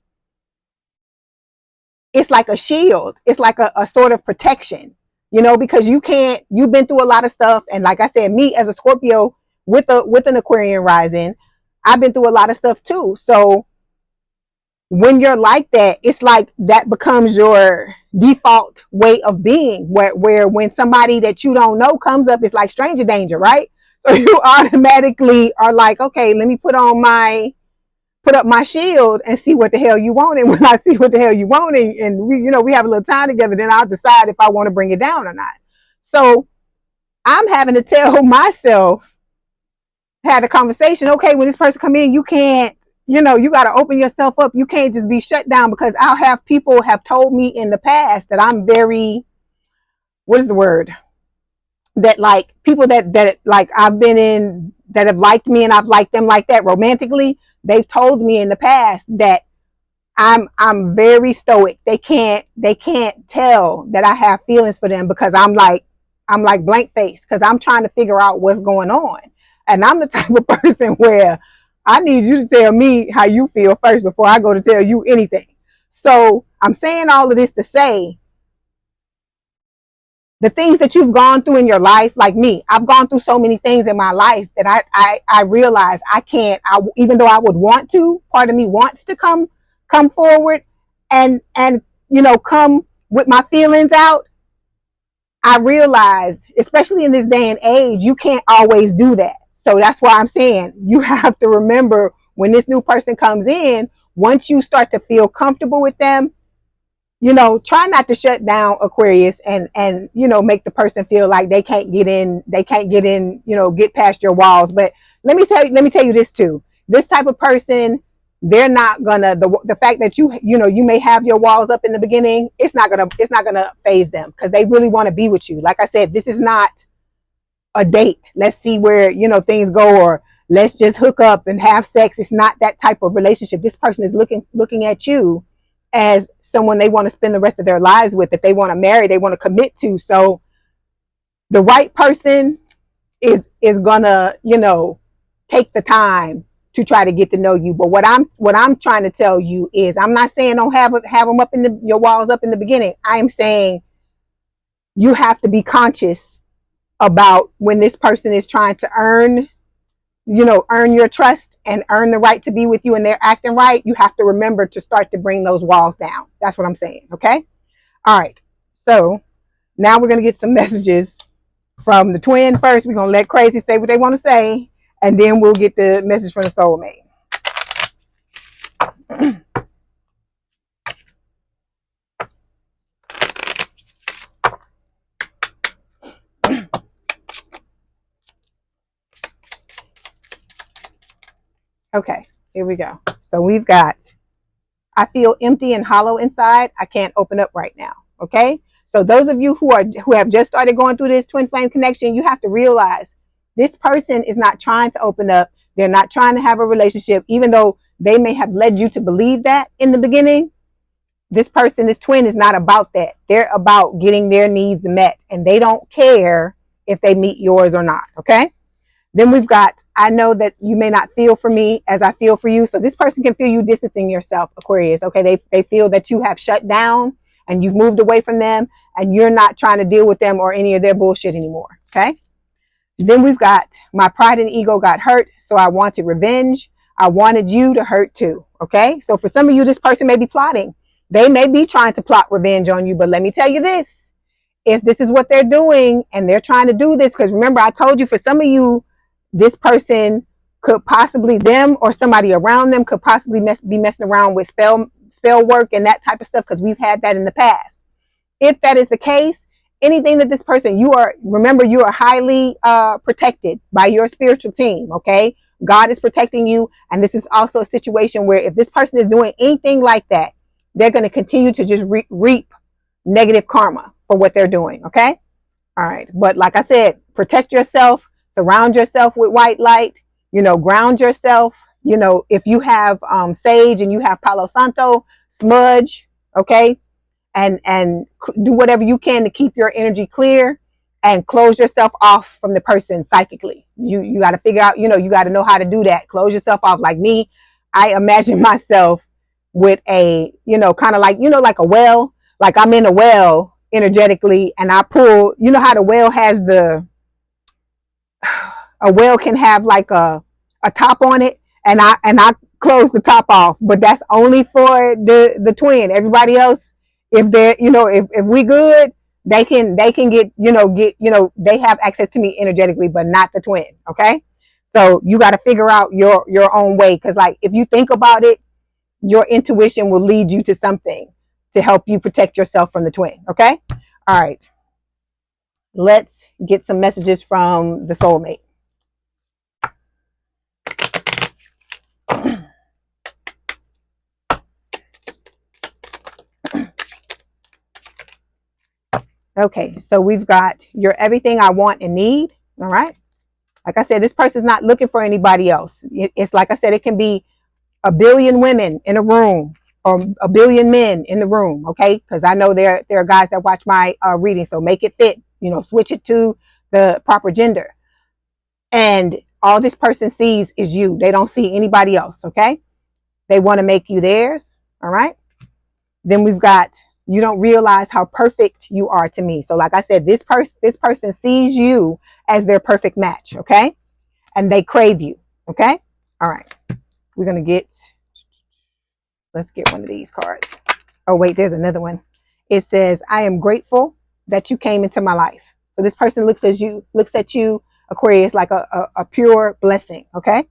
it's like a shield. It's like a sort of protection, you know, because you've been through a lot of stuff. And like I said, me as a Scorpio with an Aquarian rising, I've been through a lot of stuff too. So when you're like that, it's like that becomes your default way of being, where when somebody that you don't know comes up, it's like stranger danger, right? So you automatically are like, okay, let me put up my shield and see what the hell you want. And when I see what the hell you want, and we have a little time together, then I'll decide if I want to bring it down or not. So I'm having to tell myself, had a conversation, okay, when this person come in, you can't, you got to open yourself up. You can't just be shut down, because I'll have people have told me in the past that I'm very, what is the word? That like people that like I've been in, that have liked me and I've liked them like that romantically. They've told me in the past that I'm very stoic. They can't tell that I have feelings for them, because I'm like blank face, because I'm trying to figure out what's going on. And I'm the type of person where I need you to tell me how you feel first before I go to tell you anything. So I'm saying all of this to say, the things that you've gone through in your life, like me, I've gone through so many things in my life that I realize I can't, even though I would want to, part of me wants to come forward and come with my feelings out. I realize, especially in this day and age, you can't always do that. So that's why I'm saying you have to remember, when this new person comes in, once you start to feel comfortable with them, try not to shut down Aquarius and make the person feel like they can't get in, get past your walls. But let me tell you this too. This type of person, they're not gonna, the fact that you may have your walls up in the beginning, it's not gonna phase them, because they really want to be with you. Like I said, this is not a date. Let's see where things go, or let's just hook up and have sex. It's not that type of relationship. This person is looking at you as someone they want to spend the rest of their lives with, that they want to marry, they want to commit to. So the right person is gonna take the time to try to get to know you. But what I'm trying to tell you is, I'm not saying don't have them up in your walls up in the beginning. I'm saying you have to be conscious about when this person is trying to earn your trust and earn the right to be with you, and they're acting right. You have to remember to start to bring those walls down. That's what I'm saying. Okay. All right. So now we're going to get some messages from the twin first. We're going to let crazy say what they want to say, and then we'll get the message from the soulmate. Okay, here we go. So we've got, I feel empty and hollow inside. I can't open up right now. Okay. So those of you who have just started going through this twin flame connection, you have to realize this person is not trying to open up. They're not trying to have a relationship, even though they may have led you to believe that in the beginning. This person, this twin, is not about that. They're about getting their needs met, and they don't care if they meet yours or not. Okay. Then we've got, I know that you may not feel for me as I feel for you. So this person can feel you distancing yourself, Aquarius. Okay. They feel that you have shut down and you've moved away from them, and you're not trying to deal with them or any of their bullshit anymore. Okay. Then we've got, my pride and ego got hurt, so I wanted revenge. I wanted you to hurt too. Okay. So for some of you, this person may be plotting. They may be trying to plot revenge on you, but let me tell you this. If this is what they're doing and they're trying to do this, because remember, I told you, for some of you, this person could possibly, them or somebody around them could possibly be messing around with spell work and that type of stuff, because we've had that in the past. If that is the case, anything that this person, remember, you are highly protected by your spiritual team. Okay. God is protecting you. And this is also a situation where if this person is doing anything like that, they're going to continue to just reap negative karma for what they're doing. Okay. All right. But like I said, protect yourself. Surround yourself with white light, ground yourself. If you have sage and you have Palo Santo, smudge, okay? And do whatever you can to keep your energy clear and close yourself off from the person psychically. You got to figure out, you got to know how to do that. Close yourself off. Like me, I imagine myself with a, kind of like, like a well, like I'm in a well energetically, and I pull, how the well has a well can have like a top on it, and I close the top off, but that's only for the twin. Everybody else, if they're, if we good, they can get, they have access to me energetically, but not the twin. Okay. So you got to figure out your own way. Cause like, if you think about it, your intuition will lead you to something to help you protect yourself from the twin. Okay. All right. Let's get some messages from the soulmate. Okay, so we've got, you're everything I want and need. All right. Like I said, this person's not looking for anybody else. It's like I said, it can be a billion women in a room or a billion men in the room. Okay. Because I know there are guys that watch my reading. So make it fit, switch it to the proper gender. And all this person sees is you. They don't see anybody else. Okay. They want to make you theirs. All right. Then we've got, you don't realize how perfect you are to me. So like I said, this person sees you as their perfect match. Okay. And they crave you. Okay. All right. We're going to let's get one of these cards. Oh, wait, there's another one. It says, I am grateful that you came into my life. So this person looks at you, Aquarius, like a pure blessing. Okay.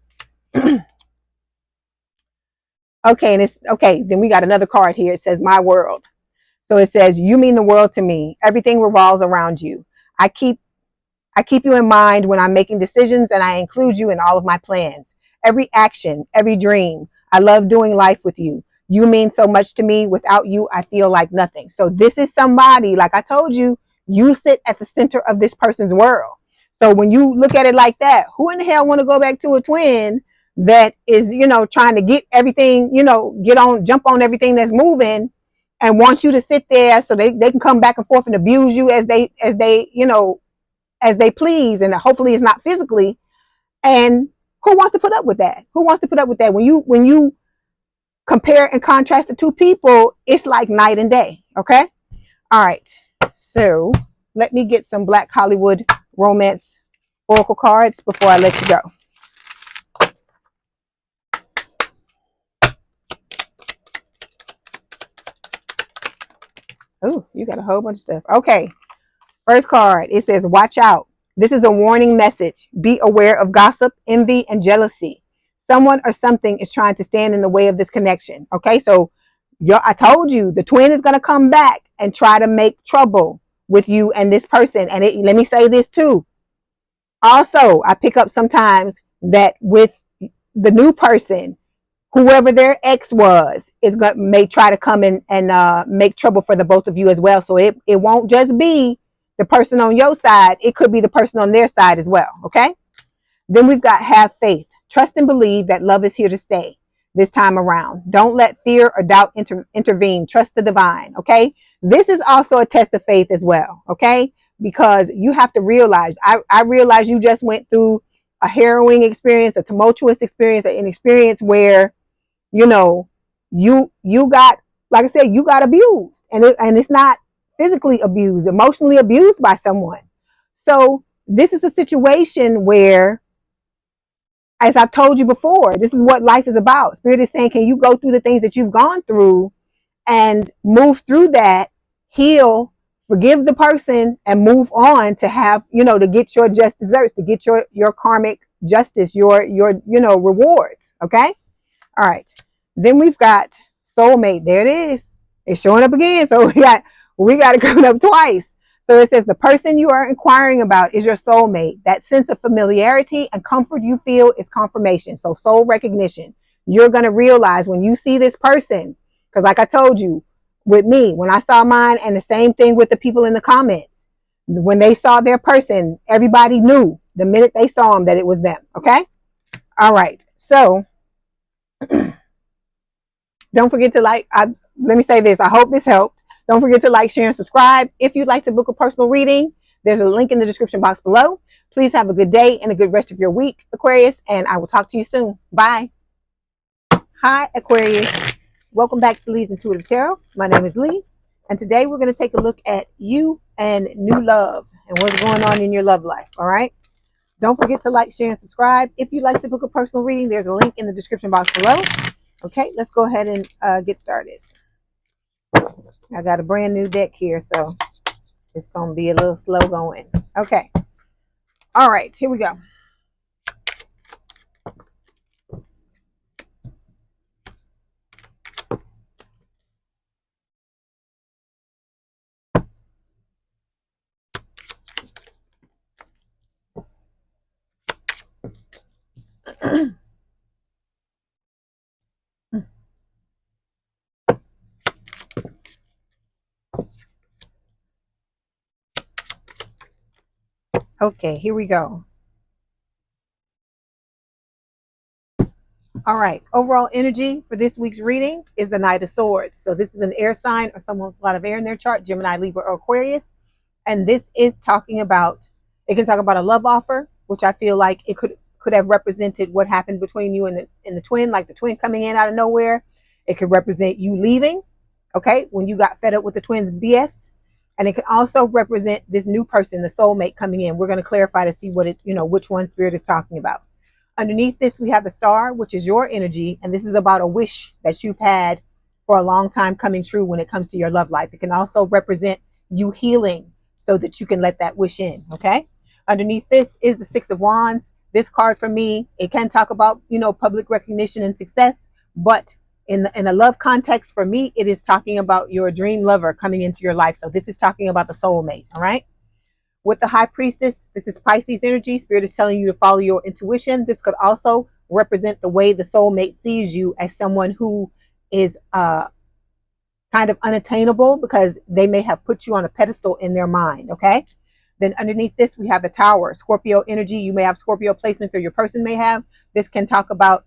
Okay. And it's okay. Then we got another card here. It says, my world. So it says, you mean the world to me. Everything revolves around you. I keep you in mind when I'm making decisions, and I include you in all of my plans. Every action, every dream. I love doing life with you. You mean so much to me. Without you, I feel like nothing. So this is somebody, like I told you, you sit at the center of this person's world. So when you look at it like that, who in the hell want to go back to a twin that is, trying to get everything, jump on everything that's moving, and wants you to sit there so they can come back and forth and abuse you as they please, and hopefully it's not physically. And who wants to put up with that? Who wants to put up with that? When you compare and contrast the two people, it's like night and day. Okay. All right. So let me get some Black Hollywood romance oracle cards before I let you go. Oh, you got a whole bunch of stuff. Okay. First card, it says, watch out. This is a warning message. Be aware of gossip, envy, and jealousy. Someone or something is trying to stand in the way of this connection. Okay, so I told you the twin is going to come back and try to make trouble with you and this person. And let me say this too. Also, I pick up sometimes that with the new person, whoever their ex was may try to come in and make trouble for the both of you as well. So it won't just be the person on your side. It could be the person on their side as well. Okay. Then we've got have faith. Trust and believe that love is here to stay this time around. Don't let fear or doubt intervene. Trust the divine. Okay. This is also a test of faith as well. Okay. Because you have to realize, I realize you just went through a harrowing experience, a tumultuous experience, an experience where, you know, you got, like I said, you got abused, and it's not physically abused, emotionally abused by someone. So this is a situation where, as I've told you before, this is what life is about. Spirit is saying, can you go through the things that you've gone through and move through that, heal, forgive the person, and move on to have, to get your just desserts, to get your karmic justice, your rewards. Okay. All right. Then we've got soulmate. There it is. It's showing up again. So we got it coming up twice. So it says the person you are inquiring about is your soulmate. That sense of familiarity and comfort you feel is confirmation. So soul recognition. You're going to realize when you see this person, because like I told you, with me, when I saw mine, and the same thing with the people in the comments, when they saw their person, everybody knew the minute they saw them that it was them. Okay. All right. So don't forget to let me say this. I hope this helped. Don't forget to like, share, and subscribe. If you'd like to book a personal reading, there's a link in the description box below. Please have a good day and a good rest of your week, Aquarius, and I will talk to you soon. Bye. Hi, Aquarius. Welcome back to Leigh's Intuitive Tarot. My name is Leigh, and today we're going to take a look at you and new love and what's going on in your love life. All right. Don't forget to like, share, and subscribe. If you'd like to book a personal reading, there's a link in the description box below. Okay, let's go ahead and get started. I got a brand new deck here, so it's going to be a little slow going. Okay. All right, here we go. Okay, here we go. All right, overall energy for this week's reading is the Knight of Swords. So this is an air sign or someone with a lot of air in their chart, Gemini, Libra, or Aquarius. And this is talking about, it can talk about a love offer, which I feel like it could have represented what happened between you and the twin, like the twin coming in out of nowhere. It could represent you leaving, okay, when you got fed up with the twins' BS. And it can also represent this new person, the soulmate coming in. We're going to clarify to see what which one Spirit is talking about. Underneath this, we have the star, which is your energy. And this is about a wish that you've had for a long time coming true when it comes to your love life. It can also represent you healing so that you can let that wish in. Okay. Underneath this is the Six of Wands. This card for me, it can talk about, public recognition and success, but in a love context for me, it is talking about your dream lover coming into your life. So this is talking about the soulmate. All right. With the High Priestess, this is Pisces energy. Spirit is telling you to follow your intuition. This could also represent the way the soulmate sees you as someone who is kind of unattainable because they may have put you on a pedestal in their mind. Okay. Then underneath this, we have the Tower, Scorpio energy. You may have Scorpio placements, or your person may have. This can talk about,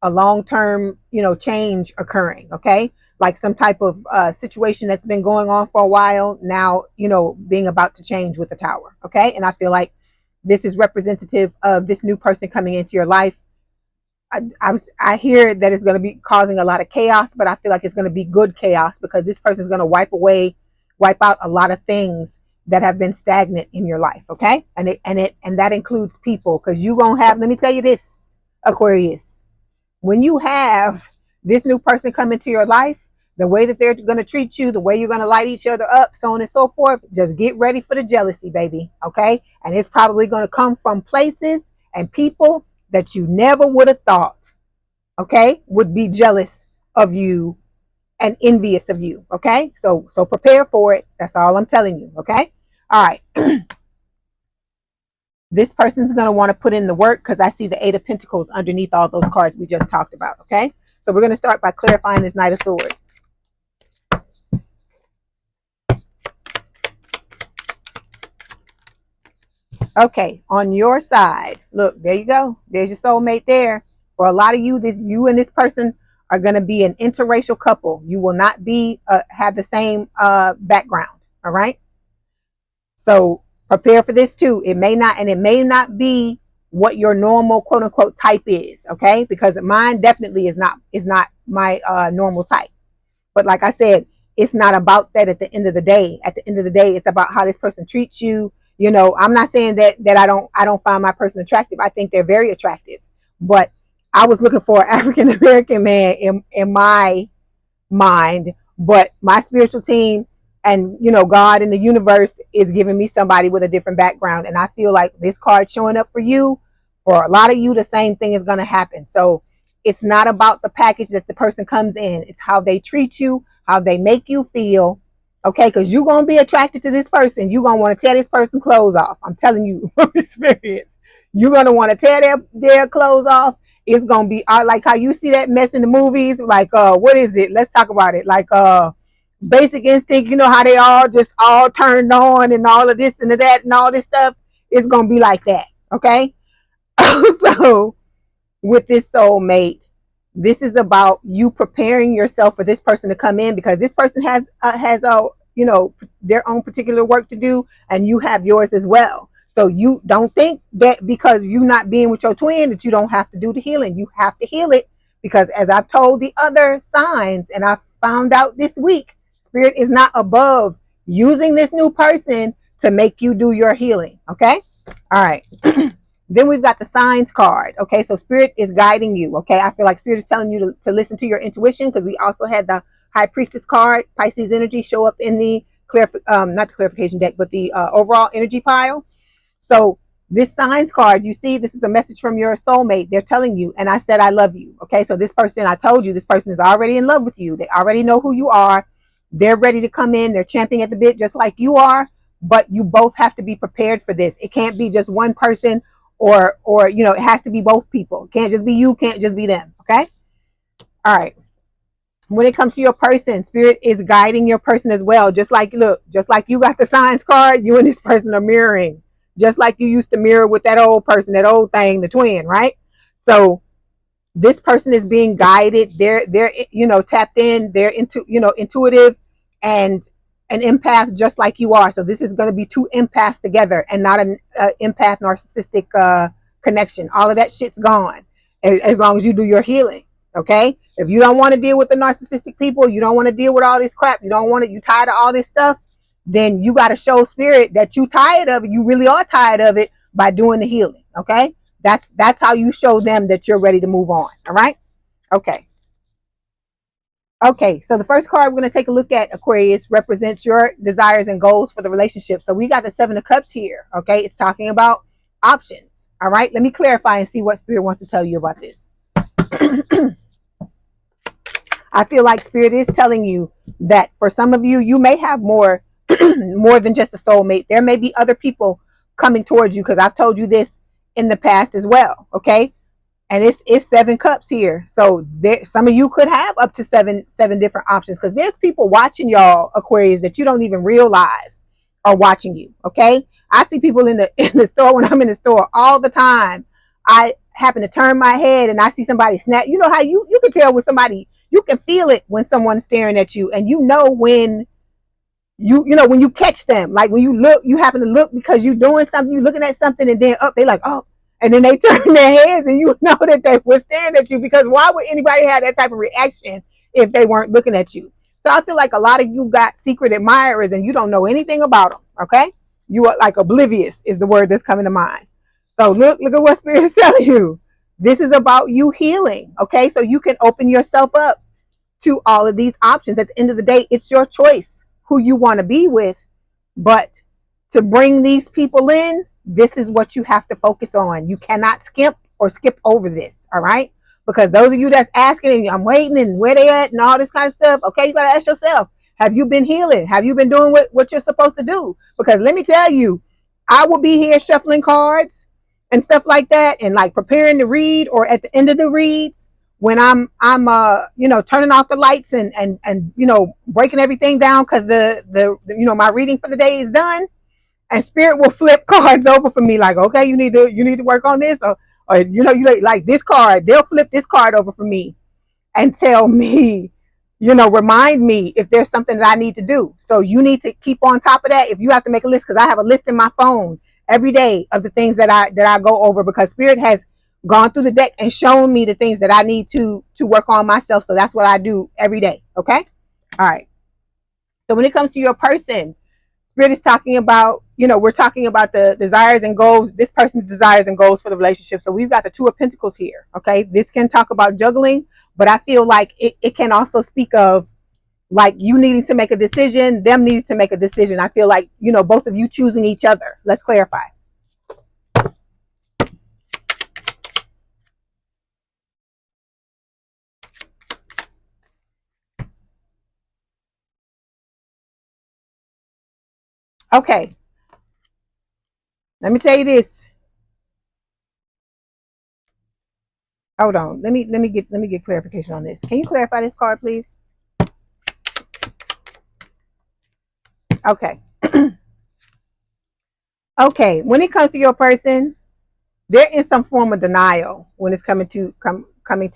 a long-term, change occurring. Okay. Like some type of situation that's been going on for a while now, being about to change with the Tower. Okay. And I feel like this is representative of this new person coming into your life. I hear that it's going to be causing a lot of chaos, but I feel like it's going to be good chaos because this person is going to wipe out a lot of things that have been stagnant in your life. Okay. And that includes people, because you're going to have, let me tell you this, Aquarius, when you have this new person come into your life, the way that they're going to treat you, the way you're going to light each other up, so on and so forth. Just get ready for the jealousy, baby. Okay. And it's probably going to come from places and people that you never would have thought, okay, would be jealous of you and envious of you. Okay. So prepare for it. That's all I'm telling you. Okay. All right. This person's going to want to put in the work because I see the Eight of Pentacles underneath all those cards we just talked about. Okay. So we're going to start by clarifying this Knight of Swords. Okay, on your side, look, there you go. There's your soulmate there. For a lot of you, you and this person are going to be an interracial couple. You will not be have the same background. All right. So prepare for this too. It may not be what your normal quote unquote type is. Okay, because mine definitely is not my normal type. But like I said, it's not about that at the end of the day. At the end of the day, it's about how this person treats you. You know, I'm not saying that I don't find my person attractive. I think they're very attractive. But I was looking for an African American man in my mind, but my spiritual team and, you know, God in the universe is giving me somebody with a different background. And I feel like this card showing up for you, for a lot of you, the same thing is going to happen. So it's not about the package that the person comes in. It's how they treat you, how they make you feel. Okay, because you're going to be attracted to this person. You're going to want to tear this person's clothes off. I'm telling you from experience. You're going to want to tear their clothes off. It's going to be like how you see that mess in the movies. Like, what is it? Let's talk about it. Like Basic Instinct, you know how they all turned on and all of this and that and all this stuff. It's going to be like that. Okay. So with this soulmate, this is about you preparing yourself for this person to come in, because this person has you know, their own particular work to do, and you have yours as well. So you don't think that because you not being with your twin that you don't have to do the healing. You have to heal it, because as I've told the other signs, and I found out this week, Spirit is not above using this new person to make you do your healing. Okay. All right. Then we've got the signs card. Okay, so Spirit is guiding you. Okay, I feel like Spirit is telling you to listen to your intuition, because we also had the High Priestess card, Pisces energy, show up in the not the clarification deck, but the overall energy pile. So this signs card, you see, this is a message from your soulmate. They're telling you, and I said I love you. Okay, so this person, I told you, this person is already in love with you. They already know who you are. They're ready to come in. They're champing at the bit, just like you are. But you both have to be prepared for this. It can't be just one person. Or you know, it has to be both people. It can't just be you, can't just be them. Okay. All right. When it comes to your person, Spirit is guiding your person as well. Just like, look, just like you got the signs card, you and this person are mirroring, just like you used to mirror with that old person, that old thing, the twin, right? So this person is being guided. They're you know, tapped in. They're intuitive and an empath, just like you are. So this is going to be two empaths together, and not an empath narcissistic connection. All of that shit's gone as long as you do your healing. Okay. If you don't want to deal with the narcissistic people, you don't want to deal with all this crap, you tired of all this stuff, then you got to show Spirit that you tired of it. You really are tired of it by doing the healing. Okay. That's how you show them that you're ready to move on. All right. Okay. Okay, so the first card we're going to take a look at, Aquarius, represents your desires and goals for the relationship. So we got the Seven of Cups here. Okay, it's talking about options. All right, let me clarify and see what Spirit wants to tell you about this. I feel like Spirit is telling you that for some of you, you may have more than just a soulmate. There may be other people coming towards you, because I've told you this in the past as well. Okay. And it's 7 cups here. So there, some of you could have up to seven different options, because there's people watching y'all, Aquarius, that you don't even realize are watching you. Okay. I see people in the store when I'm in the store all the time. I happen to turn my head and I see somebody snap. You know how you can tell when somebody, you can feel it when someone's staring at you, and you know when you know when you catch them, like when you look, you happen to look because you're doing something, you're looking at something, and then they like, oh. And then they turn their heads, and you know that they were staring at you, because why would anybody have that type of reaction if they weren't looking at you? So I feel like a lot of you got secret admirers and you don't know anything about them. Okay. You are like oblivious is the word that's coming to mind. So look at what Spirit is telling you. This is about you healing. Okay. So you can open yourself up to all of these options. At the end of the day, it's your choice who you want to be with. But to bring these people in, this is what you have to focus on. You cannot skimp or skip over this, all right? Because those of you that's asking, I'm waiting, and where they at and all this kind of stuff, okay, you got to ask yourself, have you been healing? Have you been doing what you're supposed to do? Because let me tell you, I will be here shuffling cards and stuff like that, and like preparing to read, or at the end of the reads, when I'm turning off the lights and breaking everything down because the my reading for the day is done, and spirit will flip cards over for me, like, okay, you need to work on this, or you like this card, they'll flip this card over for me and tell me, remind me if there's something that I need to do. So you need to keep on top of that. If you have to make a list, because I have a list in my phone every day of the things that I go over, because spirit has gone through the deck and shown me the things that I need to work on myself. So that's what I do every day. Okay. All right. So when it comes to your person, spirit is talking about, we're talking about the desires and goals, this person's desires and goals for the relationship. So we've got the Two of Pentacles here. Okay. This can talk about juggling, but I feel like it can also speak of like you needing to make a decision, them needing to make a decision. I feel like, both of you choosing each other. Let's clarify. Okay. Let me tell you this. Hold on. Let me get clarification on this. Can you clarify this card, please? Okay. Okay. When it comes to your person, there is some form of denial when it's coming to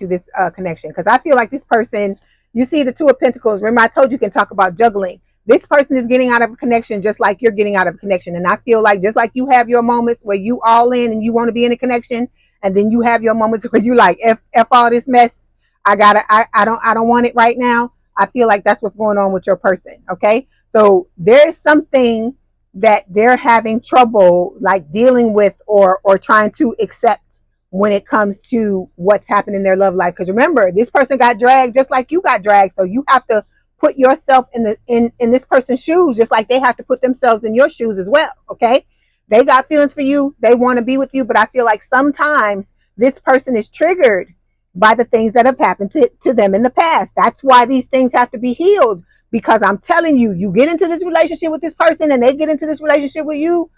this connection, because I feel like this person, you see the Two of Pentacles, remember I told you can talk about juggling. This person is getting out of a connection just like you're getting out of a connection, and I feel like just like you have your moments where you all in and you want to be in a connection, and then you have your moments where you like f all this mess, I don't want it right now. I feel like that's what's going on with your person. Okay, so there's something that they're having trouble like dealing with or trying to accept when it comes to what's happening in their love life. Because remember, this person got dragged just like you got dragged, so you have to put yourself in this person's shoes, just like they have to put themselves in your shoes as well. Okay, they got feelings for you, they want to be with you, but I feel like sometimes this person is triggered by the things that have happened to them in the past. That's why these things have to be healed. Because I'm telling you, you get into this relationship with this person and they get into this relationship with you,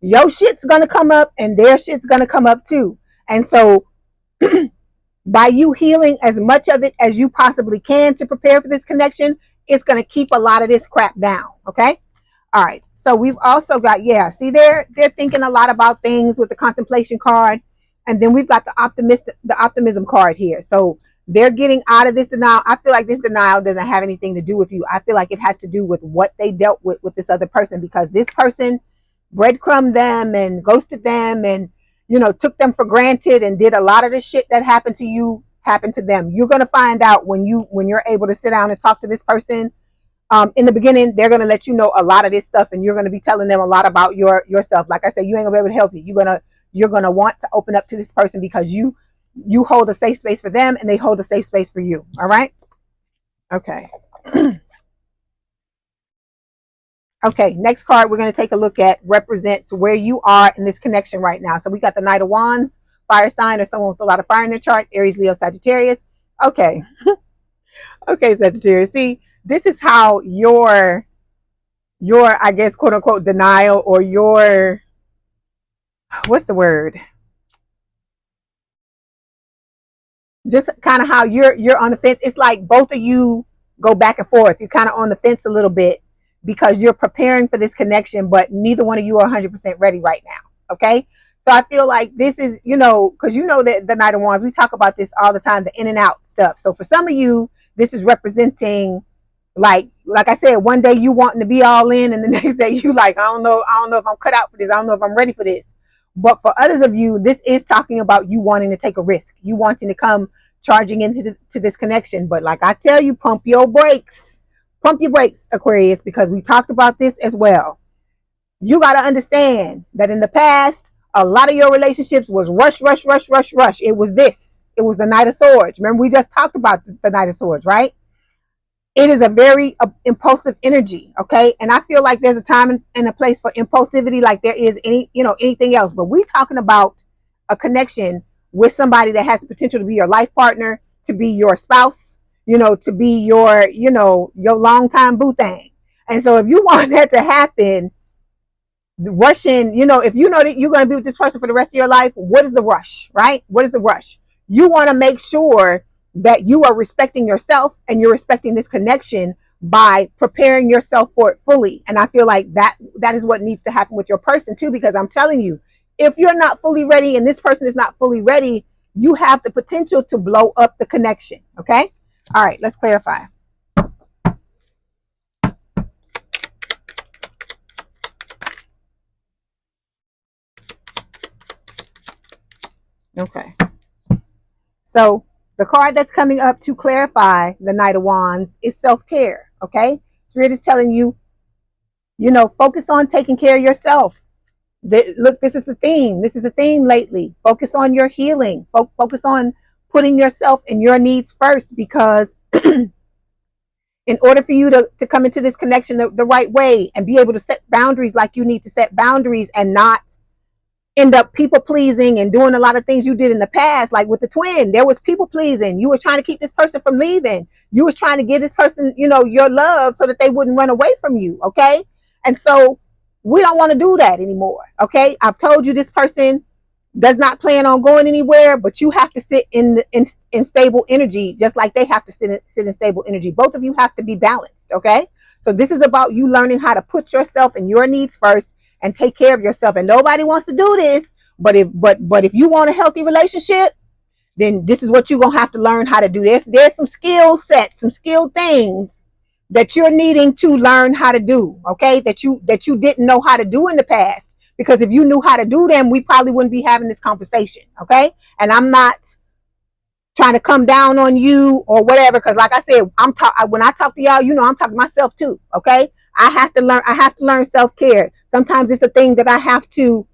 your shit's gonna come up and their shit's gonna come up too. And so by you healing as much of it as you possibly can to prepare for this connection, it's gonna keep a lot of this crap down. Okay. All right. So we've also got, see, they're thinking a lot about things with the contemplation card. And then we've got the optimism card here. So they're getting out of this denial. I feel like this denial doesn't have anything to do with you. I feel like it has to do with what they dealt with this other person, because this person breadcrumbed them and ghosted them and, took them for granted and did a lot of the shit that happened to you happen to them. You're going to find out when you're able to sit down and talk to this person. In the beginning, they're going to let you know a lot of this stuff, and you're going to be telling them a lot about yourself. Like I said, you ain't gonna be able to help you. You're going to want to open up to this person because you hold a safe space for them and they hold a safe space for you. All right. Okay. Okay. Next card we're going to take a look at represents where you are in this connection right now. So we got the Knight of Wands, fire sign, or someone with a lot of fire in their chart, Aries, Leo, Sagittarius. Okay. Okay, Sagittarius. See, this is how your, I guess, quote unquote, denial, or your, what's the word? Just kind of how you're on the fence. It's like both of you go back and forth. You're kind of on the fence a little bit because you're preparing for this connection, but neither one of you are 100% ready right now. Okay. So I feel like this is, because that the Knight of Wands, we talk about this all the time, the in and out stuff. So for some of you, this is representing like I said, one day you wanting to be all in and the next day you like, I don't know if I'm cut out for this. I don't know if I'm ready for this. But for others of you, this is talking about you wanting to take a risk, you wanting to come charging into this connection. But like I tell you, pump your brakes, Aquarius, because we talked about this as well. You got to understand that in the past, a lot of your relationships was rush. It was the Knight of Swords. Remember, we just talked about the Knight of Swords, right? it is a very impulsive energy, okay? And I feel like there's a time and a place for impulsivity, like there is anything else. But we're talking about a connection with somebody that has the potential to be your life partner, to be your spouse, to be your longtime boo thing. And so if you want that to happen, the rushing, if you know that you're going to be with this person for the rest of your life, what is the rush, right? What is the rush? You want to make sure that you are respecting yourself and you're respecting this connection by preparing yourself for it fully. And I feel like that is what needs to happen with your person too, because I'm telling you, if you're not fully ready and this person is not fully ready, you have the potential to blow up the connection. Okay. All right, let's clarify. Okay. So the card that's coming up to clarify the Knight of Wands is self-care. Okay. Spirit is telling you, focus on taking care of yourself. Look, this is the theme. This is the theme lately. Focus on your healing. Focus on putting yourself and your needs first, because in order for you to come into this connection the right way and be able to set boundaries like you need to set boundaries, and not end up people pleasing and doing a lot of things you did in the past. Like with the twin, there was people pleasing. You were trying to keep this person from leaving. You was trying to give this person, your love so that they wouldn't run away from you. Okay. And so we don't want to do that anymore. Okay. I've told you this person does not plan on going anywhere, but you have to sit in stable energy, just like they have to sit in stable energy. Both of you have to be balanced. Okay. So this is about you learning how to put yourself and your needs first and take care of yourself. And nobody wants to do this, but if you want a healthy relationship, then this is what you're gonna have to learn how to do. There's some skill sets, some skill things that you're needing to learn how to do. Okay, that you didn't know how to do in the past, because if you knew how to do them, we probably wouldn't be having this conversation. Okay, and I'm not trying to come down on you or whatever, because like I said, when I talk to y'all, I'm talking to myself too. Okay, I have to learn self-care. Sometimes it's a thing that I have to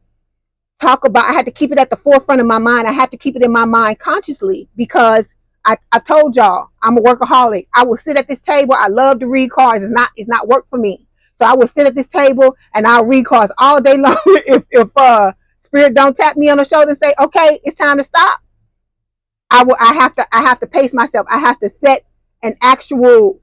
talk about. I have to keep it at the forefront of my mind. I have to keep it in my mind consciously, because I told y'all I'm a workaholic. I will sit at this table. I love to read cards. It's not work for me. So I will sit at this table and I'll read cards all day long. if Spirit don't tap me on the shoulder and say, okay, it's time to stop, I have to pace myself. I have to set an actual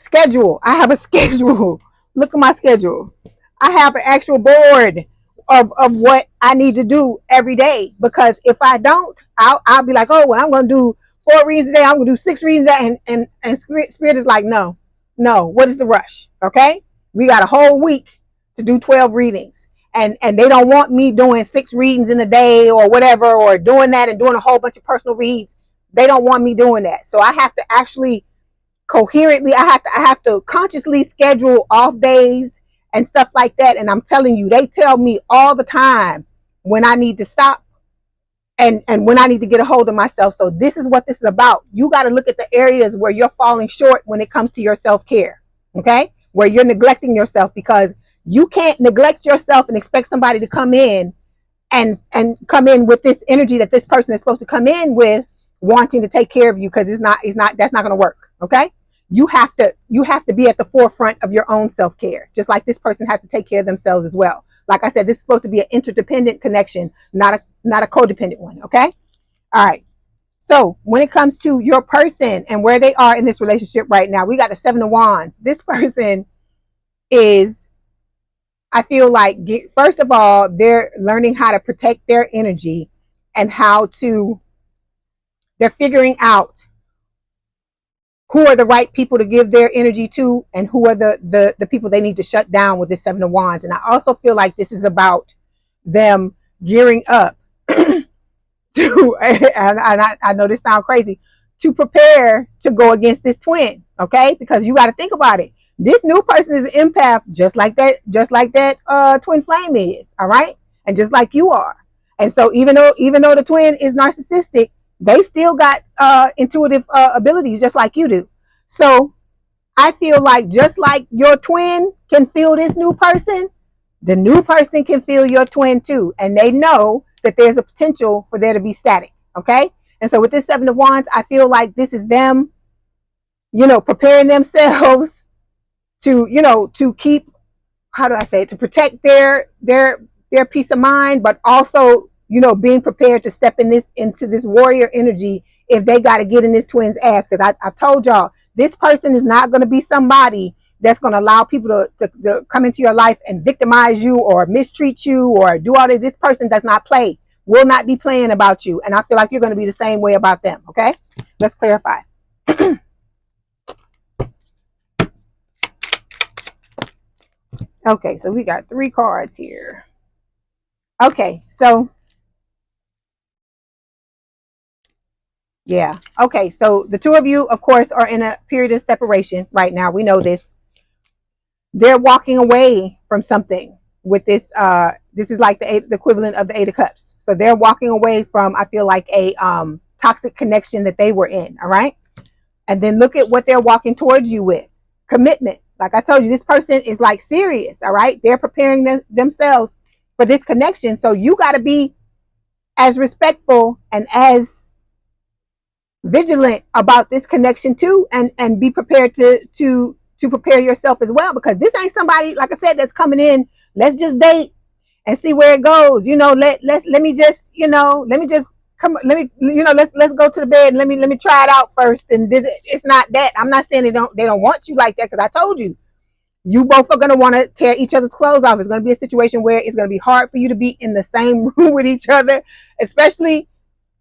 schedule. I have a schedule. Look at my schedule. I have an actual board of what I need to do every day, because if I don't, I'll be like, oh well, I'm gonna do 4 readings a day, I'm gonna do 6 readings a day, and spirit is like, no, what is the rush? Okay, we got a whole week to do 12 readings, and they don't want me doing 6 readings in a day or whatever, or doing that and doing a whole bunch of personal reads. They don't want me doing that. So I have to actually coherently, I have to consciously schedule off days and stuff like that. And I'm telling you, they tell me all the time when I need to stop and when I need to get a hold of myself. So this is what this is about. You got to look at the areas where you're falling short when it comes to your self-care. Okay, where you're neglecting yourself, because you can't neglect yourself and expect somebody to come in and come in with this energy that this person is supposed to come in with, wanting to take care of you, because that's not going to work. Okay, you have to be at the forefront of your own self-care, just like this person has to take care of themselves as well. Like I said, this is supposed to be an interdependent connection, not a codependent one. Okay, all right. So when it comes to your person and where they are in this relationship right now, we got the 7 of Wands. This person is, I feel like, first of all, they're learning how to protect their energy and they're figuring out who are the right people to give their energy to, and who are the people they need to shut down with this 7 of Wands. And I also feel like this is about them gearing up to, and I know this sounds crazy, to prepare to go against this twin. Okay, because you got to think about it. This new person is an empath, just like that twin flame is. All right, and just like you are. And so even though the twin is narcissistic, they still got intuitive abilities just like you do. So I feel like just like your twin can feel this new person, the new person can feel your twin too. And they know that there's a potential for there to be static. Okay. And so with this 7 of Wands, I feel like this is them, preparing themselves to, to keep, how do I say it, to protect their peace of mind, but also, being prepared to step into this warrior energy if they got to get in this twin's ass. Because I told y'all, this person is not going to be somebody that's going to allow people to come into your life and victimize you or mistreat you or do all this. This person does not play, will not be playing about you. And I feel like you're going to be the same way about them. Okay, let's clarify. Okay, so we got 3 cards here. Okay, so yeah. Okay, so the 2 of you, of course, are in a period of separation right now. We know this. They're walking away from something with this. This is like the equivalent of the 8 of Cups. So they're walking away from, I feel like, a toxic connection that they were in. All right. And then look at what they're walking towards you with. Commitment. Like I told you, this person is like serious. All right. They're preparing themselves for this connection. So you got to be as respectful and as vigilant about this connection too, and be prepared to prepare yourself as well, because this ain't somebody, like I said, that's coming in, let's just date and see where it goes. Let me just come, let's go to the bed and let me try it out first. And this, it's not that. I'm not saying they don't want you like that, because I told you, you both are going to want to tear each other's clothes off. It's going to be a situation where it's going to be hard for you to be in the same room with each other, especially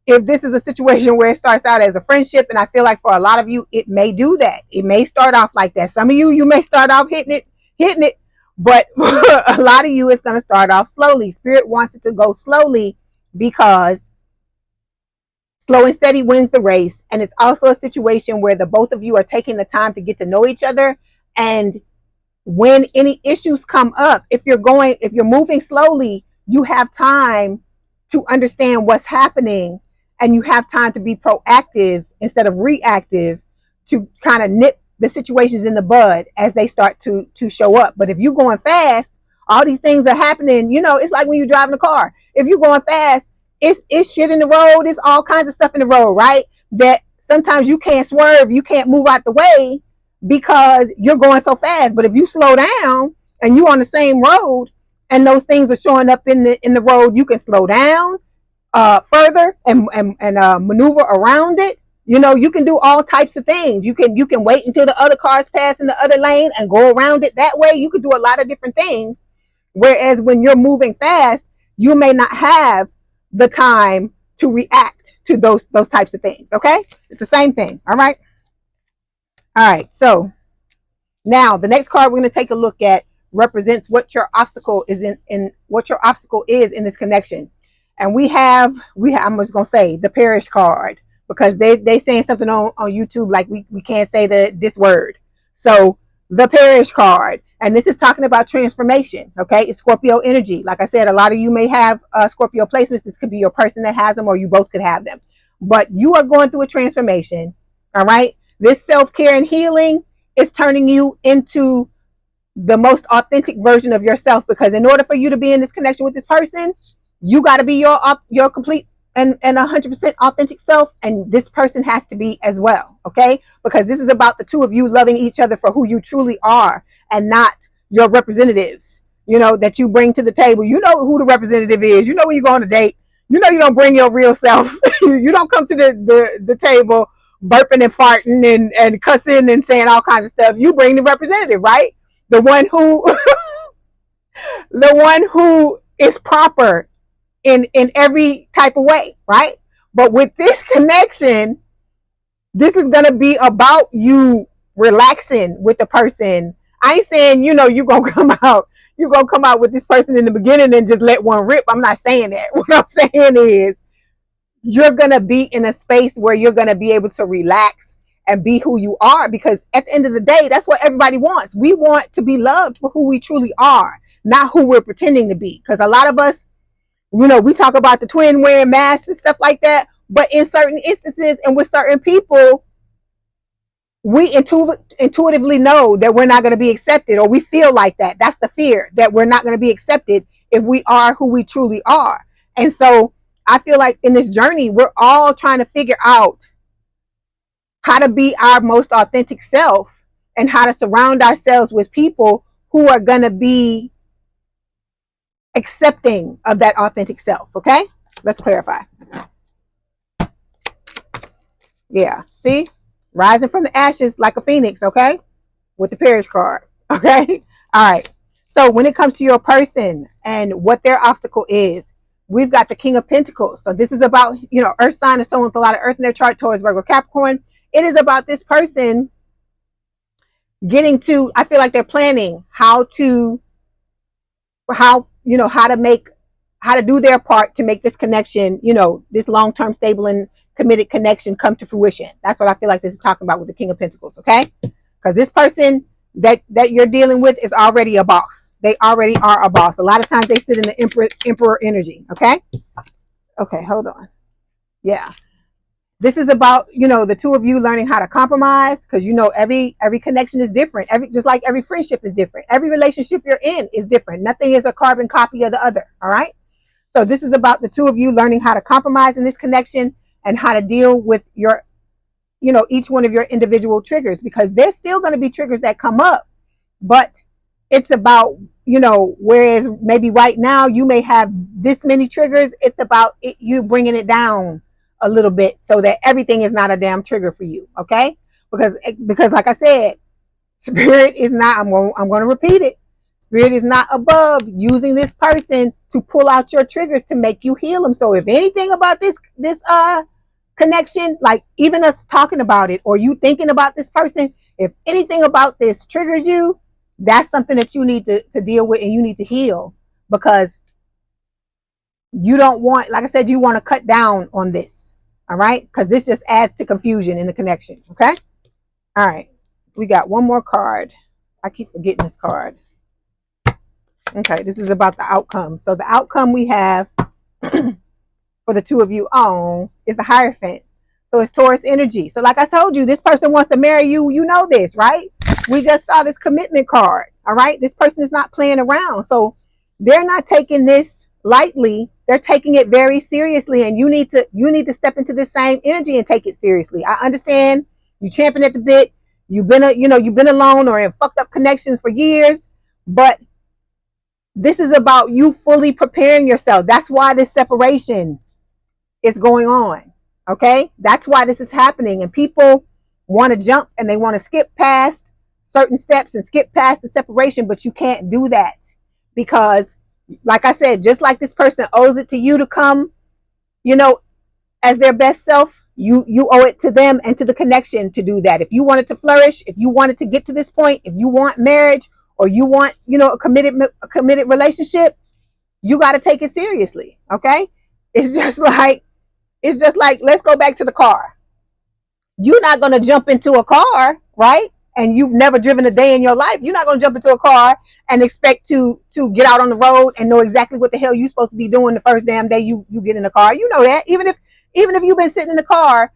if this is a situation where it starts out as a friendship. And I feel like for a lot of you, it may do that. It may start off like that. Some of you may start off hitting it, but a lot of you, it's going to start off slowly. Spirit wants it to go slowly, because slow and steady wins the race. And it's also a situation where the both of you are taking the time to get to know each other. And when any issues come up, if you're moving slowly, you have time to understand what's happening, and you have time to be proactive instead of reactive, to kind of nip the situations in the bud as they start to show up. But if you're going fast, all these things are happening. It's like when you're driving a car. If you're going fast, it's shit in the road. It's all kinds of stuff in the road, right? That sometimes you can't swerve, you can't move out the way because you're going so fast. But if you slow down and you're on the same road and those things are showing up in the road, you can slow down further and maneuver around it. You can do all types of things. You can wait until the other cars pass in the other lane and go around it that way. You could do a lot of different things. Whereas when you're moving fast, you may not have the time to react to those types of things. Okay, it's the same thing. All right. So now the next card we're going to take a look at represents what your obstacle is in what your obstacle is in this connection. And we have I'm just gonna say the parish card, because they saying something on YouTube like we can't say this word. So the parish card, and this is talking about transformation. Okay, it's Scorpio energy. Like I said, a lot of you may have Scorpio placements. This could be your person that has them, or you both could have them. But you are going through a transformation. All right, this self-care and healing is turning you into the most authentic version of yourself, because in order for you to be in this connection with this person, you got to be your complete and 100% authentic self, and this person has to be as well. Okay, because this is about the 2 of you loving each other for who you truly are, and not your representatives, that you bring to the table. You know who the representative is. When you go on a date, you don't bring your real self. You don't come to the table burping and farting and cussing and saying all kinds of stuff. You bring the representative, right? The one who is proper in every type of way, right? But with this connection, this is going to be about you relaxing with the person. I ain't saying, you're going to come out with this person in the beginning and just let one rip. I'm not saying that. What I'm saying is, you're going to be in a space where you're going to be able to relax and be who you are, because at the end of the day, that's what everybody wants. We want to be loved for who we truly are, not who we're pretending to be. Because a lot of us, we talk about the twin wearing masks and stuff like that, but in certain instances and with certain people, we intuitively know that we're not going to be accepted, or we feel like that. That's the fear, that we're not going to be accepted if we are who we truly are. And so I feel like in this journey, we're all trying to figure out how to be our most authentic self and how to surround ourselves with people who are going to be accepting of that authentic self. Okay, let's clarify. Yeah, see, rising from the ashes like a phoenix. Okay, with the parish card. Okay, all right. So when it comes to your person and what their obstacle is, we've got the King of Pentacles. So this is about, you know, earth sign is someone with a lot of earth in their chart, Taurus, Virgo, Capricorn. It is about this person getting to, I feel like they're planning how to do their part to make this connection, you know, this long-term stable and committed connection come to fruition. That's what I feel like this is talking about with the King of Pentacles. Okay, because this person that you're dealing with is already a boss. They already are a boss. A lot of times they sit in the emperor energy. Okay, hold on. Yeah, this is about, you know, the two of you learning how to compromise, because, you know, every connection is different. Just like every friendship is different. Every relationship you're in is different. Nothing is a carbon copy of the other. All right, so this is about the two of you learning how to compromise in this connection and how to deal with your, you know, each one of your individual triggers, because there's still going to be triggers that come up, but it's about, you know, whereas maybe right now you may have this many triggers, it's about you bringing it down a little bit so that everything is not a damn trigger for you. Okay, because like I said, spirit is not, I'm going to repeat it, spirit is not above using this person to pull out your triggers to make you heal them. So if anything about this connection, like even us talking about it or you thinking about this person, if anything about this triggers you, that's something that you need to deal with and you need to heal, because you don't want, like I said, you want to cut down on this. All right, because this just adds to confusion in the connection. Okay, all right, we got one more card. I keep forgetting this card. Okay, this is about the outcome. So the outcome we have for the two of you on is the Hierophant. So it's Taurus energy. So like I told you, this person wants to marry you. You know this, right? We just saw this commitment card. All right, this person is not playing around. So they're not taking this lightly. They're taking it very seriously, and you need to step into the same energy and take it seriously. I understand you champing at the bit. You've been alone or in fucked up connections for years, but this is about you fully preparing yourself. That's why this separation is going on. Okay, that's why this is happening, and people want to jump and they want to skip past certain steps and skip past the separation, but you can't do that, because like I said, just like this person owes it to you to come, you know, as their best self, you owe it to them and to the connection to do that. If you want it to flourish, if you wanted to get to this point, if you want marriage or you want, you know, a committed relationship, you got to take it seriously. Okay, it's just like let's go back to the car. You're not going to jump into a car, right? And you've never driven a day in your life. You're not going to jump into a car and expect to get out on the road and know exactly what the hell you're supposed to be doing the first damn day you get in the car. You know that. Even if you've been sitting in the car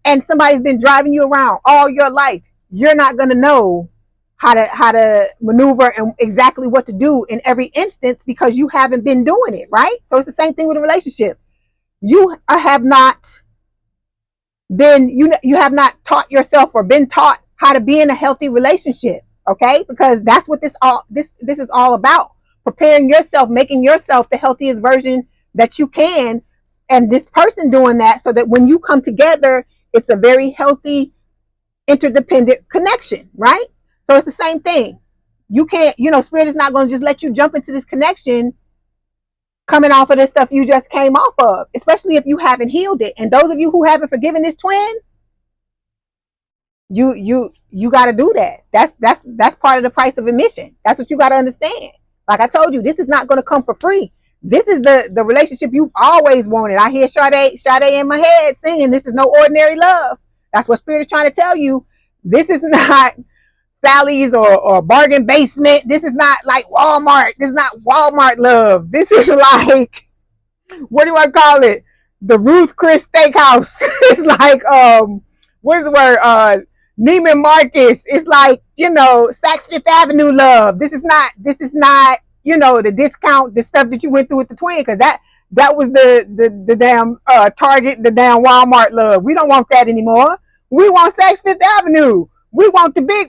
and somebody's been driving you around all your life, you're not going to know how to maneuver and exactly what to do in every instance, because you haven't been doing it, right? So it's the same thing with a relationship. You have not been, you have not taught yourself or been taught how to be in a healthy relationship. Okay, because that's what this is all about: preparing yourself, making yourself the healthiest version that you can, and this person doing that so that when you come together, it's a very healthy, interdependent connection, right? So it's the same thing. You can't, you know, spirit is not going to just let you jump into this connection coming off of the stuff you just came off of, especially if you haven't healed it. And those of you who haven't forgiven this twin, you got to do that. That's part of the price of admission. That's what you got to understand. Like I told you, this is not going to come for free. This is the relationship you've always wanted. I hear Sade in my head singing, "This is no ordinary love." That's what spirit is trying to tell you. This is not Sally's or bargain basement. This is not like Walmart. This is not Walmart love. This is like, what do I call it? The Ruth Chris Steakhouse. It's like what's the word? Neiman Marcus. It's like, you know, Saks Fifth Avenue love. This is not, you know, the discount, the stuff that you went through with the twin, because that was the damn Target, the damn Walmart love. We don't want that anymore. We want Saks Fifth Avenue. We want the big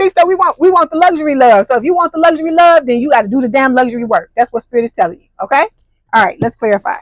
stuff. We want the luxury love. So if you want the luxury love, then you got to do the damn luxury work. That's what Spirit is telling you. Okay? All right, let's clarify.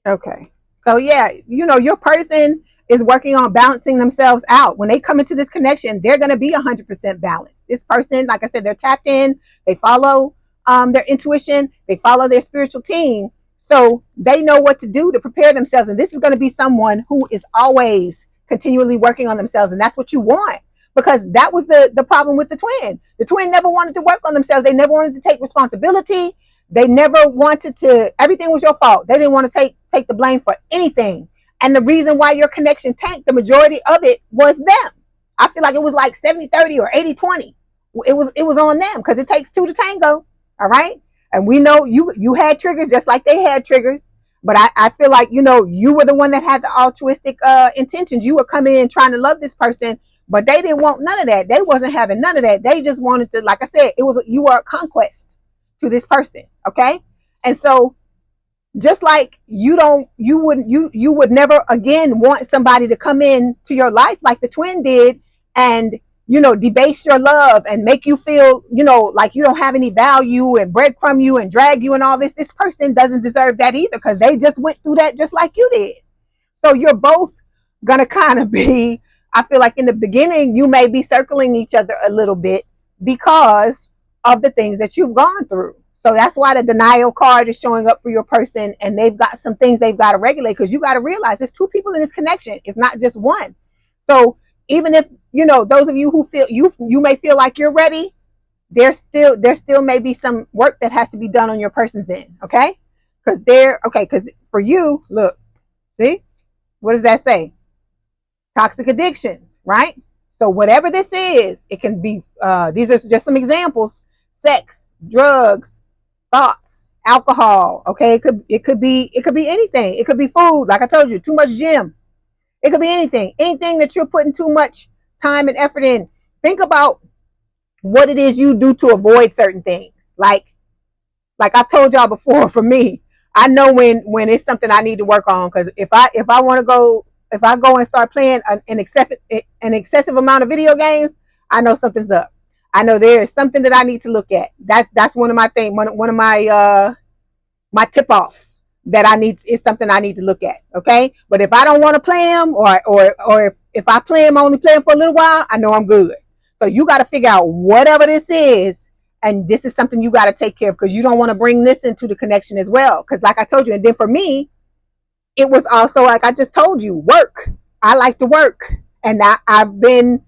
Okay. So yeah, your person is working on balancing themselves out. When they come into this connection, they're going to be 100% balanced. This person, like I said, they're tapped in. They follow their intuition. They follow their spiritual team. So they know what to do to prepare themselves. And this is going to be someone who is always continually working on themselves. And that's what you want. Because that was the problem with the twin. The twin never wanted to work on themselves. They never wanted to take responsibility. They never wanted to, everything was your fault. They didn't want to take the blame for anything. And the reason why your connection tanked, the majority of it was them. I feel like it was like 70-30 or 80-20. It was on them because it takes two to tango. All right. And we know you had triggers just like they had triggers. But I feel like, you were the one that had the altruistic intentions. You were coming in trying to love this person, but they didn't want none of that. They wasn't having none of that. They just wanted to, like I said, you were a conquest to this person. Okay. And so just like you would never again want somebody to come in to your life like the twin did and debase your love and make you feel like you don't have any value and breadcrumb you and drag you and all this. This person doesn't deserve that either because they just went through that just like you did. So you're both gonna kind of be, I feel like in the beginning you may be circling each other a little bit because of the things that you've gone through. So that's why the denial card is showing up for your person, and they've got some things they've got to regulate because you got to realize there's two people in this connection. It's not just one. So even if those of you who feel you may feel like you're ready, there still may be some work that has to be done on your person's end. Okay, because for you, look, see, what does that say? Toxic addictions, right? So whatever this is, it can be. These are just some examples: sex, drugs, thoughts, alcohol. Okay, it could be anything. It could be food, like I told you, too much gym. It could be anything that you're putting too much time and effort in. Think about what it is you do to avoid certain things. Like I've told y'all before, for me, I know when it's something I need to work on, because if I want to go, if I go and start playing an excessive amount of video games, I know something's up. I know there is something that I need to look at. That's one of my things. One of my my tip offs that I need is something I need to look at. Okay, but if I don't want to play them, or if I play them, only play them for a little while, I know I'm good. So you got to figure out whatever this is, and this is something you got to take care of, because you don't want to bring this into the connection as well. Because like I told you, and then for me, it was also like I just told you, work. I like to work, and I've been,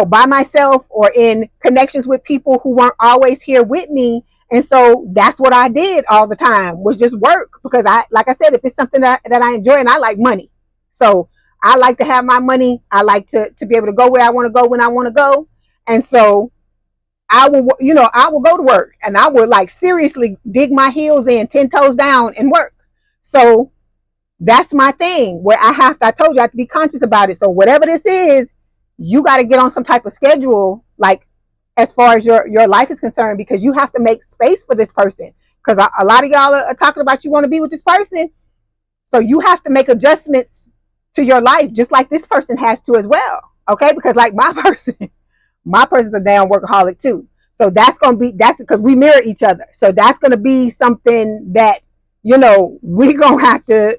by myself or in connections with people who weren't always here with me. And so that's what I did all the time, was just work, because like I said, if it's something that I enjoy, and I like money. So I like to have my money. I like to be able to go where I want to go when I want to go. And so I will go to work, and I would like seriously dig my heels in 10 toes down and work. So that's my thing, where I told you I have to be conscious about it. So whatever this is, you got to get on some type of schedule, like as far as your life is concerned, because you have to make space for this person. Because a lot of y'all are talking about you want to be with this person. So you have to make adjustments to your life, just like this person has to as well. Okay, because like my person's a damn workaholic too. So that's because we mirror each other. So that's gonna be something that we gonna have to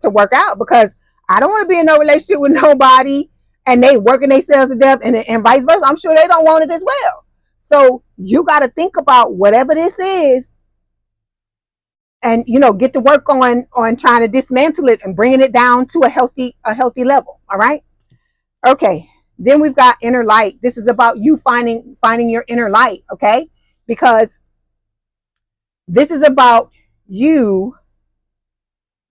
work out, because I don't want to be in no relationship with nobody and they working themselves to death, and vice versa. I'm sure they don't want it as well. So you got to think about whatever this is, and get to work on trying to dismantle it and bringing it down to a healthy level. All right. Okay. Then we've got inner light. This is about you finding your inner light. Okay. Because this is about you.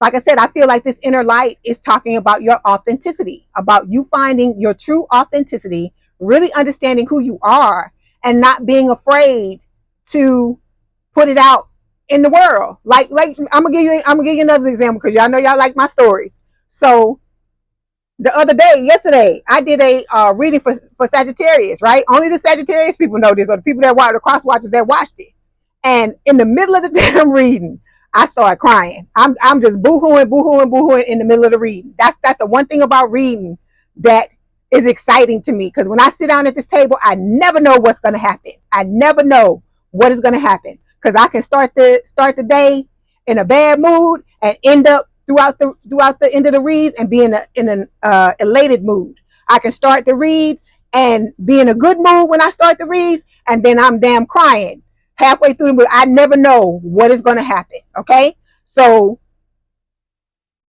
Like I said, I feel like this inner light is talking about your authenticity, about you finding your true authenticity, really understanding who you are, and not being afraid to put it out in the world. Like I'm gonna give you another example, because y'all know y'all like my stories. So the other day, yesterday, I did a reading for Sagittarius, right? Only the Sagittarius people know this, or the people that watch, the cross watchers that watched it. And in the middle of the damn reading, I started crying. I'm just boohooing, boohooing, boohooing in the middle of the reading. That's the one thing about reading that is exciting to me, because when I sit down at this table, I never know what's going to happen. I never know what is going to happen, because I can start the day in a bad mood and end up throughout the end of the reads and be in an elated mood. I can start the reads and be in a good mood when I start the reads, and then I'm damn crying halfway through the movie. I never know what is going to happen. Okay, so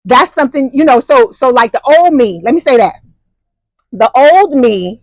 that's something, so like the old me, let me say that the old me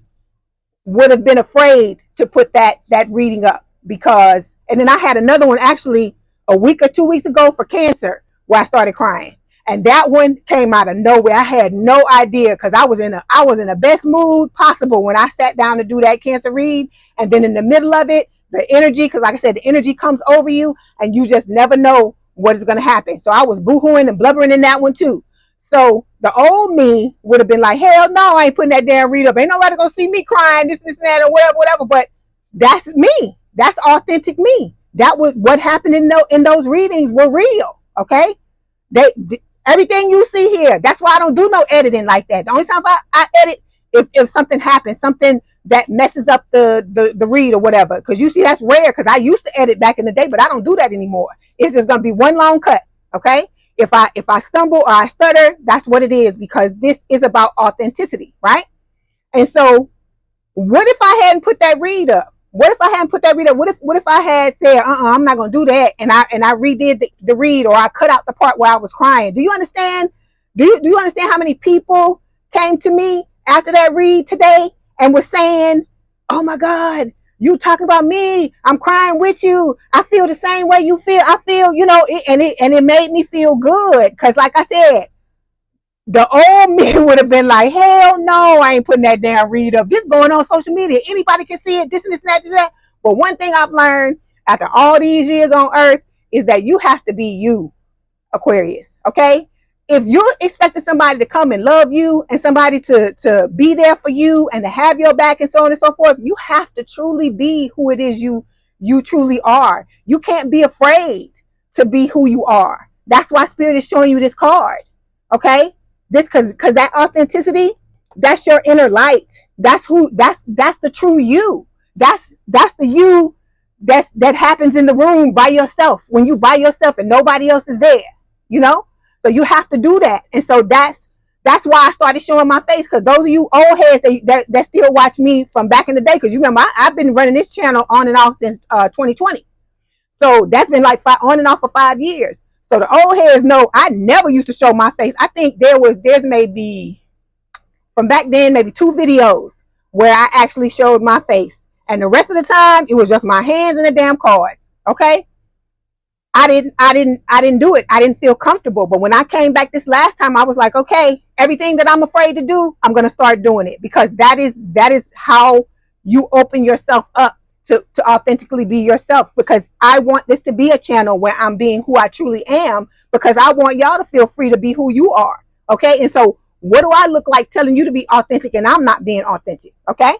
would have been afraid to put that reading up, because, and then I had another one actually a week or 2 weeks ago for cancer, where I started crying, and that one came out of nowhere. I had no idea, because I was in the best mood possible when I sat down to do that cancer read, and then in the middle of it, the energy, because like I said, the energy comes over you and you just never know what is going to happen. So I was boohooing and blubbering in that one too. So the old me would have been like, hell no, I ain't putting that damn read up. Ain't nobody gonna see me crying, this, and that, or whatever. But that's me. That's authentic me. That was what happened in those readings were real. Okay, everything you see here. That's why I don't do no editing like that. The only time I edit if something happens, something that messes up the read or whatever. Because you see, that's rare. Because I used to edit back in the day, but I don't do that anymore. It's just gonna be one long cut. Okay. If I stumble or I stutter, that's what it is, because this is about authenticity, right? And so, what if I hadn't put that read up? What if I hadn't put that read up? What if I had said, I'm not gonna do that, and I redid the read, or I cut out the part where I was crying? Do you understand? Do you understand how many people came to me after that read today and was saying, "Oh my God, you talking about me? I'm crying with you. I feel the same way you feel. I feel, and it made me feel good, because, like I said, the old me would have been like, hell no, I ain't putting that damn read up. This going on social media. Anybody can see it. This and this and that, this and that. But one thing I've learned after all these years on Earth is that you have to be you, Aquarius. Okay? If you're expecting somebody to come and love you, and somebody to be there for you and to have your back and so on and so forth, you have to truly be who it is you truly are. You can't be afraid to be who you are. That's why Spirit is showing you this card. Okay? This because that authenticity, that's your inner light. That's the true you. That's the you that happens in the room by yourself, when you by yourself and nobody else is there, so you have to do that. And so that's why I started showing my face, because those of you old heads that still watch me from back in the day, because you remember I've been running this channel on and off since 2020. So that's been like on and off for 5 years. So the old heads know I never used to show my face. I think there's maybe from back then maybe 2 videos where I actually showed my face, and the rest of the time it was just my hands and the damn cards. Okay, I didn't do it. I didn't feel comfortable. But when I came back this last time, I was like, okay, everything that I'm afraid to do, I'm gonna start doing it, because that is how you open yourself up to authentically be yourself. Because I want this to be a channel where I'm being who I truly am, because I want y'all to feel free to be who you are. Okay, and so what do I look like telling you to be authentic and I'm not being authentic? Okay,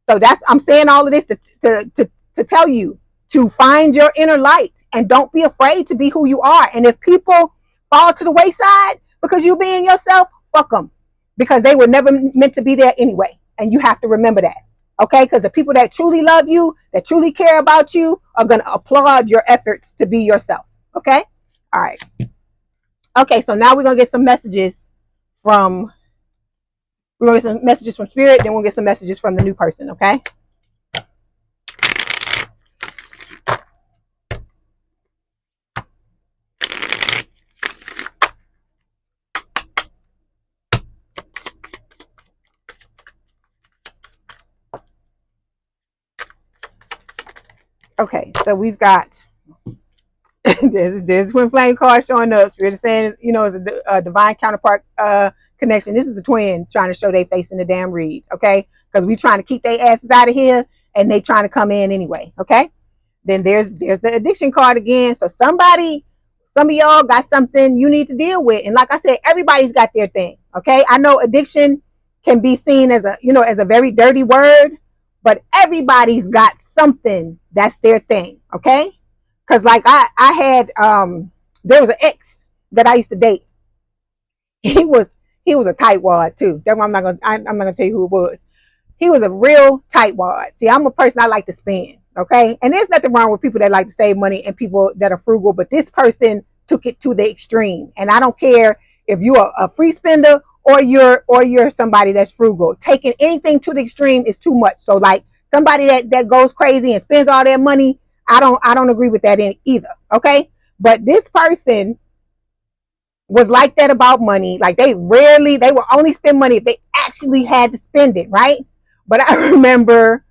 so I'm saying all of this to tell you to find your inner light, and don't be afraid to be who you are. And if people fall to the wayside because you being yourself, fuck them, because they were never meant to be there anyway. And you have to remember that. Okay, because the people that truly love you, that truly care about you, are going to applaud your efforts to be yourself. Okay, all right. Okay, so now we're going to get some messages from Spirit, then we'll get some messages from the new person. Okay. Okay, so we've got there's twin flame card showing up. Spirit is saying, it's a divine counterpart connection. This is the twin trying to show their face in the damn read. Okay, because we trying to keep their asses out of here, and they trying to come in anyway. Okay, then there's the addiction card again. So somebody Some of y'all got something you need to deal with. And like I said, everybody's got their thing. Okay. I know addiction can be seen as a, as a very dirty word, but everybody's got something that's their thing. Okay. Cause like I had, there was an ex that I used to date. He was a tightwad too. That's why I'm not gonna tell you who it was. He was a real tightwad. See, I'm a person I like to spend. Okay. And there's nothing wrong with people that like to save money and people that are frugal, but this person took it to the extreme. And I don't care if you're a free spender or you're somebody that's frugal. Taking anything to the extreme is too much. So like somebody that goes crazy and spends all their money, I don't agree with that either. Okay. But this person was like that about money. Like they would only spend money if they actually had to spend it, right? But I remember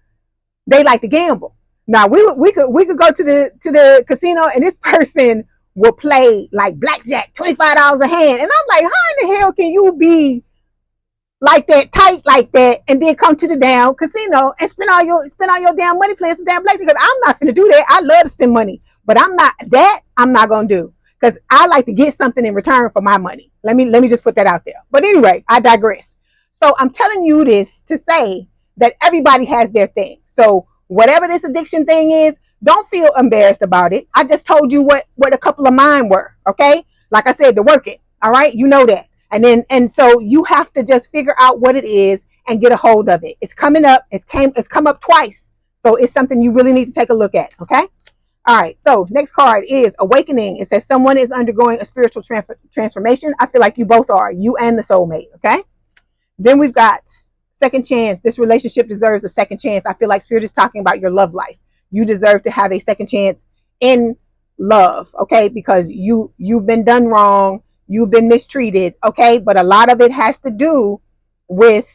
they like to gamble. Now we could go to the casino and this person will play like blackjack, $25 a hand, and I'm like, how in the hell can you be like that, tight like that, and then come to the damn casino and spend all your damn money playing some damn blackjack? Because I'm not gonna do that. I love to spend money, but I'm not gonna do, because I like to get something in return for my money. Let me just put that out there. But anyway, I digress. So I'm telling you this to say that everybody has their thing. So whatever this addiction thing is, don't feel embarrassed about it. I just told you what a couple of mine were. Okay. Like I said, to work it. All right. You know that. And so you have to just figure out what it is and get a hold of it. It's coming up. It's come up twice. So it's something you really need to take a look at. Okay. All right. So next card is awakening. It says someone is undergoing a spiritual transformation. I feel like you both are, you and the soulmate. Okay. Then we've got second chance. This relationship deserves a second chance. I feel like Spirit is talking about your love life. You deserve to have a second chance in love. Okay. Because you've been done wrong. You've been mistreated. Okay. But a lot of it has to do with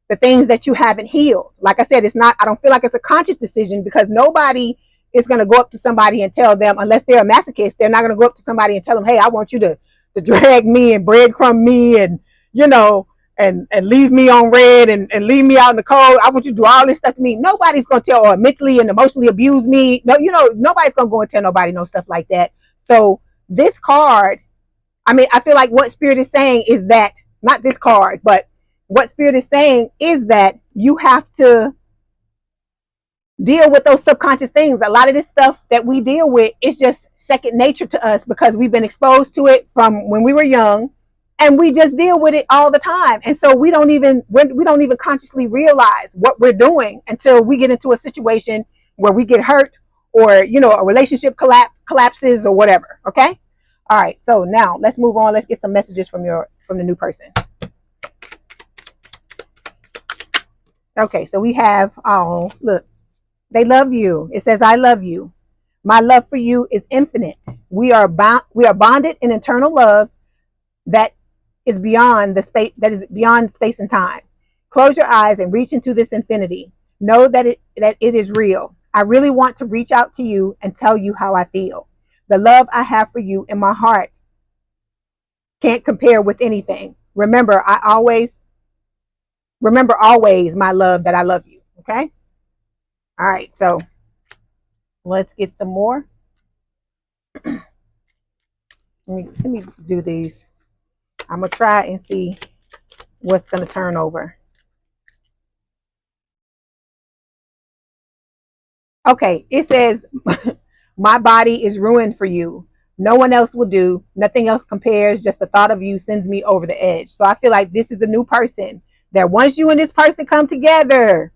the things that you haven't healed. Like I said, I don't feel like it's a conscious decision, because nobody is going to go up to somebody and tell them, unless they're a masochist, they're not going to go up to somebody and tell them, hey, I want you to drag me and breadcrumb me and, and leave me on red and leave me out in the cold. I want you to do all this stuff to me. Nobody's going to tell, or mentally and emotionally abuse me. No, nobody's going to go and tell nobody no stuff like that. So this card, I feel like what Spirit is saying is that, not this card, but what Spirit is saying is that you have to deal with those subconscious things. A lot of this stuff that we deal with is just second nature to us, because we've been exposed to it from when we were young, and we just deal with it all the time. And so we don't even consciously realize what we're doing until we get into a situation where we get hurt, or a relationship collapses or whatever. Okay. All right. So now let's move on. Let's get some messages from the new person. Okay. So we have, oh, look, they love you. It says, I love you. My love for you is infinite. We are bonded in eternal love that is beyond space and time. Close your eyes and reach into this infinity. Know that it is real. I really want to reach out to you and tell you how I feel. The love I have for you in my heart can't compare with anything. Remember always, my love, that I love you. Okay. All right. So let's get some more. Let me do these. I'm going to try and see what's going to turn over. Okay. It says, my body is ruined for you. No one else will do. Nothing else compares. Just the thought of you sends me over the edge. So I feel like this is the new person, that once you and this person come together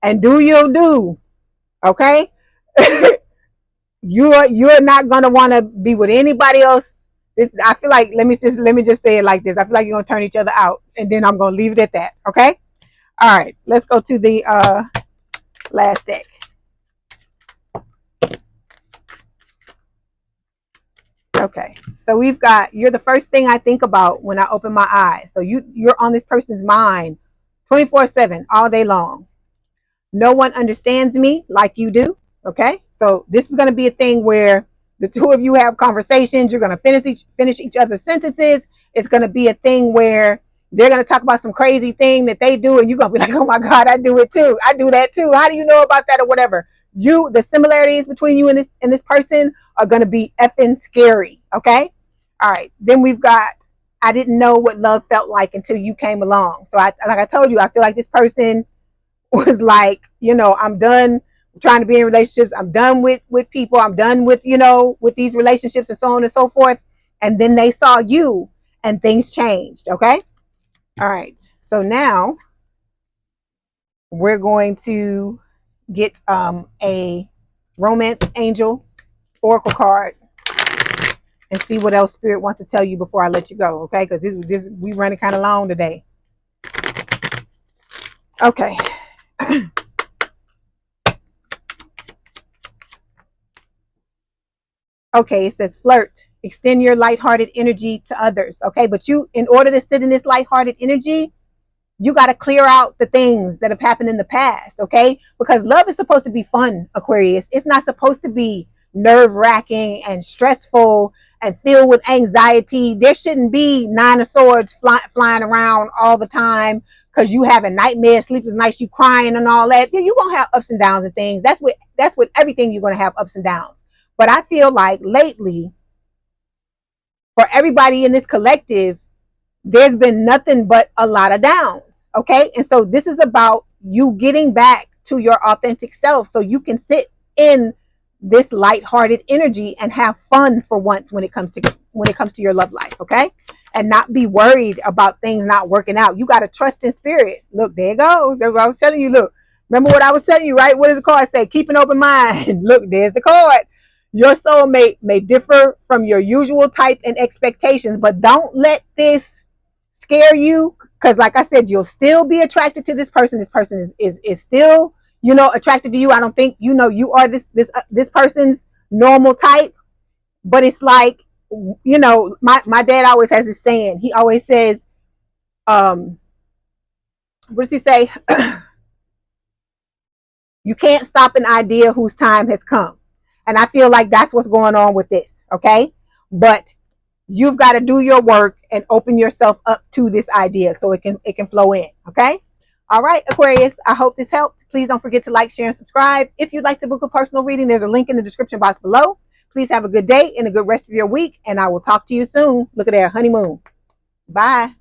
and do your do, okay, you're not going to want to be with anybody else. I feel like, let me just say it like this. I feel like you're going to turn each other out, and then I'm going to leave it at that. Okay. All right. Let's go to the last deck. Okay, so we've got, you're the first thing I think about when I open my eyes. So you're on this person's mind 24/7, all day long. No one understands me like you do. Okay, so this is going to be a thing where the two of you have conversations. You're going to finish each other's sentences. It's going to be a thing where they're going to talk about some crazy thing that they do, and you're going to be like, oh my God, I do it too. I do that too. How do you know about that, or whatever? the similarities between you and this person are going to be effing scary. Okay. All right. Then we've got, I didn't know what love felt like until you came along. So like I told you, I feel like this person was like, I'm done trying to be in relationships. I'm done with people. I'm done with, with these relationships and so on and so forth. And then they saw you and things changed. Okay. All right. So now we're going to get a romance angel oracle card and see what else spirit wants to tell you before I let you go. Okay. Because this we running kind of long today. Okay. Okay, it says flirt. Extend your lighthearted energy to others. Okay, but you, in order to sit in this lighthearted energy, you got to clear out the things that have happened in the past. Okay, because love is supposed to be fun, Aquarius. It's not supposed to be nerve-wracking and stressful and filled with anxiety. There shouldn't be Nine of Swords flying around all the time because you having nightmares, sleepless nights, you crying and all that. Yeah, you're gonna have ups and downs and things. That's what everything you're gonna have ups and downs. But I feel like lately, for everybody in this collective, there's been nothing but a lot of downs. Okay. And so this is about you getting back to your authentic self so you can sit in this lighthearted energy and have fun for once when it comes to your love life. Okay. And not be worried about things not working out. You got to trust in spirit. Look, there it goes. That's what I was telling you. Look, remember what I was telling you, right? What does the card say? Keep an open mind. Look, there's the card. Your soulmate may differ from your usual type and expectations, but don't let this scare you, because like I said, you'll still be attracted to this person. This person is still, attracted to you. I don't think you are this person's normal type, but it's like, my dad always has this saying. He always says, what does he say? You can't stop an idea whose time has come. And I feel like that's what's going on with this. Okay. But you've got to do your work and open yourself up to this idea so it can flow in. Okay. All right, Aquarius, I hope this helped. Please don't forget to like, share, and subscribe. If you'd like to book a personal reading, there's a link in the description box below. Please have a good day and a good rest of your week, and I will talk to you soon. Look at there, honeymoon. Bye.